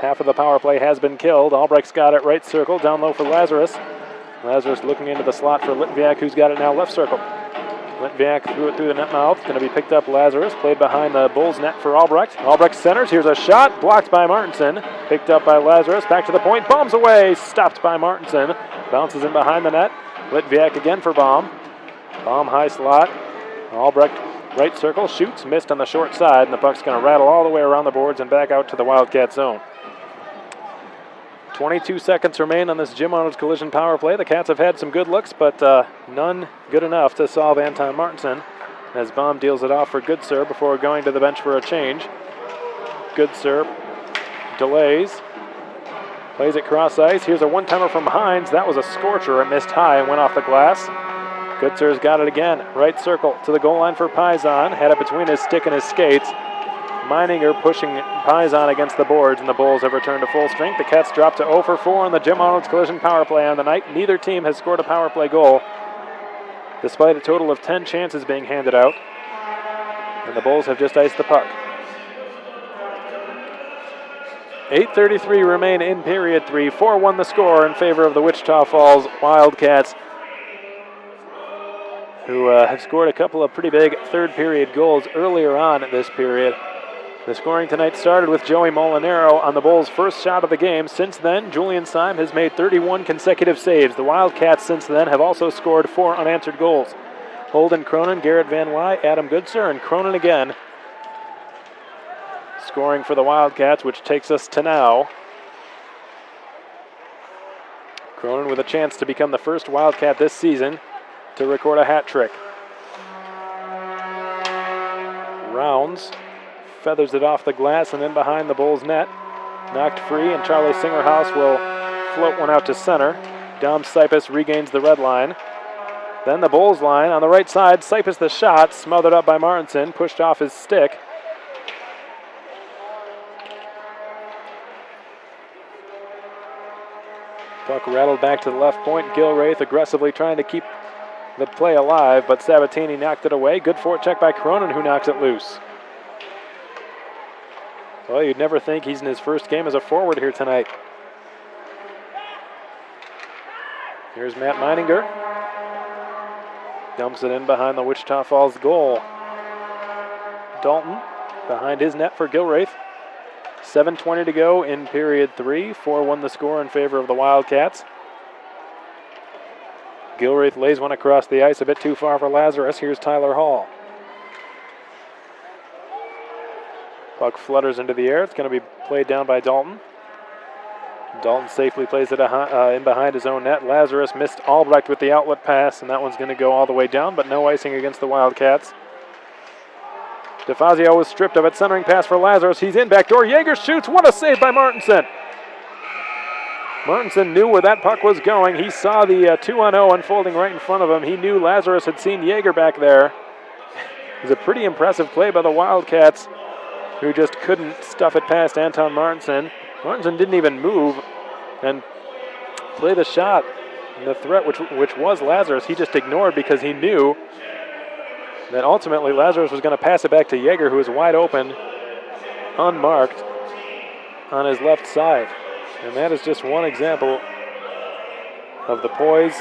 Half of the power play has been killed. Albrecht's got it right circle, down low for Lazarus. Lazarus looking into the slot for Litviak, who's got it now left circle. Litviak threw it through the net mouth. Going to be picked up Lazarus. Played behind the Bulls net for Albrecht. Albrecht centers. Here's a shot. Blocked by Martinson. Picked up by Lazarus. Back to the point. Bombs away. Stopped by Martinson. Bounces in behind the net. Litviak again for Baum. Baum high slot. Albrecht right circle. Shoots. Missed on the short side. And the puck's going to rattle all the way around the boards and back out to the Wildcat zone. 22 seconds remain on this Jim Arnold's collision power play. The Cats have had some good looks, but none good enough to solve Anton Martinson as Baum deals it off for Goodsir before going to the bench for a change. Goodsir delays, plays it cross ice. Here's a one-timer from Hines. That was a scorcher. It missed high and went off the glass. Goodsir's got it again. Right circle to the goal line for Paisan. Had it between his stick and his skates. Meininger pushing Paisan against the boards, and the Bulls have returned to full strength. The Cats drop to 0 for 4 on the Jim Arnold's collision power play on the night. Neither team has scored a power play goal, despite a total of 10 chances being handed out. And the Bulls have just iced the puck. 8:33 remain in period 3. 4-1 the score in favor of the Wichita Falls Wildcats, who have scored a couple of pretty big third period goals earlier on in this period. The scoring tonight started with Joey Molinaro on the Bulls' first shot of the game. Since then, Julian Syme has made 31 consecutive saves. The Wildcats since then have also scored 4 unanswered goals. Holden Cronin, Garrett Van Wy, Adam Goodsir, and Cronin again scoring for the Wildcats, which takes us to now. Cronin with a chance to become the first Wildcat this season to record a hat trick. Rounds. Feathers it off the glass and in behind the Bulls net. Knocked free, and Charlie Singerhouse will float one out to center. Dom Sipus regains the red line. Then the Bulls line on the right side. Sipus the shot, smothered up by Martinson, pushed off his stick. Puck rattled back to the left point. Gilraith aggressively trying to keep the play alive, but Sabatini knocked it away. Good forecheck by Cronin, who knocks it loose. Well, you'd never think he's in his first game as a forward here tonight. Here's Matt Meininger. Dumps it in behind the Wichita Falls goal. Dalton behind his net for Gilraith. 7:20 to go in period 3. 4-1 the score in favor of the Wildcats. Gilraith lays one across the ice, a bit too far for Lazarus. Here's Tyler Hall. Puck flutters into the air. It's going to be played down by Dalton. Dalton safely plays it in behind his own net. Lazarus missed Albrecht with the outlet pass, and that one's going to go all the way down, but no icing against the Wildcats. DeFazio was stripped of it. Centering pass for Lazarus. He's in backdoor. Yeager shoots. What a save by Martinson. Martinson knew where that puck was going. He saw the 2-on-0 unfolding right in front of him. He knew Lazarus had seen Yeager back there. It was a pretty impressive play by the Wildcats, who just couldn't stuff it past Anton Martinson. Martinson didn't even move and play the shot. And the threat, which was Lazarus, he just ignored because he knew that ultimately Lazarus was going to pass it back to Yeager, who was wide open, unmarked, on his left side. And that is just one example of the poise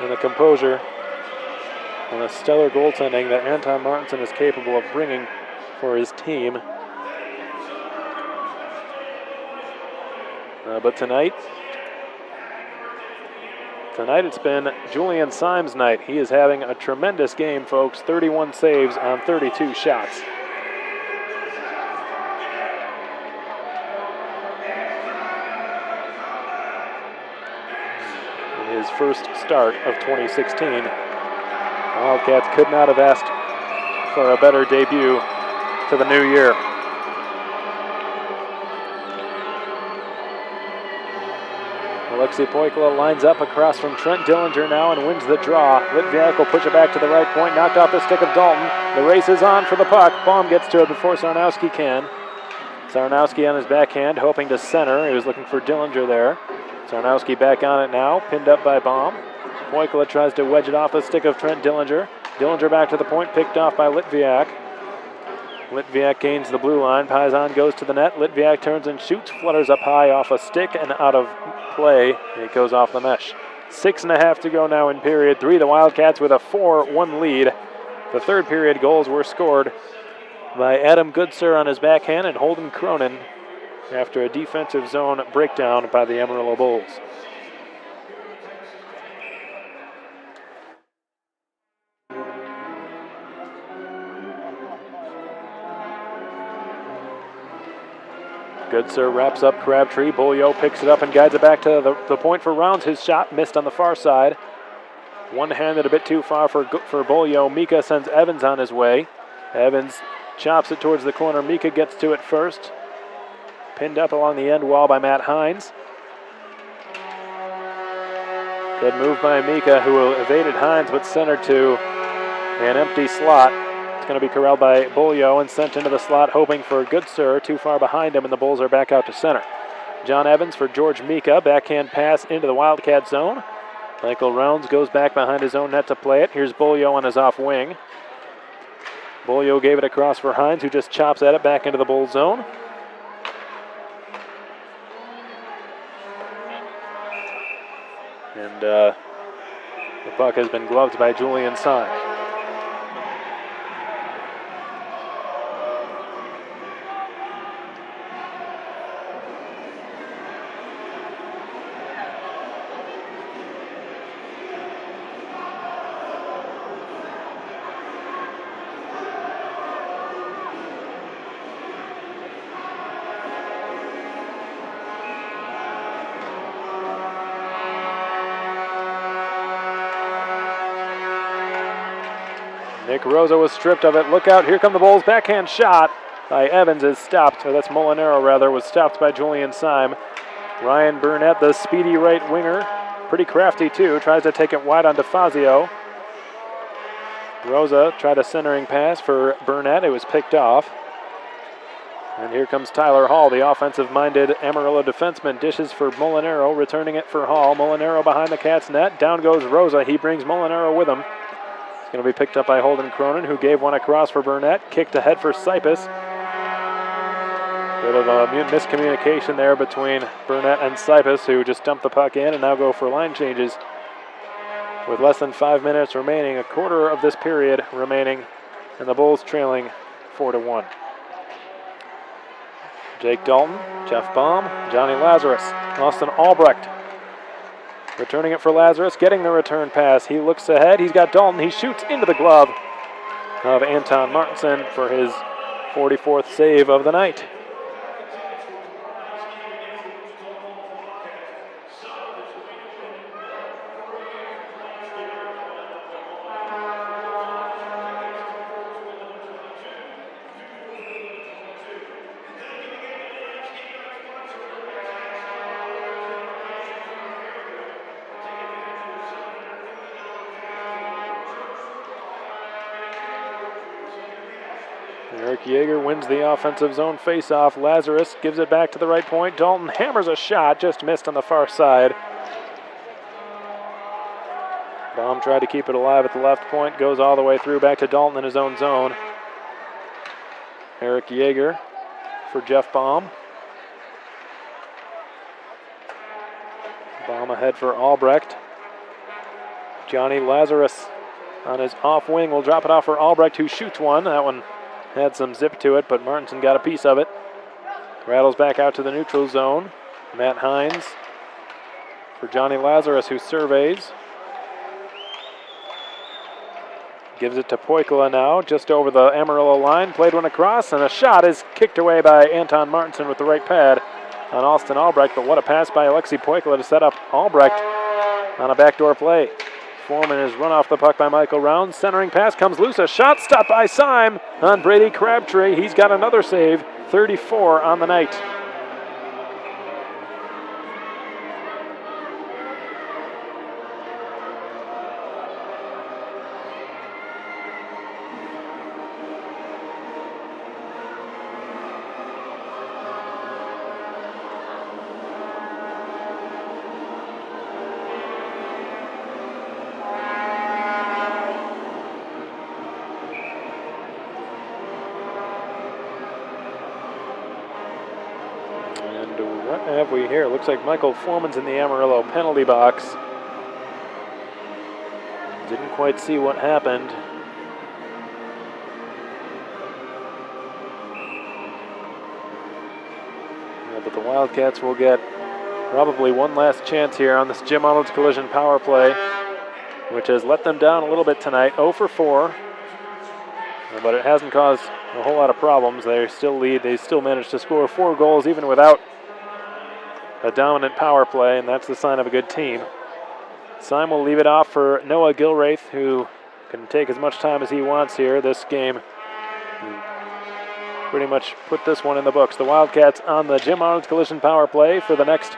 and the composure and the stellar goaltending that Anton Martinson is capable of bringing for his team. But tonight it's been Julian Syme's night. He is having a tremendous game, folks. 31 saves on 32 shots. In his first start of 2016. Wildcats could not have asked for a better debut to the new year. Alexei Poikla lines up across from Trent Dillinger now and wins the draw. Litviak will push it back to the right point, knocked off the stick of Dalton. The race is on for the puck. Baum gets to it before Sarnowski can. Sarnowski on his backhand, hoping to center. He was looking for Dillinger there. Sarnowski back on it now, pinned up by Baum. Poikla tries to wedge it off the stick of Trent Dillinger. Dillinger back to the point, picked off by Litviak. Litviak gains the blue line. Paisan goes to the net. Litviak turns and shoots. Flutters up high off a stick and out of play. It goes off the mesh. 6.5 to go now in period 3. The Wildcats with a 4-1 lead. The third period goals were scored by Adam Goodsir on his backhand and Holden Cronin after a defensive zone breakdown by the Amarillo Bulls. Goodsir wraps up Crabtree. Beaulieu picks it up and guides it back to the point for Rounds. His shot missed on the far side. One-handed a bit too far for Beaulieu. Mika sends Evans on his way. Evans chops it towards the corner. Mika gets to it first. Pinned up along the end wall by Matt Hines. Good move by Mika, who evaded Hines but centered to an empty slot. It's going to be corralled by Beaulieu and sent into the slot, hoping for Goodsir. Too far behind him, and the Bulls are back out to center. John Evans for George Mika. Backhand pass into the Wildcat zone. Michael Rounds goes back behind his own net to play it. Here's Beaulieu on his off wing. Beaulieu gave it across for Hines, who just chops at it back into the Bull zone. And the puck has been gloved by Julian Syme. Nick Rosa was stripped of it. Look out, here come the Bulls. Backhand shot by Evans is stopped. Or that's Molinaro, rather, was stopped by Julian Syme. Ryan Burnett, the speedy right winger, pretty crafty too, tries to take it wide on DeFazio. Rosa tried a centering pass for Burnett. It was picked off. And here comes Tyler Hall, the offensive-minded Amarillo defenseman. Dishes for Molinaro, returning it for Hall. Molinaro behind the Cats' net. Down goes Rosa. He brings Molinaro with him. It's going to be picked up by Holden Cronin, who gave one across for Burnett. Kicked ahead for Sipus. Bit of a miscommunication there between Burnett and Sipus, who just dumped the puck in and now go for line changes. With less than 5 minutes remaining, a quarter of this period remaining, and the Bulls trailing 4-1. Jake Dalton, Jeff Baum, Johnny Lazarus, Austin Albrecht. Returning it for Lazarus, getting the return pass. He looks ahead, he's got Dalton, he shoots into the glove of Anton Martinson for his 44th save of the night. Eric Yeager wins the offensive zone faceoff. Lazarus gives it back to the right point. Dalton hammers a shot, just missed on the far side. Baum tried to keep it alive at the left point, goes all the way through back to Dalton in his own zone. Eric Yeager for Jeff Baum. Baum ahead for Albrecht. Johnny Lazarus on his off wing will drop it off for Albrecht, who shoots one. That one had some zip to it, but Martinson got a piece of it. Rattles back out to the neutral zone. Matt Hines for Johnny Lazarus, who surveys. Gives it to Poikala now, just over the Amarillo line. Played one across, and a shot is kicked away by Anton Martinson with the right pad on Austin Albrecht. But what a pass by Alexi Poikala to set up Albrecht on a backdoor play. Foreman is run off the puck by Michael Rounds. Centering pass comes loose. A shot stopped by Syme on Brady Crabtree. He's got another save, 34 on the night. have we here? Looks like Michael Foreman's in the Amarillo penalty box. Didn't quite see what happened. Yeah, but the Wildcats will get probably one last chance here on this Jim Arnold's collision power play, which has let them down a little bit tonight, 0 for 4. But it hasn't caused a whole lot of problems. They still lead. They still managed to score 4 goals even without a dominant power play, and that's the sign of a good team. Syme will leave it off for Noah Gilraith, who can take as much time as he wants here. This game pretty much put this one in the books. The Wildcats on the Jim Arnold's collision power play for the next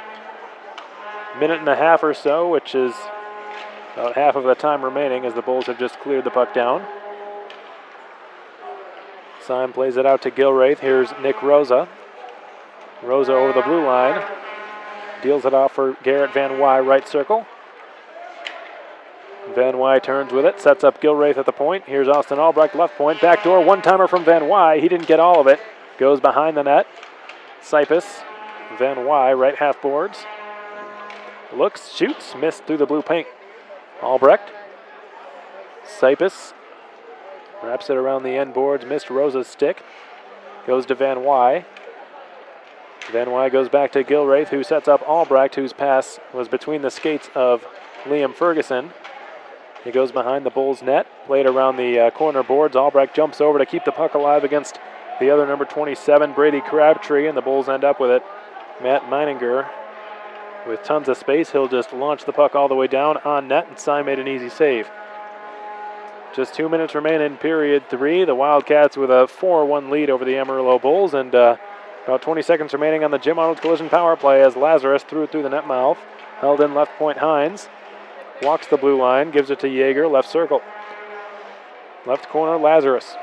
minute and a half or so, which is about half of the time remaining as the Bulls have just cleared the puck down. Syme plays it out to Gilraith. Here's Nick Rosa. Rosa over the blue line. Deals it off for Garrett Van Wy, right circle. Van Wy turns with it, sets up Gilraith at the point. Here's Austin Albrecht, left point. Backdoor, one-timer from Van Wy. He didn't get all of it. Goes behind the net. Sipus, Van Wy, right half boards. Looks, shoots, missed through the blue paint. Albrecht. Sipus wraps it around the end boards, missed Rosa's stick. Goes to Van Wy. Van Wy goes back to Gilraith, who sets up Albrecht, whose pass was between the skates of Liam Ferguson. He goes behind the Bulls' net, played around the corner boards. Albrecht jumps over to keep the puck alive against the other number 27, Brady Crabtree, and the Bulls end up with it. Matt Meininger, with tons of space, he'll just launch the puck all the way down on net, and Syme made an easy save. Just 2 minutes remain in period 3. The Wildcats with a 4-1 lead over the Amarillo Bulls, and about 20 seconds remaining on the Jim Arnold collision power play as Lazarus threw it through the net mouth. Held in left point Hines. Walks the blue line, gives it to Yeager, left circle. Left corner, Lazarus.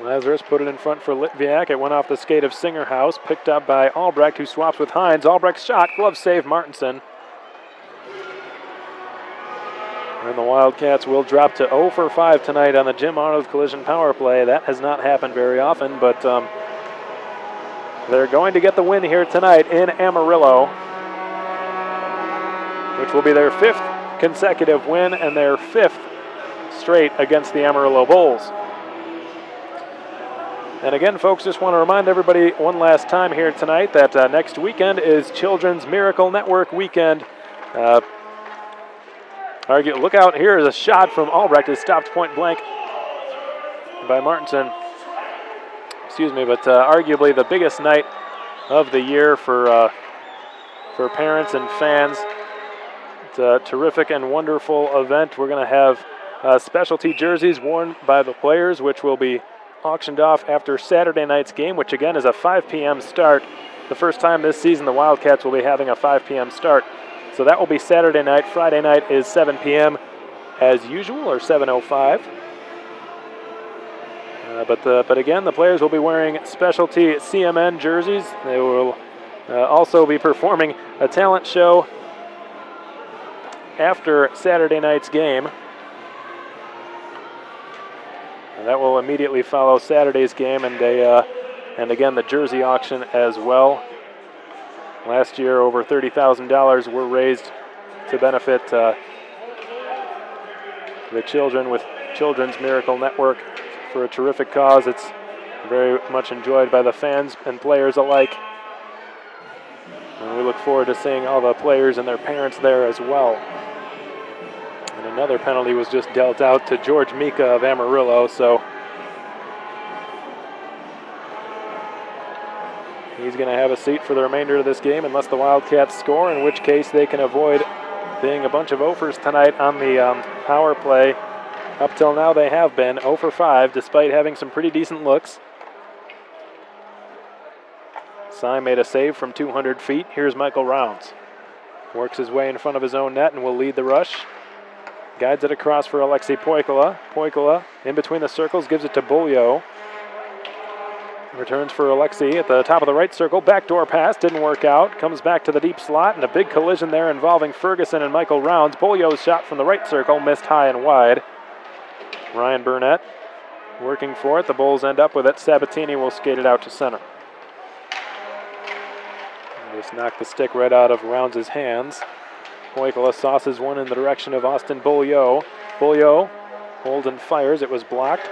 Lazarus put it in front for Litviak. It went off the skate of Singerhouse, picked up by Albrecht, who swaps with Hines. Albrecht's shot, glove save, Martinson. And the Wildcats will drop to 0 for 5 tonight on the Jim Arnold collision power play. That has not happened very often, but they're going to get the win here tonight in Amarillo, which will be their 5th consecutive win and their 5th straight against the Amarillo Bulls. And again, folks, just want to remind everybody one last time here tonight that next weekend is Children's Miracle Network weekend. Look out, here is a shot from Albrecht. Is stopped point blank by Martinson. Excuse me, but arguably the biggest night of the year for parents and fans. It's a terrific and wonderful event. We're going to have specialty jerseys worn by the players, which will be auctioned off after Saturday night's game, which again is a 5 p.m. start. The first time this season the Wildcats will be having a 5 p.m. start. So that will be Saturday night. Friday night is 7 p.m. as usual, or 7:05. But again, the players will be wearing specialty CMN jerseys. They will also be performing a talent show after Saturday night's game. And that will immediately follow Saturday's game, and again the jersey auction as well. Last year, over $30,000 were raised to benefit the children with Children's Miracle Network for a terrific cause. It's very much enjoyed by the fans and players alike. And we look forward to seeing all the players and their parents there as well. And another penalty was just dealt out to George Mika of Amarillo, so he's going to have a seat for the remainder of this game unless the Wildcats score, in which case they can avoid being a bunch of offers tonight on the power play. Up till now they have been 0 for 5 despite having some pretty decent looks. Syme made a save from 200 feet. Here's Michael Rounds. Works his way in front of his own net and will lead the rush. Guides it across for Alexei Poikala. Poikala in between the circles, gives it to Bolio. Returns for Alexei at the top of the right circle. Backdoor pass, didn't work out. Comes back to the deep slot, and a big collision there involving Ferguson and Michael Rounds. Bolio's shot from the right circle, missed high and wide. Ryan Burnett working for it. The Bulls end up with it. Sabatini will skate it out to center. Just knocked the stick right out of Rounds' hands. Poikala sauces one in the direction of Austin Beaulieu. Beaulieu holds and fires. It was blocked.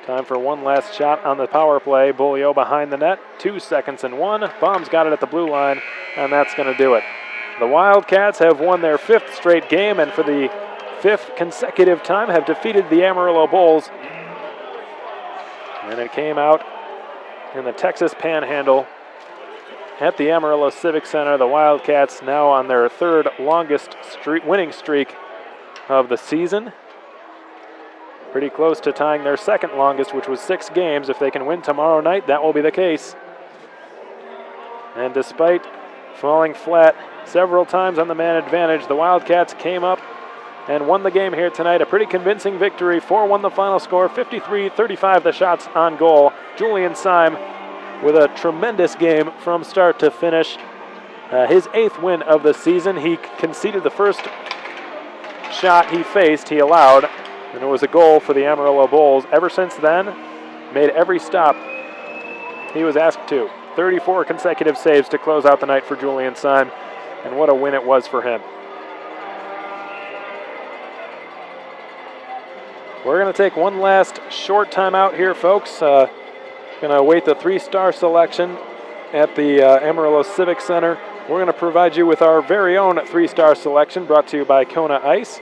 Time for one last shot on the power play. Beaulieu behind the net. 2 seconds and 1. Baum's got it at the blue line, and that's going to do it. The Wildcats have won their 5th straight game, and for the 5th consecutive time have defeated the Amarillo Bulls. And it came out in the Texas Panhandle at the Amarillo Civic Center. The Wildcats now on their 3rd longest winning streak of the season. Pretty close to tying their 2nd longest, which was 6 games. If they can win tomorrow night, that will be the case. And despite falling flat several times on the man advantage, the Wildcats came up and won the game here tonight. A pretty convincing victory. 4-1 the final score, 53-35 the shots on goal. Julian Syme with a tremendous game from start to finish. His 8th win of the season. He conceded the first shot he faced, he allowed, and it was a goal for the Amarillo Bulls. Ever since then, made every stop he was asked to. 34 consecutive saves to close out the night for Julian Syme, and what a win it was for him. We're going to take one last short timeout here, folks. Going to await the 3-star selection at the Amarillo Civic Center. We're going to provide you with our very own 3-star selection brought to you by Kona Ice.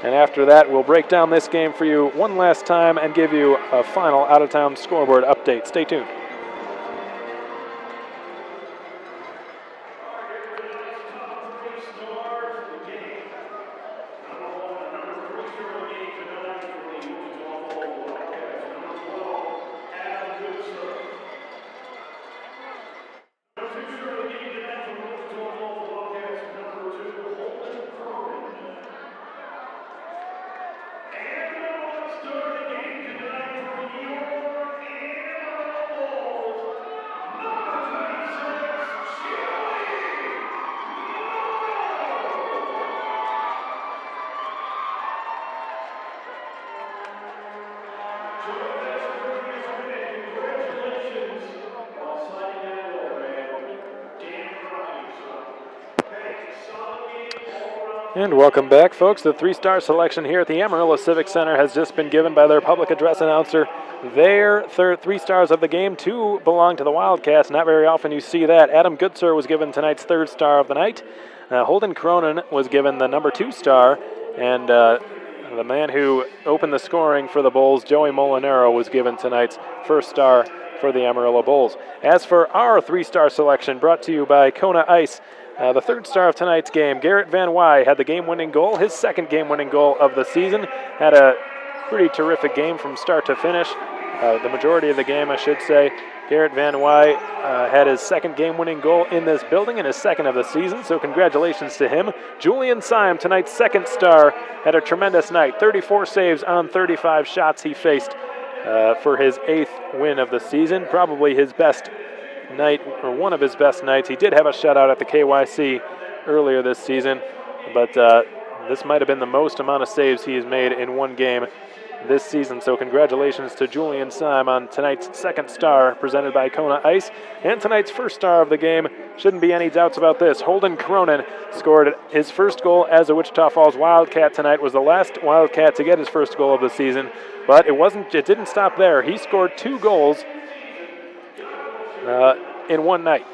And after that, we'll break down this game for you one last time and give you a final out-of-town scoreboard update. Stay tuned. And welcome back, folks. The 3-star selection here at the Amarillo Civic Center has just been given by their public address announcer. Their 3 stars of the game, 2 belong to the Wildcats. Not very often you see that. Adam Goodsir was given tonight's 3rd star of the night. Holden Cronin was given the number 2 star. And the man who opened the scoring for the Bulls, Joey Molinaro, was given tonight's 1st star for the Amarillo Bulls. As for our 3-star selection, brought to you by Kona Ice, the 3rd star of tonight's game, Garrett Van Wy, had the game-winning goal, his 2nd game-winning goal of the season. Had a pretty terrific game from start to finish. The majority of the game, I should say. Garrett Van Wy had his 2nd game-winning goal in this building and his 2nd of the season, so congratulations to him. Julian Syme, tonight's 2nd star, had a tremendous night. 34 saves on 35 shots he faced for his 8th win of the season. Probably his best night, or one of his best nights. He did have a shutout at the KYC earlier this season, but this might have been the most amount of saves he has made in one game this season. So congratulations to Julian Syme on tonight's 2nd star presented by Kona Ice. And tonight's 1st star of the game, shouldn't be any doubts about this. Holden Cronin scored his 1st goal as a Wichita Falls Wildcat tonight. Was the last Wildcat to get his 1st goal of the season, but it didn't stop there. He scored 2 goals in one night.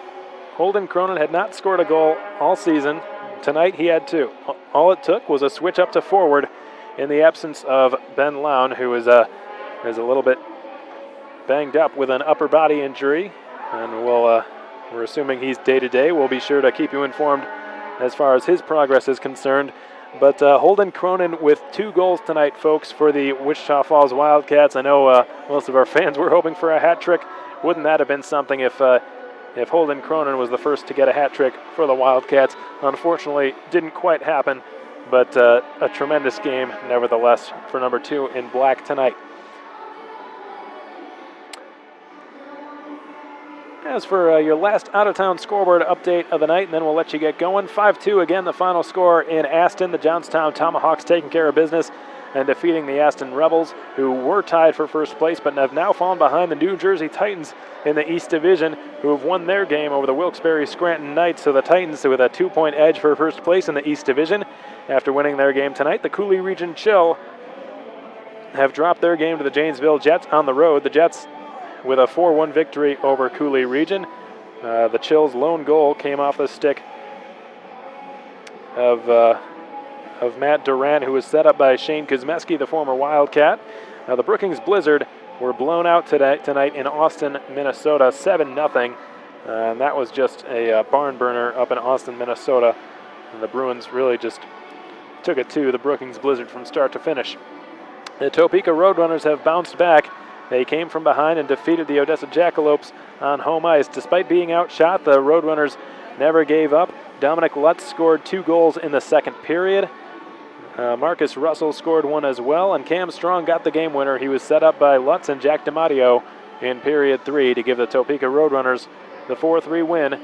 Holden Cronin had not scored a goal all season. Tonight he had 2. All it took was a switch up to forward in the absence of Ben Lown, who is a little bit banged up with an upper body injury, and we're assuming he's day-to-day. We'll be sure to keep you informed as far as his progress is concerned. But Holden Cronin with 2 goals tonight, folks, for the Wichita Falls Wildcats. I know most of our fans were hoping for a hat trick. Wouldn't that have been something if Holden Cronin was the first to get a hat trick for the Wildcats? Unfortunately, didn't quite happen, but a tremendous game, nevertheless, for number 2 in black tonight. As for your last out-of-town scoreboard update of the night, and then we'll let you get going. 5-2 again, the final score in Aston. The Johnstown Tomahawks taking care of business and defeating the Aston Rebels, who were tied for first place but have now fallen behind the New Jersey Titans in the East Division, who have won their game over the Wilkes-Barre Scranton Knights. So the Titans with a 2-point edge for first place in the East Division. After winning their game tonight, the Cooley Region Chill have dropped their game to the Janesville Jets on the road. The Jets with a 4-1 victory over Cooley Region. The Chill's lone goal came off the stick of Matt Duran, who was set up by Shane Kuzmeski, the former Wildcat. Now the Brookings Blizzard were blown out tonight in Austin, Minnesota, 7-0. And that was just a barn burner up in Austin, Minnesota. And the Bruins really just took it to the Brookings Blizzard from start to finish. The Topeka Roadrunners have bounced back. They came from behind and defeated the Odessa Jackalopes on home ice. Despite being outshot, the Roadrunners never gave up. Dominic Lutz scored 2 goals in the second period. Marcus Russell scored 1 as well, and Cam Strong got the game winner. He was set up by Lutz and Jack DiMatteo in period 3 to give the Topeka Roadrunners the 4-3 win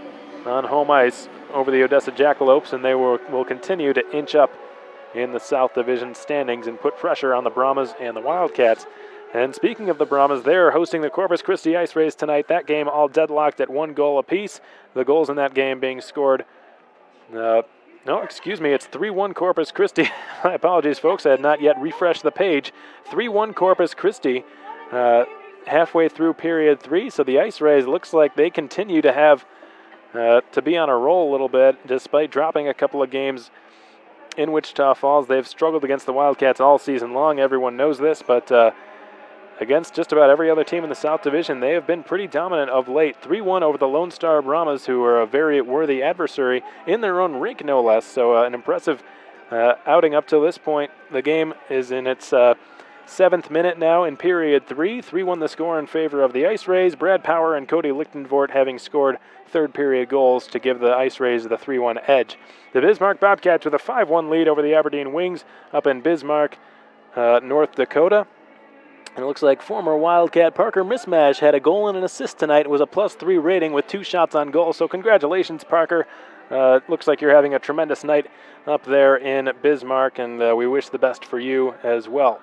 on home ice over the Odessa Jackalopes, and they will continue to inch up in the South Division standings and put pressure on the Brahmas and the Wildcats. And speaking of the Brahmas, they're hosting the Corpus Christi Ice Rays tonight. That game all deadlocked at 1 goal apiece. The goals in that game being scored, it's 3-1 Corpus Christi. My apologies, folks. I had not yet refreshed the page. 3-1 Corpus Christi halfway through period 3. So the Ice Rays looks like they continue to have to be on a roll a little bit, despite dropping a couple of games in Wichita Falls. They've struggled against the Wildcats all season long. Everyone knows this, but against just about every other team in the South Division, they have been pretty dominant of late. 3-1 over the Lone Star Brahmas, who are a very worthy adversary in their own rink, no less. So an impressive outing up to this point. The game is in its 7th minute now in period 3. 3-1 the score in favor of the Ice Rays. Brad Power and Cody Lichtenvort having scored third period goals to give the Ice Rays the 3-1 edge. The Bismarck Bobcats with a 5-1 lead over the Aberdeen Wings up in Bismarck, North Dakota. And it looks like former Wildcat Parker Mismash had a goal and an assist tonight. It was a +3 rating with 2 shots on goal. So congratulations, Parker. Looks like you're having a tremendous night up there in Bismarck, and we wish the best for you as well.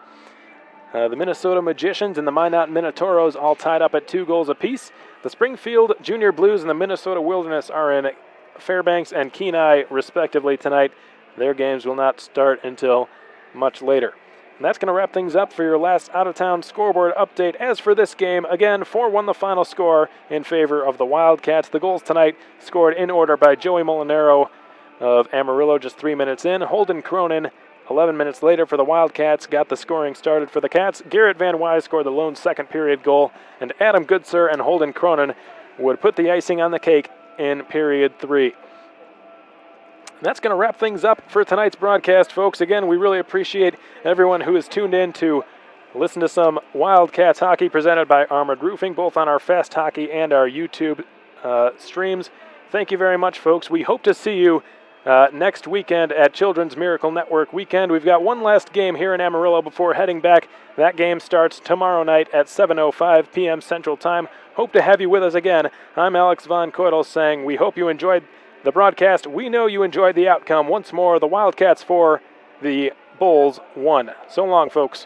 The Minnesota Magicians and the Minot Minotauros all tied up at 2 goals apiece. The Springfield Junior Blues and the Minnesota Wilderness are in Fairbanks and Kenai, respectively, tonight. Their games will not start until much later. And that's going to wrap things up for your last out-of-town scoreboard update. As for this game, again, 4-1 the final score in favor of the Wildcats. The goals tonight scored in order by Joey Molinaro of Amarillo just 3 minutes in. Holden Cronin, 11 minutes later for the Wildcats, got the scoring started for the Cats. Garrett Van Wise scored the lone second period goal, and Adam Goodsir and Holden Cronin would put the icing on the cake in period 3. That's going to wrap things up for tonight's broadcast, folks. Again, we really appreciate everyone who has tuned in to listen to some Wildcats hockey presented by Armored Roofing, both on our Fast Hockey and our YouTube streams. Thank you very much, folks. We hope to see you next weekend at Children's Miracle Network Weekend. We've got one last game here in Amarillo before heading back. That game starts tomorrow night at 7:05 p.m. Central Time. Hope to have you with us again. I'm Alex Von Coitel saying we hope you enjoyed the broadcast. We know you enjoyed the outcome. Once more, the Wildcats 4, the Bulls 1. So long, folks.